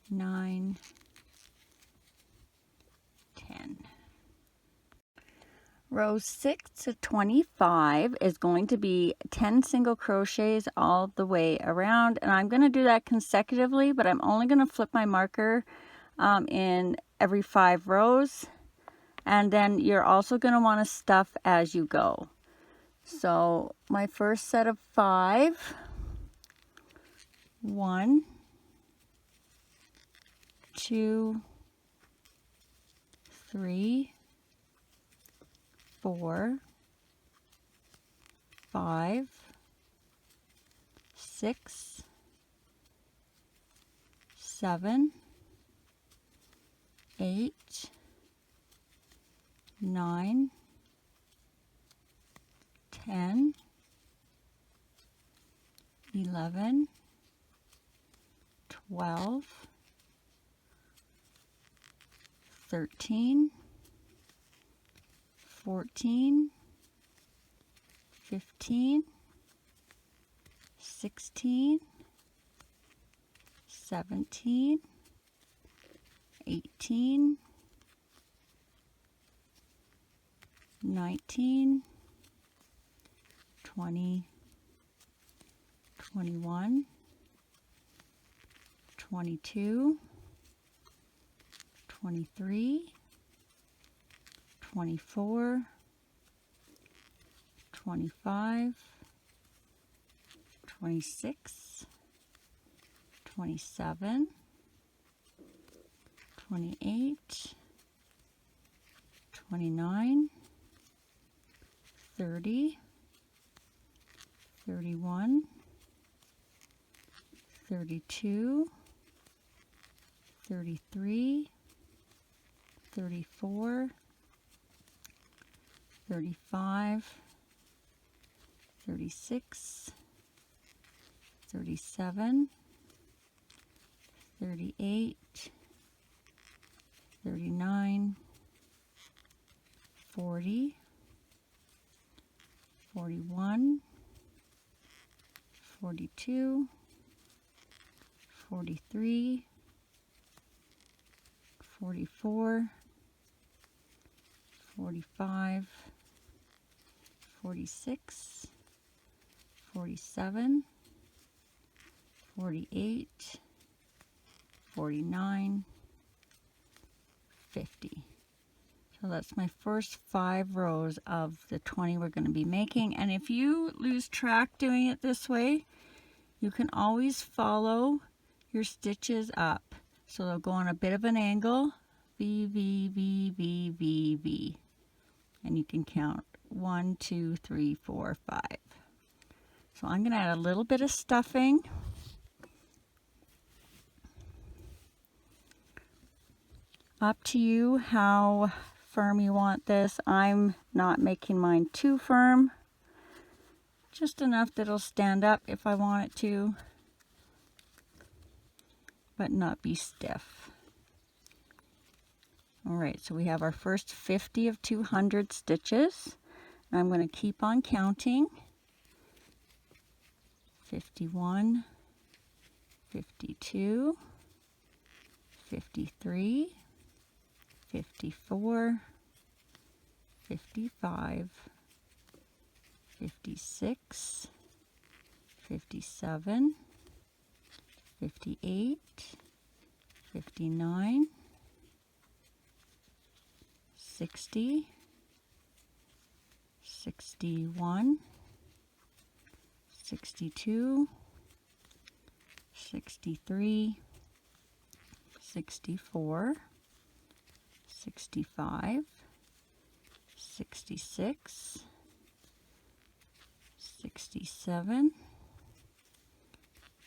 9, Rows 6 to 25 is going to be 10 single crochets all the way around, and I'm going to do that consecutively, but I'm only going to flip my marker in every 5 rows, and then you're also going to want to stuff as you go. So my first set of 5, 1, 2, 3, 4, 5, 6, 7, 8, 9, 10, 11, 12, 13, 14, 15, 16, 17, 18, 19, 20, 21, 22, 23, 24, 25, 26, 27, 28, 29, 30, 31, 32, 33, 34, 35, 36, 37, 38, 39, 40, 41, 42, 43, 44, 45, 46, 47, 48, 49, 50. So that's my first 5 rows of the 20 we're going to be making. And if you lose track doing it this way, you can always follow your stitches up. So they'll go on a bit of an angle, V, V, V, V, V, V. And you can count 1, 2, 3, 4, 5. So I'm going to add a little bit of stuffing. Up to you how firm you want this. I'm not making mine too firm. Just enough that it'll stand up if I want it to, but not be stiff. Alright, so we have our first 50 of 200 stitches. I'm going to keep on counting. 51, 52, 53, 54, 55, 56, 57, 58, 59, 60, 61, 62, 63, 64, 65, 66, 67,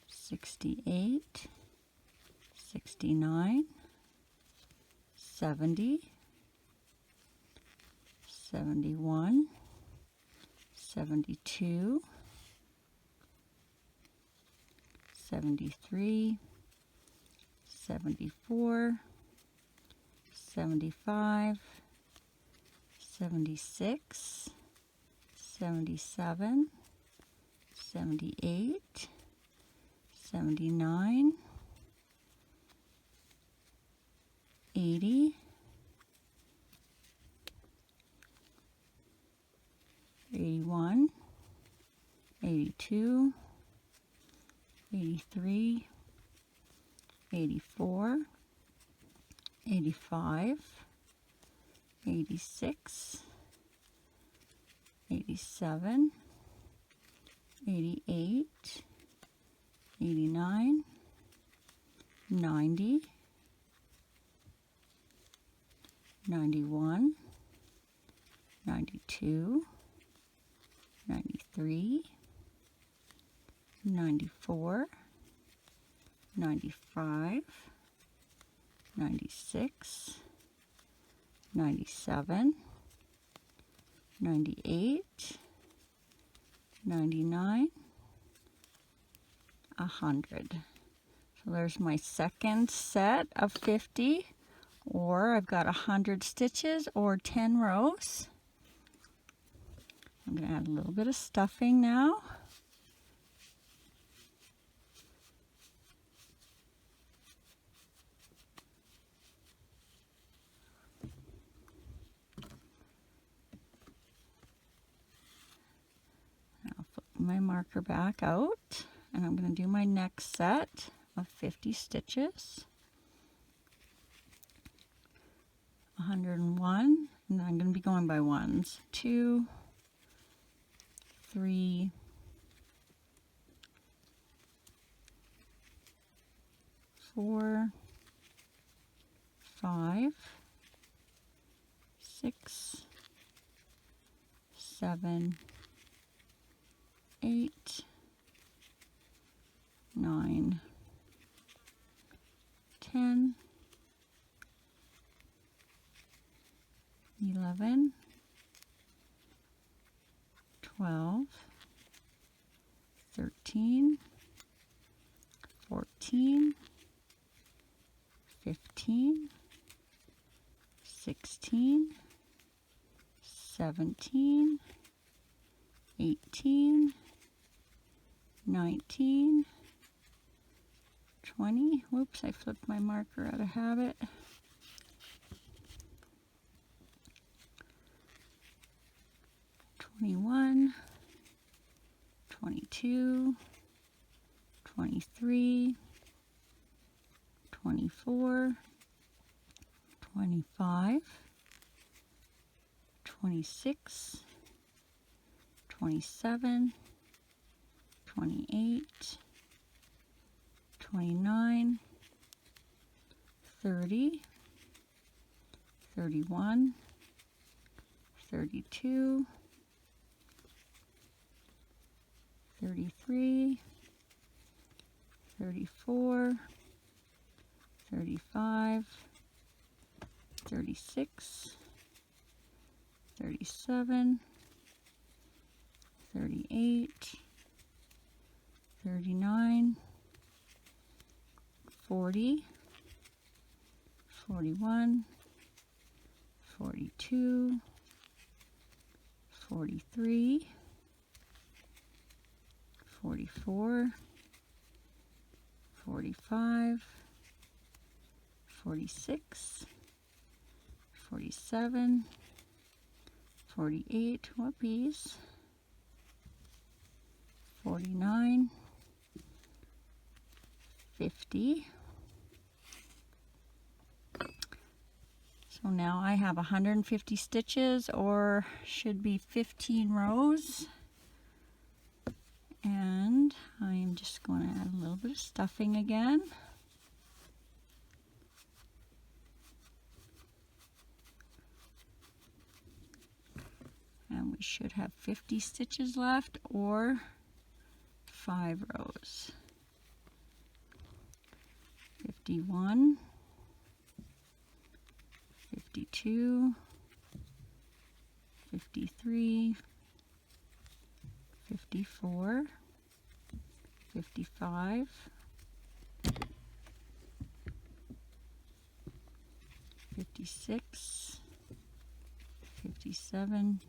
68, 69, 70, 71, 72, 73, 74, 75, 76, 77, 78, 79, 80, 81, 82, 83, 84, 85, 86, 87, 88, 89, 90, 91, 92, 93, 94, 95, 96, 97, 98, 99, 100. So there's my second set of 50, or I've got 100 stitches or 10 rows. I'm going to add a little bit of stuffing now. I'll flip my marker back out, and I'm going to do my next set of 50 stitches. 101, and I'm going to be going by ones. 2, 3, 4, 5, 6, 7, 8, 9, 10, 11, 12, 13, 14, 15, 16, 17, 18, 19, 20. Whoops, I flipped my marker out of habit. 21, 22, 23, 24, 25, 26, 27, 28, 29, 30, 31, 32, 33, 34, 35, 36, 37, 38, 39, 40, 41, 42, 43, 44, 45, 46, 47, 48, whoopies, 49, 50. So now I have 150 stitches, or should be 15 rows. And I'm just going to add a little bit of stuffing again. And we should have 50 stitches left, or 5 rows. 51, 52, 53, 54, 55, 56, 57,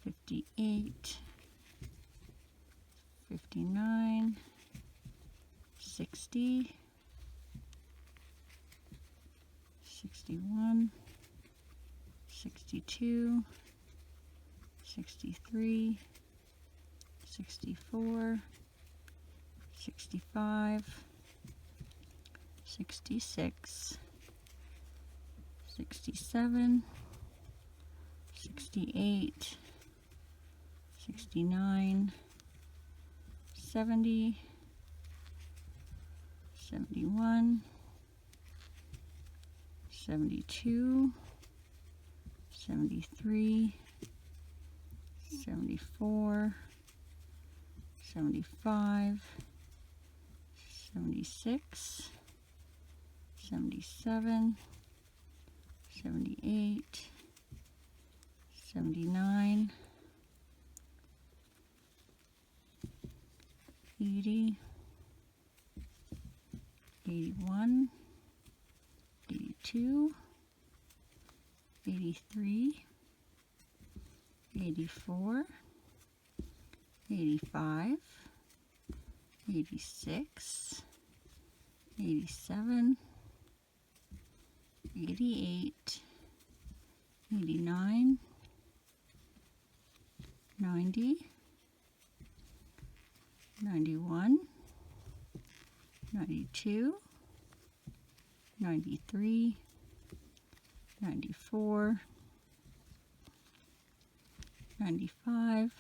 58, 59, 60, 61, 62, 63, 64, 65, 66, 67, 68, 69, 70, 71, 72, 73, 74, 75, 76, 77, 78, 79, 80, 81, 82, 83, 84, 85, 86, 87, 88, 89, 90, 91, 92, 93, 94, 95,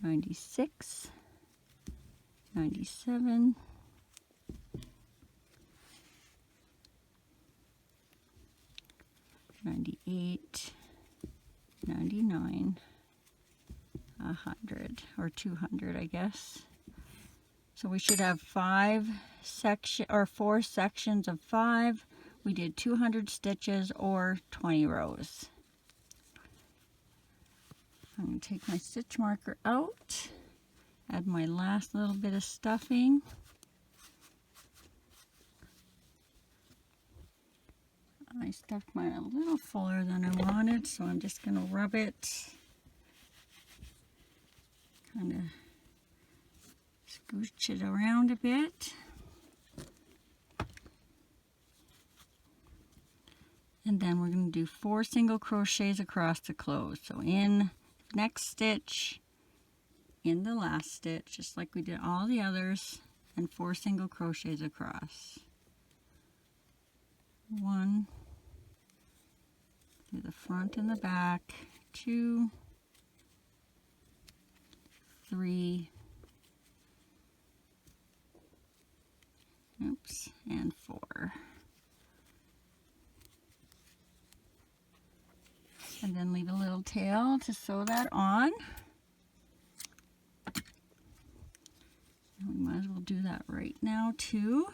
96, 97, 98, 99, 100, or 200, I guess. So we should have 4 sections of 5. We did 200 stitches or 20 rows. I'm going to take my stitch marker out, add my last little bit of stuffing. I stuffed mine a little fuller than I wanted, so I'm just going to rub it, kind of scooch it around a bit. And then we're going to do 4 single crochets across the close. So in next stitch, in the last stitch, just like we did all the others, and 4 single crochets across. 1 through the front and the back, 2, 3, oops, and 4. And then leave a little tail to sew that on. We might as well do that right now too.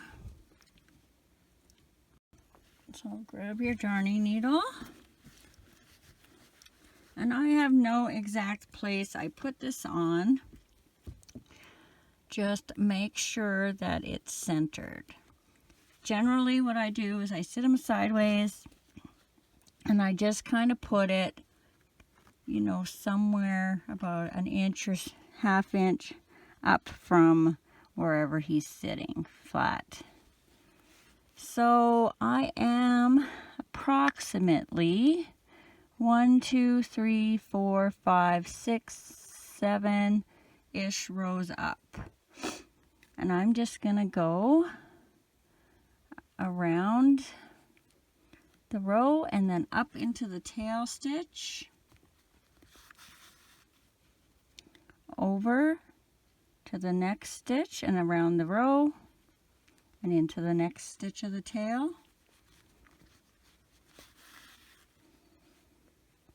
So grab your darning needle. And I have no exact place I put this on. Just make sure that it's centered. Generally what I do is I sit them sideways and I just kind of put it, you know, somewhere about an inch or ½ inch up from wherever he's sitting flat. So I am approximately 1, 2, 3, 4, 5, 6, 7-ish rows up. And I'm just going to go around the row and then up into the tail stitch, over to the next stitch and around the row and into the next stitch of the tail.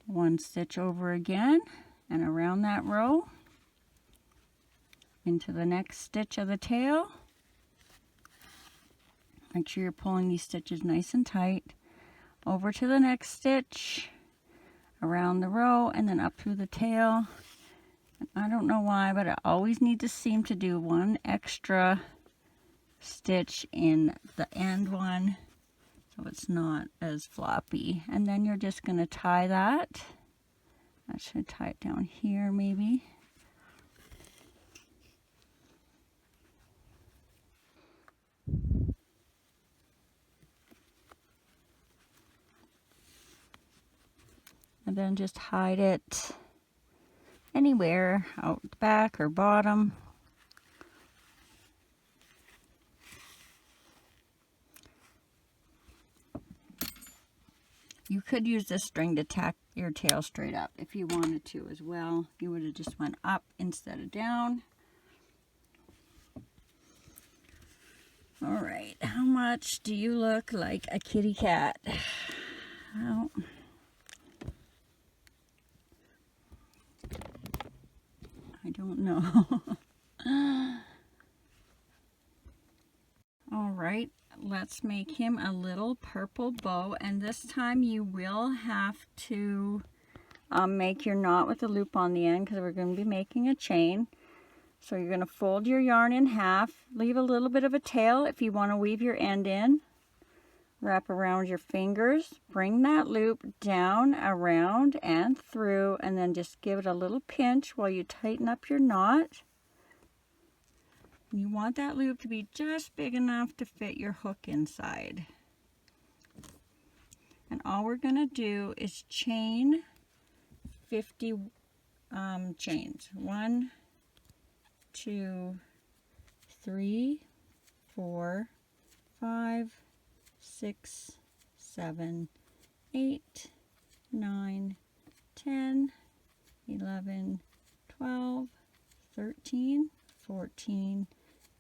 1 stitch over again and around that row into the next stitch of the tail. Make sure you're pulling these stitches nice and tight. Over to the next stitch, around the row, and then up through the tail. And I don't know why, but I always need to seem to do 1 extra stitch in the end one, so it's not as floppy. And then you're just going to tie that. I should tie it down here maybe. and then just hide it anywhere, out the back or bottom. You could use this string to tack your tail straight up if you wanted to as well. You would have just went up instead of down. All right, how much do you look like a kitty cat? Well, I don't know. All right, let's make him a little purple bow, and this time you will have to make your knot with a loop on the end because we're going to be making a chain. So you're going to fold your yarn in half, leave a little bit of a tail if you want to weave your end in, wrap around your fingers, bring that loop down, around, and through, and then just give it a little pinch while you tighten up your knot. You want that loop to be just big enough to fit your hook inside. And all we're going to do is chain 50 chains. 1, 2, 3, 4, 5, 6, 7, 8, 9, 10, 11, 12, 13, 14,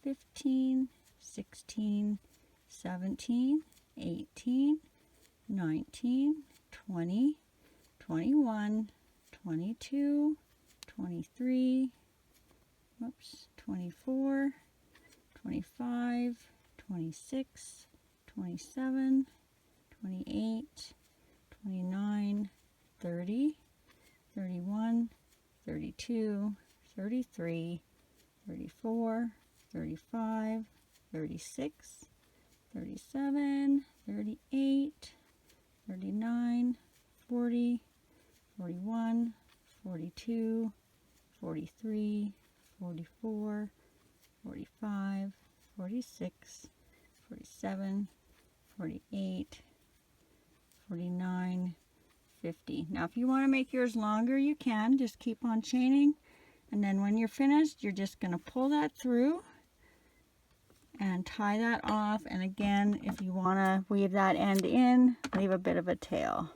15, 16, 17, 18, 19, 20, 21, 22, 23, 24, 25, 26, 27, 28, 29, 30, 31, 32, 33, 34, 35, 36, 37, 38, 39, 40, 41, 42, 43, 44, 45, 46, 47, 48, 49, 50. Now if you want to make yours longer, you can. Just keep on chaining, and then when you're finished, you're just going to pull that through and tie that off. And again, if you want to weave that end in, leave a bit of a tail.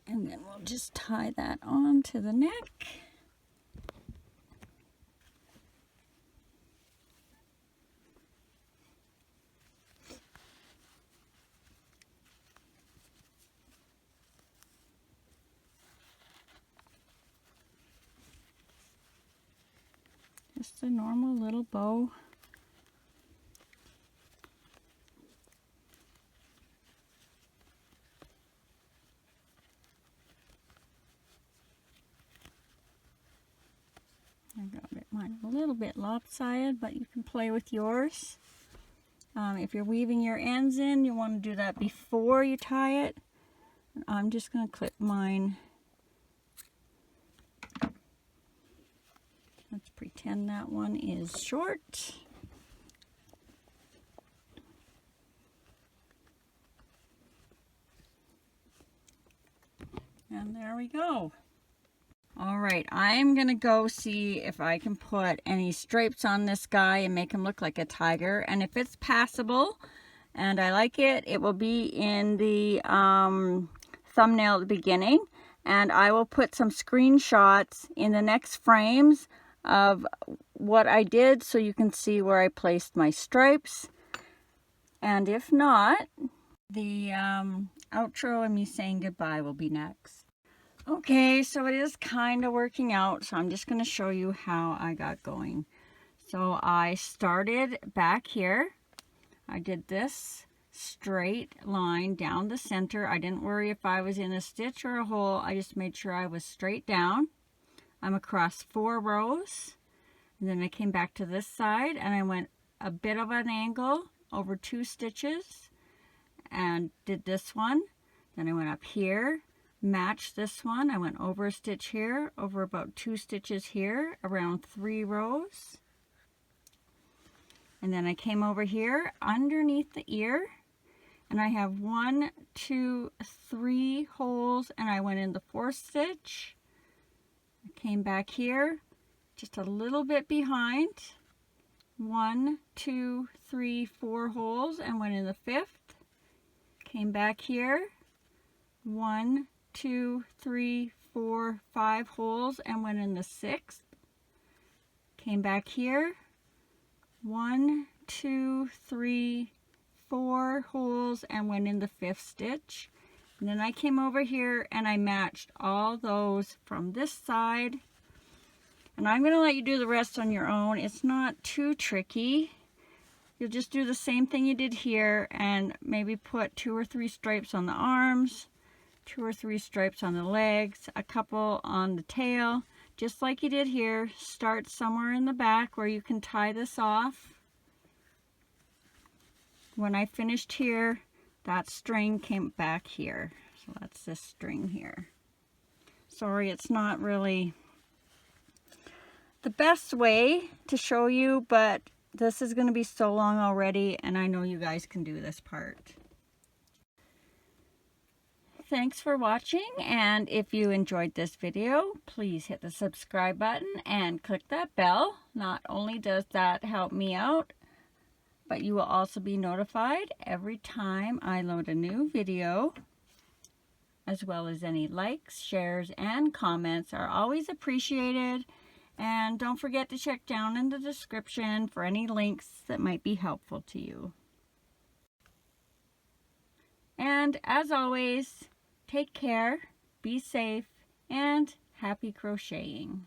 And then we'll just tie that on to the neck. Just a normal little bow. I got mine a little bit lopsided, but you can play with yours. If you're weaving your ends in, you want to do that before you tie it. I'm just going to clip mine. Let's pretend that one is short. And there we go. All right, I'm gonna go see if I can put any stripes on this guy and make him look like a tiger. And if it's passable and I like it, it will be in the thumbnail at the beginning. And I will put some screenshots in the next frames of what I did so you can see where I placed my stripes. And if not, the outro and me saying goodbye will be next. Okay, so it is kind of working out, so I'm just going to show you how I got going. So I started back here. I did this straight line down the center. I didn't worry if I was in a stitch or a hole. I just made sure I was straight down. I'm across 4 rows. And then I came back to this side and I went a bit of an angle over 2 stitches and did this one. Then I went up here, matched this one. I went over a stitch here, over about 2 stitches here, around 3 rows. And then I came over here underneath the ear and I have 1, 2, 3 holes, and I went in the 4th stitch. I came back here just a little bit behind, 1, 2, 3, 4 holes, and went in the 5th. Came back here, 1, 2, 3, 4, 5 holes, and went in the 6th. Came back here, 1, 2, 3, 4 holes, and went in the 5th stitch. And then I came over here and I matched all those from this side. And I'm going to let you do the rest on your own. It's not too tricky. You'll just do the same thing you did here and maybe put 2 or 3 stripes on the arms, 2 or 3 stripes on the legs, a couple on the tail, just like you did here. Start somewhere in the back where you can tie this off. When I finished here, that string came back here. So that's this string here. Sorry, it's not really the best way to show you, but this is going to be so long already, and I know you guys can do this part. Thanks for watching, and if you enjoyed this video, please hit the subscribe button and click that bell. Not only does that help me out, but you will also be notified every time I load a new video, as well as any likes, shares, and comments are always appreciated. And don't forget to check down in the description for any links that might be helpful to you. And as always, take care, be safe, and happy crocheting.